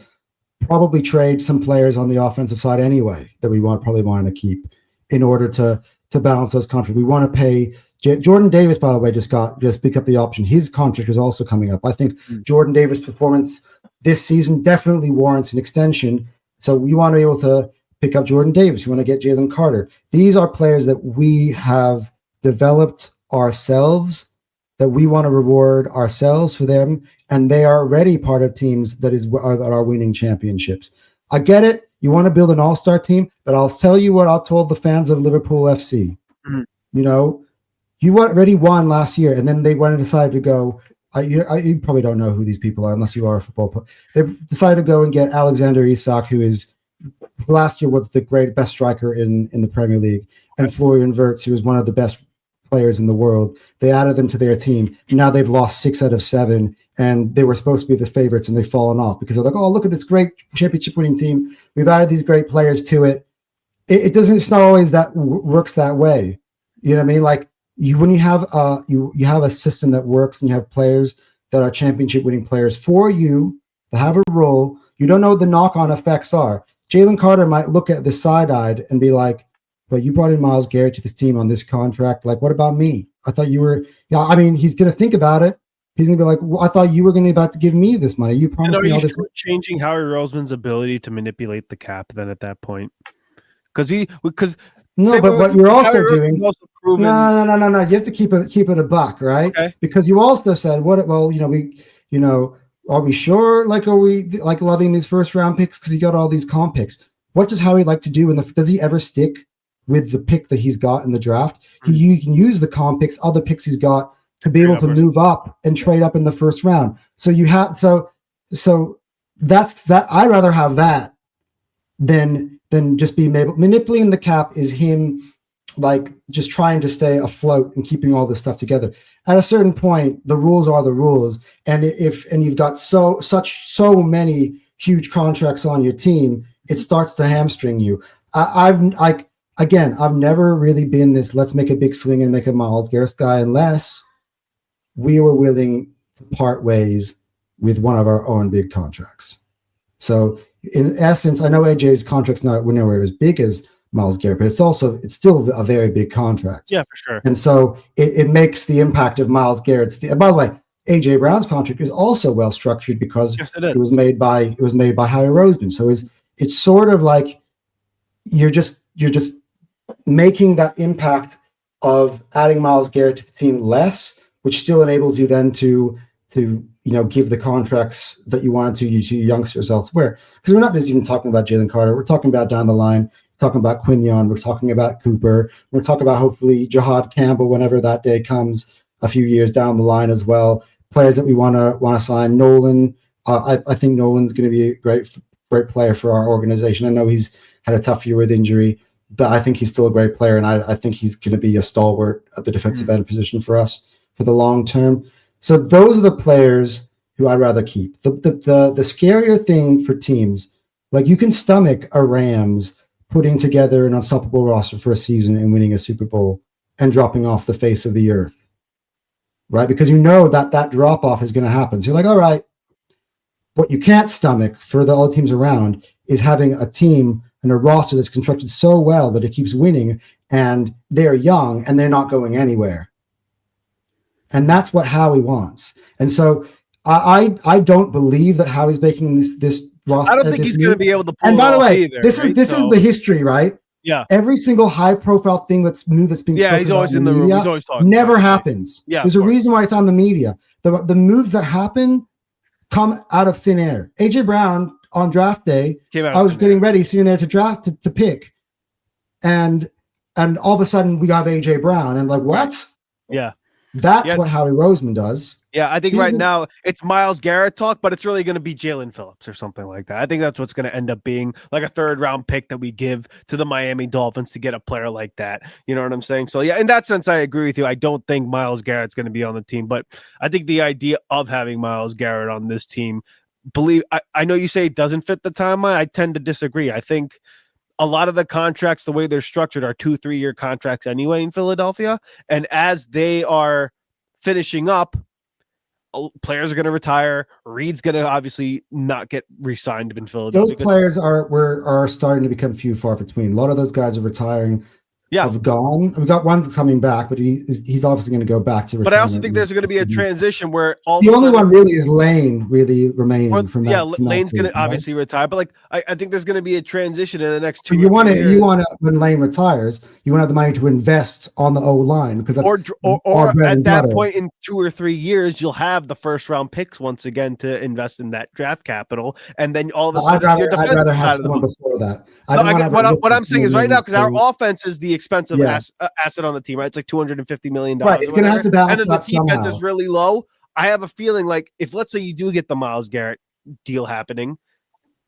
probably trade some players on the offensive side anyway that we probably want to keep in order to balance those contracts. We want to pay Jordan Davis, by the way, just picked up the option. His contract is also coming up. I think Jordan Davis' performance this season definitely warrants an extension. So we want to be able to pick up Jordan Davis. We want to get Jalen Carter. These are players that we have developed ourselves, that we want to reward ourselves for them, and they are already part of teams that are winning championships. I get it. You want to build an all-star team, but I'll tell you what I told the fans of Liverpool FC. You already won last year, and then they went and decided to go. You probably don't know who these people are unless you are a football player. They decided to go and get Alexander Isak, who is last year was the best striker in the Premier League, and Florian Wirtz, who is one of the best players in the world. They added them to their team. Now they've lost 6 out of 7, and they were supposed to be the favorites, and they've fallen off because they're like, oh, look at this great championship-winning team. We've added these great players to it. It's not always that works that way. You know what I mean? Like when you have you have a system that works, and you have players that are championship-winning players for you that have a role. You don't know what the knock-on effects are. Jalen Carter might look at the side-eyed and be like, but you brought in Myles Garrett to this team on this contract. Like, what about me? I thought you were. Yeah, I mean, he's going to think about it. He's going to be like, well, I thought you were going to be about to give me this money. You promised me all this. Changing Howie Roseman's ability to manipulate the cap then at that point. Because no, but what you're also doing. No. You have to keep it a buck, right? Okay. Because you also said, are we sure? Like, are we like loving these first round picks because he got all these comp picks? What does Howie like to do? Does he ever stick with the pick that he's got in the draft? You can use the comp picks, other picks he's got, to be able to move up and trade up in the first round. So you have so that's that. I'd rather have that than just being able manipulating the cap is him like just trying to stay afloat and keeping all this stuff together. At a certain point, the rules are the rules, and you've got so many huge contracts on your team, it starts to hamstring you. I've never really been this let's make a big swing and make a Myles Garrett guy unless we were willing to part ways with one of our own big contracts. So in essence, I know AJ's contract's not nowhere as big as Myles Garrett, but it's still a very big contract. Yeah, for sure. And so it makes the impact of Myles Garrett's. And by the way, AJ Brown's contract is also well structured because it was made by Howie Roseman. So it's sort of like you're just making that impact of adding Myles Garrett to the team less, which still enables you then to give the contracts that you wanted to youngsters elsewhere. Because we're not just even talking about Jalen Carter. We're talking about down the line. We're talking about Quinion. We're talking about Cooper. We're talking about hopefully Jahad Campbell whenever that day comes a few years down the line as well. Players that we want to sign. Nolan. I think Nolan's going to be a great player for our organization. I know he's had a tough year with injury, but I think he's still a great player, and I think he's going to be a stalwart at the defensive end position for us for the long term. So those are the players who I'd rather keep. The scarier thing for teams, like you can stomach a Rams putting together an unstoppable roster for a season and winning a Super Bowl and dropping off the face of the earth, right? Because you know that drop off is going to happen. So you're like, all right, what you can't stomach for the other teams around is having a team and a roster that's constructed so well that it keeps winning, and they're young and they're not going anywhere. And that's what Howie wants. And so I don't believe that Howie's making this roster. I don't think he's going to be able to pull and by the way, either, this is the history, right? Yeah. Every single high profile thing that's being he's always in the room. He's always talking. Never happens. Yeah. There's a reason why it's on the media. The moves that happen come out of thin air. AJ Brown on draft day, I was getting ready, sitting there to draft to pick. And all of a sudden we have AJ Brown and like, what? Yeah. That's what Howie Roseman does. Yeah, I think now it's Myles Garrett talk, but it's really going to be Jalen Phillips or something like that. I think that's what's going to end up being like a 3rd-round pick that we give to the Miami Dolphins to get a player like that. You know what I'm saying? So, yeah, in that sense, I agree with you. I don't think Myles Garrett's going to be on the team, but I think the idea of having Myles Garrett on this team, I know you say it doesn't fit the timeline. I tend to disagree. I think a lot of the contracts, the way they're structured, are 2-3-year contracts anyway in Philadelphia. And as they are finishing up, players are going to retire. Reed's going to obviously not get re-signed in Philadelphia. Those players are starting to become few far between. A lot of those guys are retiring. Have gone. We got one's coming back, but he's obviously going to go back to retirement. But I also think there's going to be a transition where the only one really is Lane really remaining from that. Yeah, Lane's going to obviously retire, but I think there's going to be a transition in the next 2 years. You want to when Lane retires, you want to have the money to invest on the O line because that's or at that point in 2 or 3 years, you'll have the 1st-round picks once again to invest in that draft capital, and then all of a sudden I'd rather have someone before that. What I'm saying is right now, because our offense is the expensive asset on the team, right? It's like $250 million. Right, it's going to have to balance and then the defense is really low. I have a feeling like if, let's say, you do get the Myles Garrett deal happening,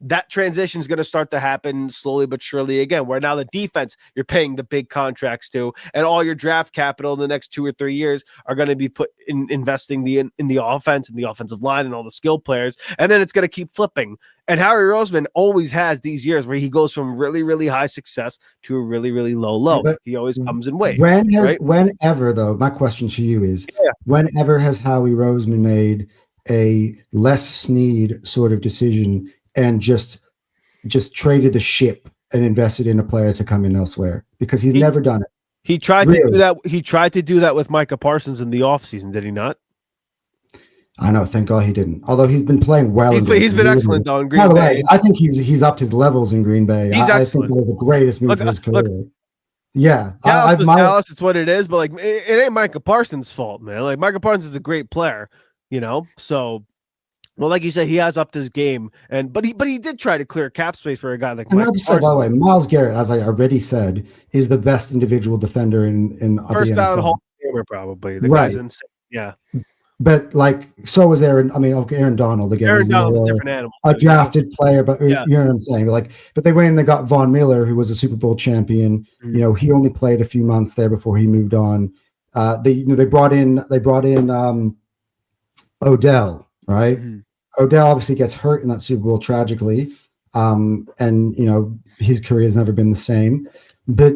that transition is going to start to happen slowly but surely again, where now the defense you're paying the big contracts to, and all your draft capital in the next 2 or 3 years are going to be put in investing in the offense and the offensive line and all the skill players, and then it's going to keep flipping. And Howie Roseman always has these years where he goes from really, really high success to a really, really low. But he always comes in waves. Whenever, though, my question to you is, whenever has Howie Roseman made a Les Snead sort of decision and just traded the ship and invested in a player to come in elsewhere? Because he's never done it. He tried to do that. He tried to do that with Micah Parsons in the offseason, did he not? I know, thank God he didn't. Although he's been playing well. He's been excellent though in Green Bay. By the way, I think he's upped his levels in Green Bay. I think it was the greatest move for his career. Dallas, it's what it is, but like it ain't Micah Parsons' fault, man. Like Micah Parsons is a great player, you know. So, well, like you said, he has upped his game, but he did try to clear cap space for a guy like. And Micah Parsons. By the way, Myles Garrett, as I already said, is the best individual defender in first the NFL. Out of the Hall of Famer, probably. The guy's insane. Yeah. But like, so was Aaron. I mean, Aaron Donald again. Aaron Donald's a different animal. A drafted player, but you know what I'm saying. But they went and they got Von Miller, who was a Super Bowl champion. Mm-hmm. You know, he only played a few months there before he moved on. They brought in Odell, right? Mm-hmm. Odell obviously gets hurt in that Super Bowl tragically, and you know his career has never been the same. But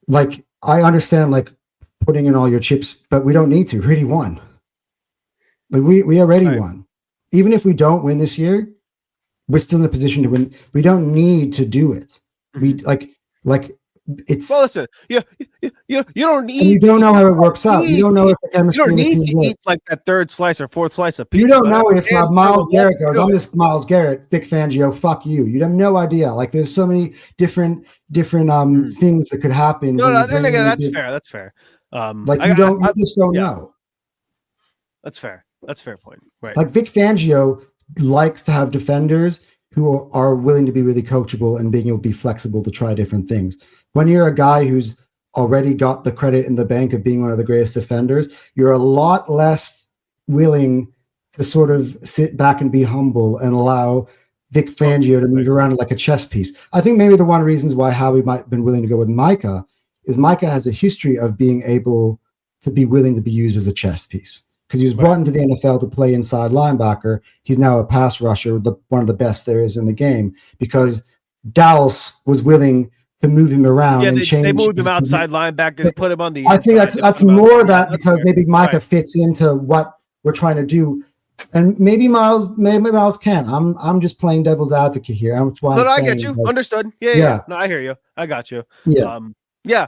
like, I understand like putting in all your chips, but we don't need to. We already won. Like we already won. Even if we don't win this year, we're still in a position to win. We don't need to do it. We Like it's. Well, listen, you don't need. And you don't know how it works out. You don't know if the You chemistry don't in the need team to works. eat like that third slice or fourth slice of pizza. You don't but know I if understand Myles you're Garrett goes, welcome I'm to it. just Myles Garrett, Vic Fangio, fuck you. You have no idea. Like there's so many different things that could happen. No, when no, you then bring again, in that's big- fair. That's fair. Like you just don't yeah, know. that's fair. That's a fair point. Right. Like Vic Fangio likes to have defenders who are willing to be really coachable and being able to be flexible to try different things. When you're a guy who's already got the credit in the bank of being one of the greatest defenders, you're a lot less willing to sort of sit back and be humble and allow Vic Fangio to move around like a chess piece. I think maybe the one reasons why Howie might have been willing to go with Micah is Micah has a history of being able to be willing to be used as a chess piece. Because he was brought into the NFL to play inside linebacker. He's now a pass rusher, one of the best there is in the game, because Dallas was willing to move him around and change. They moved him outside linebacker. They put him on the I think inside. that's more that because maybe Micah fits into what we're trying to do. And maybe Myles can. I'm just playing devil's advocate here. I get you. Understood. Yeah. No, I hear you. I got you. Yeah. Yeah.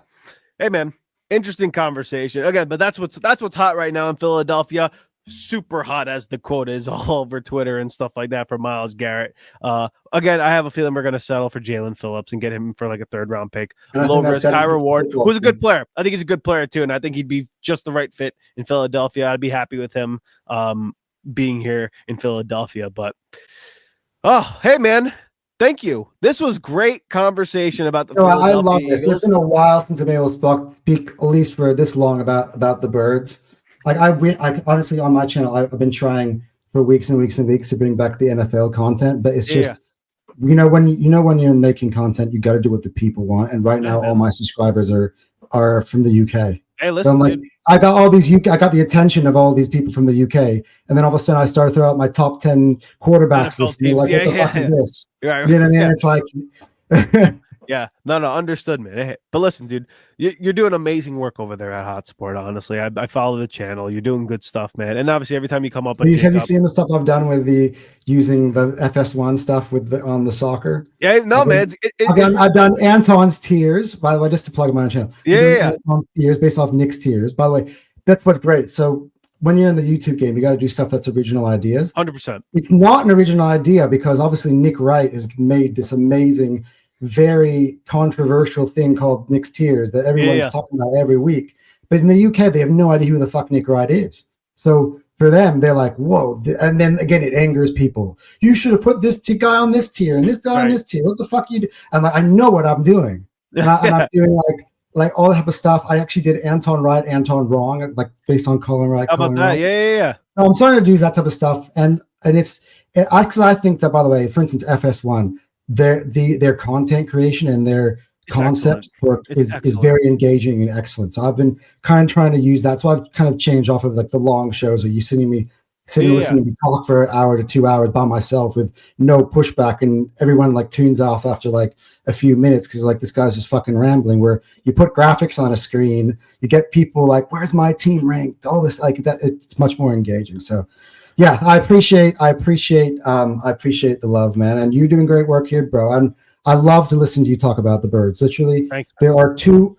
Hey, man. Interesting conversation again, but that's what's hot right now in Philadelphia. Super hot, as the quote is all over Twitter and stuff like that for Myles Garrett. Again, I have a feeling we're going to settle for Jalen Phillips and get him for like a 3rd round pick. Low risk, high reward. Who's a good player. I think he's a good player too, and I think he'd be just the right fit in Philadelphia. I'd be happy with him being here in Philadelphia. But hey, man. Thank you. This was great conversation about the Philadelphia I love this. Eagles. It's been a while since I've been able to speak at least for this long about the birds. Like I honestly on my channel, I've been trying for weeks and weeks and weeks to bring back the NFL content, but it's just when you're making content, you got to do what the people want. And right now, all my subscribers are from the UK. Hey, listen, so I'm like, dude. I got all these UK. I got the attention of all these people from the UK, and then all of a sudden, I started throwing out my top 10 quarterbacks list. And like, what the fuck is this? Right. You know what I mean? It's like, yeah, no, understood, man. Hey, but listen, dude, you're doing amazing work over there at Hotsport. Honestly, I follow the channel. You're doing good stuff, man. And obviously, every time you come up, have you seen the stuff I've done with using the FS1 stuff on the soccer? Yeah, no, man. I've done Anton's tiers, by the way, just to plug my own channel. Yeah. Anton's tiers based off Nick's tiers. By the way, that's what's great. So when you're in the YouTube game, you got to do stuff that's original ideas. 100%. It's not an original idea because obviously Nick Wright has made this amazing, very controversial thing called Nick's tiers that everyone's talking about every week. But in the UK, they have no idea who the fuck Nick Wright is. So for them, they're like, whoa. And then again, it angers people. You should have put this guy on this tier and this guy on this tier. What the fuck you do? And like, I know what I'm doing. And I'm doing like all that type of stuff. I actually did Anton right, Anton wrong, like based on Colin right. How about that? Wrong. Yeah. No, I'm starting to do that type of stuff. And I think that, by the way, for instance, FS1, their content creation and their concept work is very engaging and excellent. So I've been kind of trying to use that. So I've kind of changed off of like the long shows where you listening to me talk for an hour to 2 hours by myself with no pushback, and everyone like tunes off after like a few minutes because like this guy's just fucking rambling. Where you put graphics on a screen, you get people like, where's my team ranked? All this like that. It's much more engaging. So yeah, I appreciate the love, man. And you're doing great work here, bro. And I love to listen to you talk about the birds. Literally, thanks, there are two.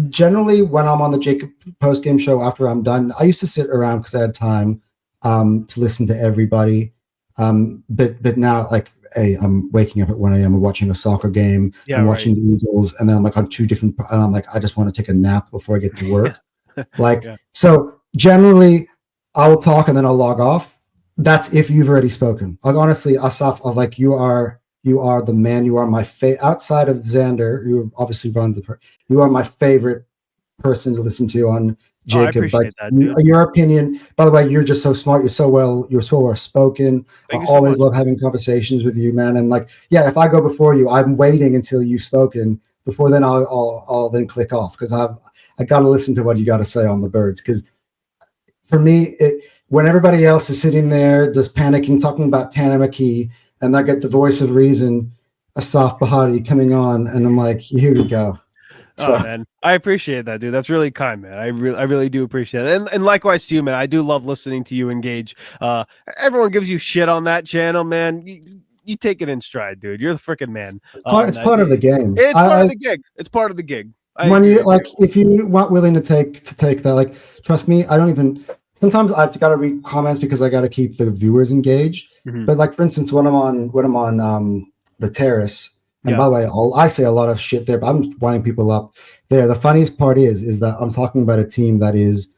Generally, when I'm on the Jacob post game show after I'm done, I used to sit around because I had time to listen to everybody. But now, like, hey, I'm waking up at 1 a.m. and watching a soccer game. I'm watching the Eagles, and then I'm like on two different. And I'm like, I just want to take a nap before I get to work. So generally, I will talk and then I'll log off. That's if you've already spoken. Like honestly, Asaf, like you are the man. You are my outside of Xander, who obviously runs you are my favorite person to listen to on Jacob. I appreciate that, your opinion. By the way, you're just so smart. You're so well spoken. I always love having conversations with you, man. And like, yeah, if I go before you, I'm waiting until you've spoken. Before then, I'll then click off because I got to listen to what you got to say on the birds because. For me, when everybody else is sitting there just panicking, talking about Tana McKee, and I get the voice of reason, Asaf Bahati coming on, and I'm like, here we go. So. Oh man, I appreciate that, dude. That's really kind, man. I really do appreciate it. And likewise to you, man. I do love listening to you engage. Everyone gives you shit on that channel, man. you take it in stride, dude. You're the freaking man. It's part of the game. It's part of the gig. It's part of the gig. When you like, if you weren't willing to take that, like, trust me, I don't even. Sometimes I've got to read comments because I got to keep the viewers engaged. Mm-hmm. But like, for instance, when I'm on the terrace, and by the way, I say a lot of shit there, but I'm winding people up there. The funniest part is that I'm talking about a team that is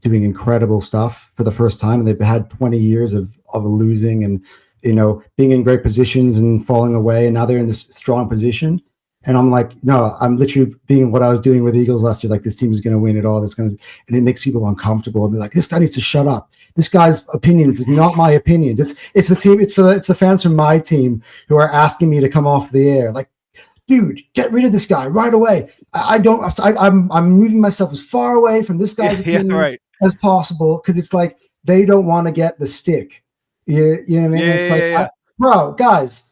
doing incredible stuff for the first time, and they've had 20 years of losing and, you know, being in great positions and falling away, and now they're in this strong position. And I'm like, no, I'm literally being what I was doing with the Eagles last year. Like, this team is going to win it all. And it makes people uncomfortable. And they're like, this guy needs to shut up. This guy's opinions is not my opinions. It's the team. It's the fans from my team who are asking me to come off the air. Like, dude, get rid of this guy right away. I'm moving myself as far away from this guy's opinions as possible, because it's like they don't want to get the stick. You know what I mean? Bro, guys,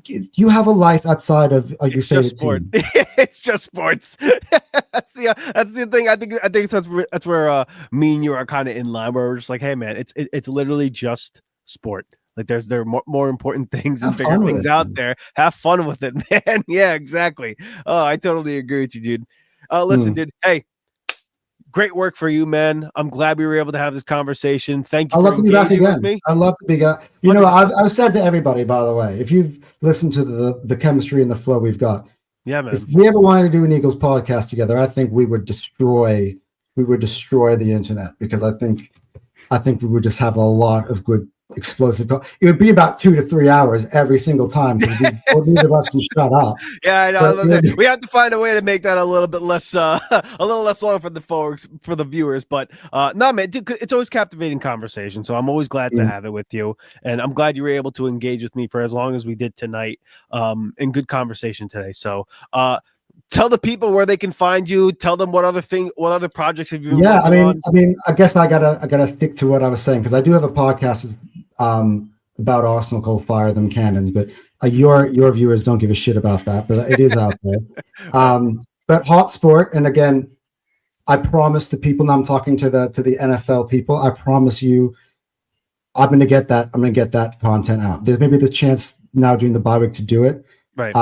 you have a life outside of your favorite team. It's just sports. That's the thing. I think that's where me and you are kind of in line, where we're just like, hey man, it's literally just sport. Like, there are more important things and bigger things out there. Have fun with it, man. Yeah, exactly. Oh, I totally agree with you, dude. Listen, dude. Hey, great work for you, man. I'm glad we were able to have this conversation. Thank you. I love to be back again. I love to be back. You know, I've said to everybody, by the way, if you've listened to the chemistry and the flow we've got, yeah, man. If we ever wanted to do an Eagles podcast together, I think we would destroy the internet, because I think we would just have a lot of good explosive. It would be about 2 to 3 hours every single time. Neither of us can shut up. Yeah, I know. We have to find a way to make that a little bit less, long for the folks, for the viewers. But no, man, dude, it's always captivating conversation. So I'm always glad to have it with you, and I'm glad you were able to engage with me for as long as we did tonight. In good conversation today. So tell the people where they can find you. Tell them what other projects have you been working on? I mean, I guess I gotta stick to what I was saying, because I do have a podcast about Arsenal called Fire Them Cannons, but your viewers don't give a shit about that, but it is out there. But Hot Sport, and again, I promise the people, now I'm talking to the NFL people, I promise you, I'm gonna get that content out. There's maybe the chance now during the bye week to do it. Right.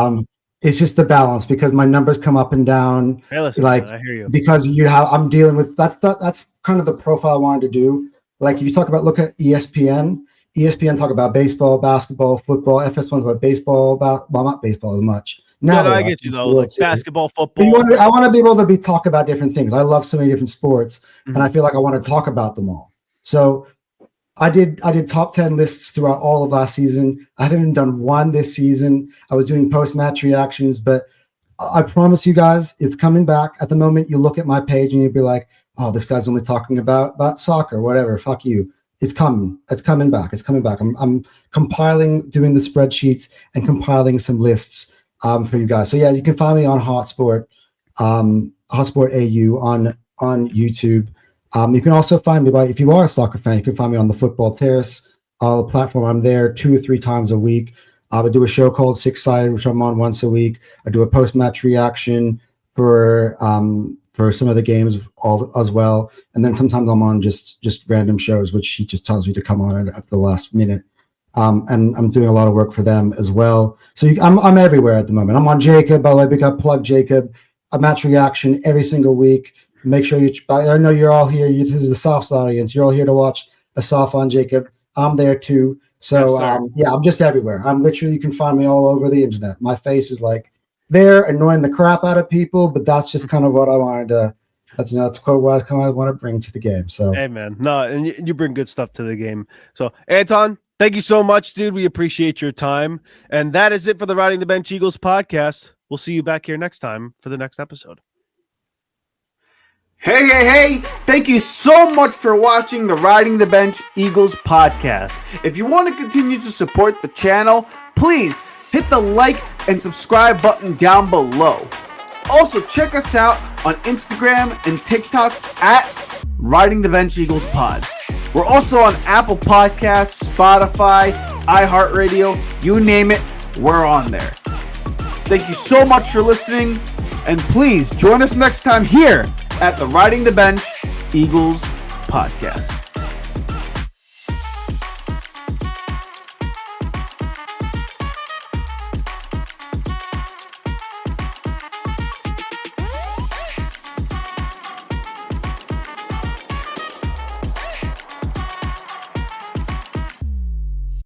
It's just the balance, because my numbers come up and down. Hey, listen, like, man, I hear you. Because I'm dealing with that's kind of the profile I wanted to do. Like, if you look at ESPN talk about baseball, basketball, football. FS1's about baseball, not baseball as much. Now I get you though, like basketball, football. I want to be able to talk about different things. I love so many different sports, and I feel like I want to talk about them all. So I did top 10 lists throughout all of last season. I haven't even done one this season. I was doing post-match reactions, but I promise you guys, it's coming back. At the moment, you look at my page and you'd be like, oh, this guy's only talking about soccer, whatever. Fuck you. It's coming. It's coming back. It's coming back. I'm compiling, doing the spreadsheets and compiling some lists for you guys. So yeah, you can find me on Hotsport, Hotsport AU on YouTube. You can also find me if you are a soccer fan, you can find me on the Football Terrace platform. I'm there 2 or 3 times a week. I do a show called Six Sided, which I'm on once a week. I do a post-match reaction for some of the games as well. And then sometimes I'm on just random shows, which he just tells me to come on at the last minute. And I'm doing a lot of work for them as well. So I'm everywhere at the moment. I'm on Jacob. By the way, big up plug Jacob. A match reaction every single week. Make sure I know you're all here. This is the Soft audience. You're all here to watch a Soft on Jacob. I'm there too. So yes, I'm just everywhere. You can find me all over the internet. My face is like there, annoying the crap out of people, but that's just kind of what I wanted to. That's what I want to bring to the game. So hey man, no, and you bring good stuff to the game. So Anton, thank you so much, dude. We appreciate your time, and that is it for the Riding the Bench Eagles podcast. We'll see you back here next time for the next episode. Hey, thank you so much for watching the Riding the Bench Eagles podcast. If you want to continue to support the channel, please hit the like and subscribe button down below. Also, check us out on Instagram and TikTok at Riding the Bench Eagles Pod. We're also on Apple Podcasts, Spotify, iHeartRadio, you name it, we're on there. Thank you so much for listening, and please join us next time here at the Riding the Bench Eagles podcast.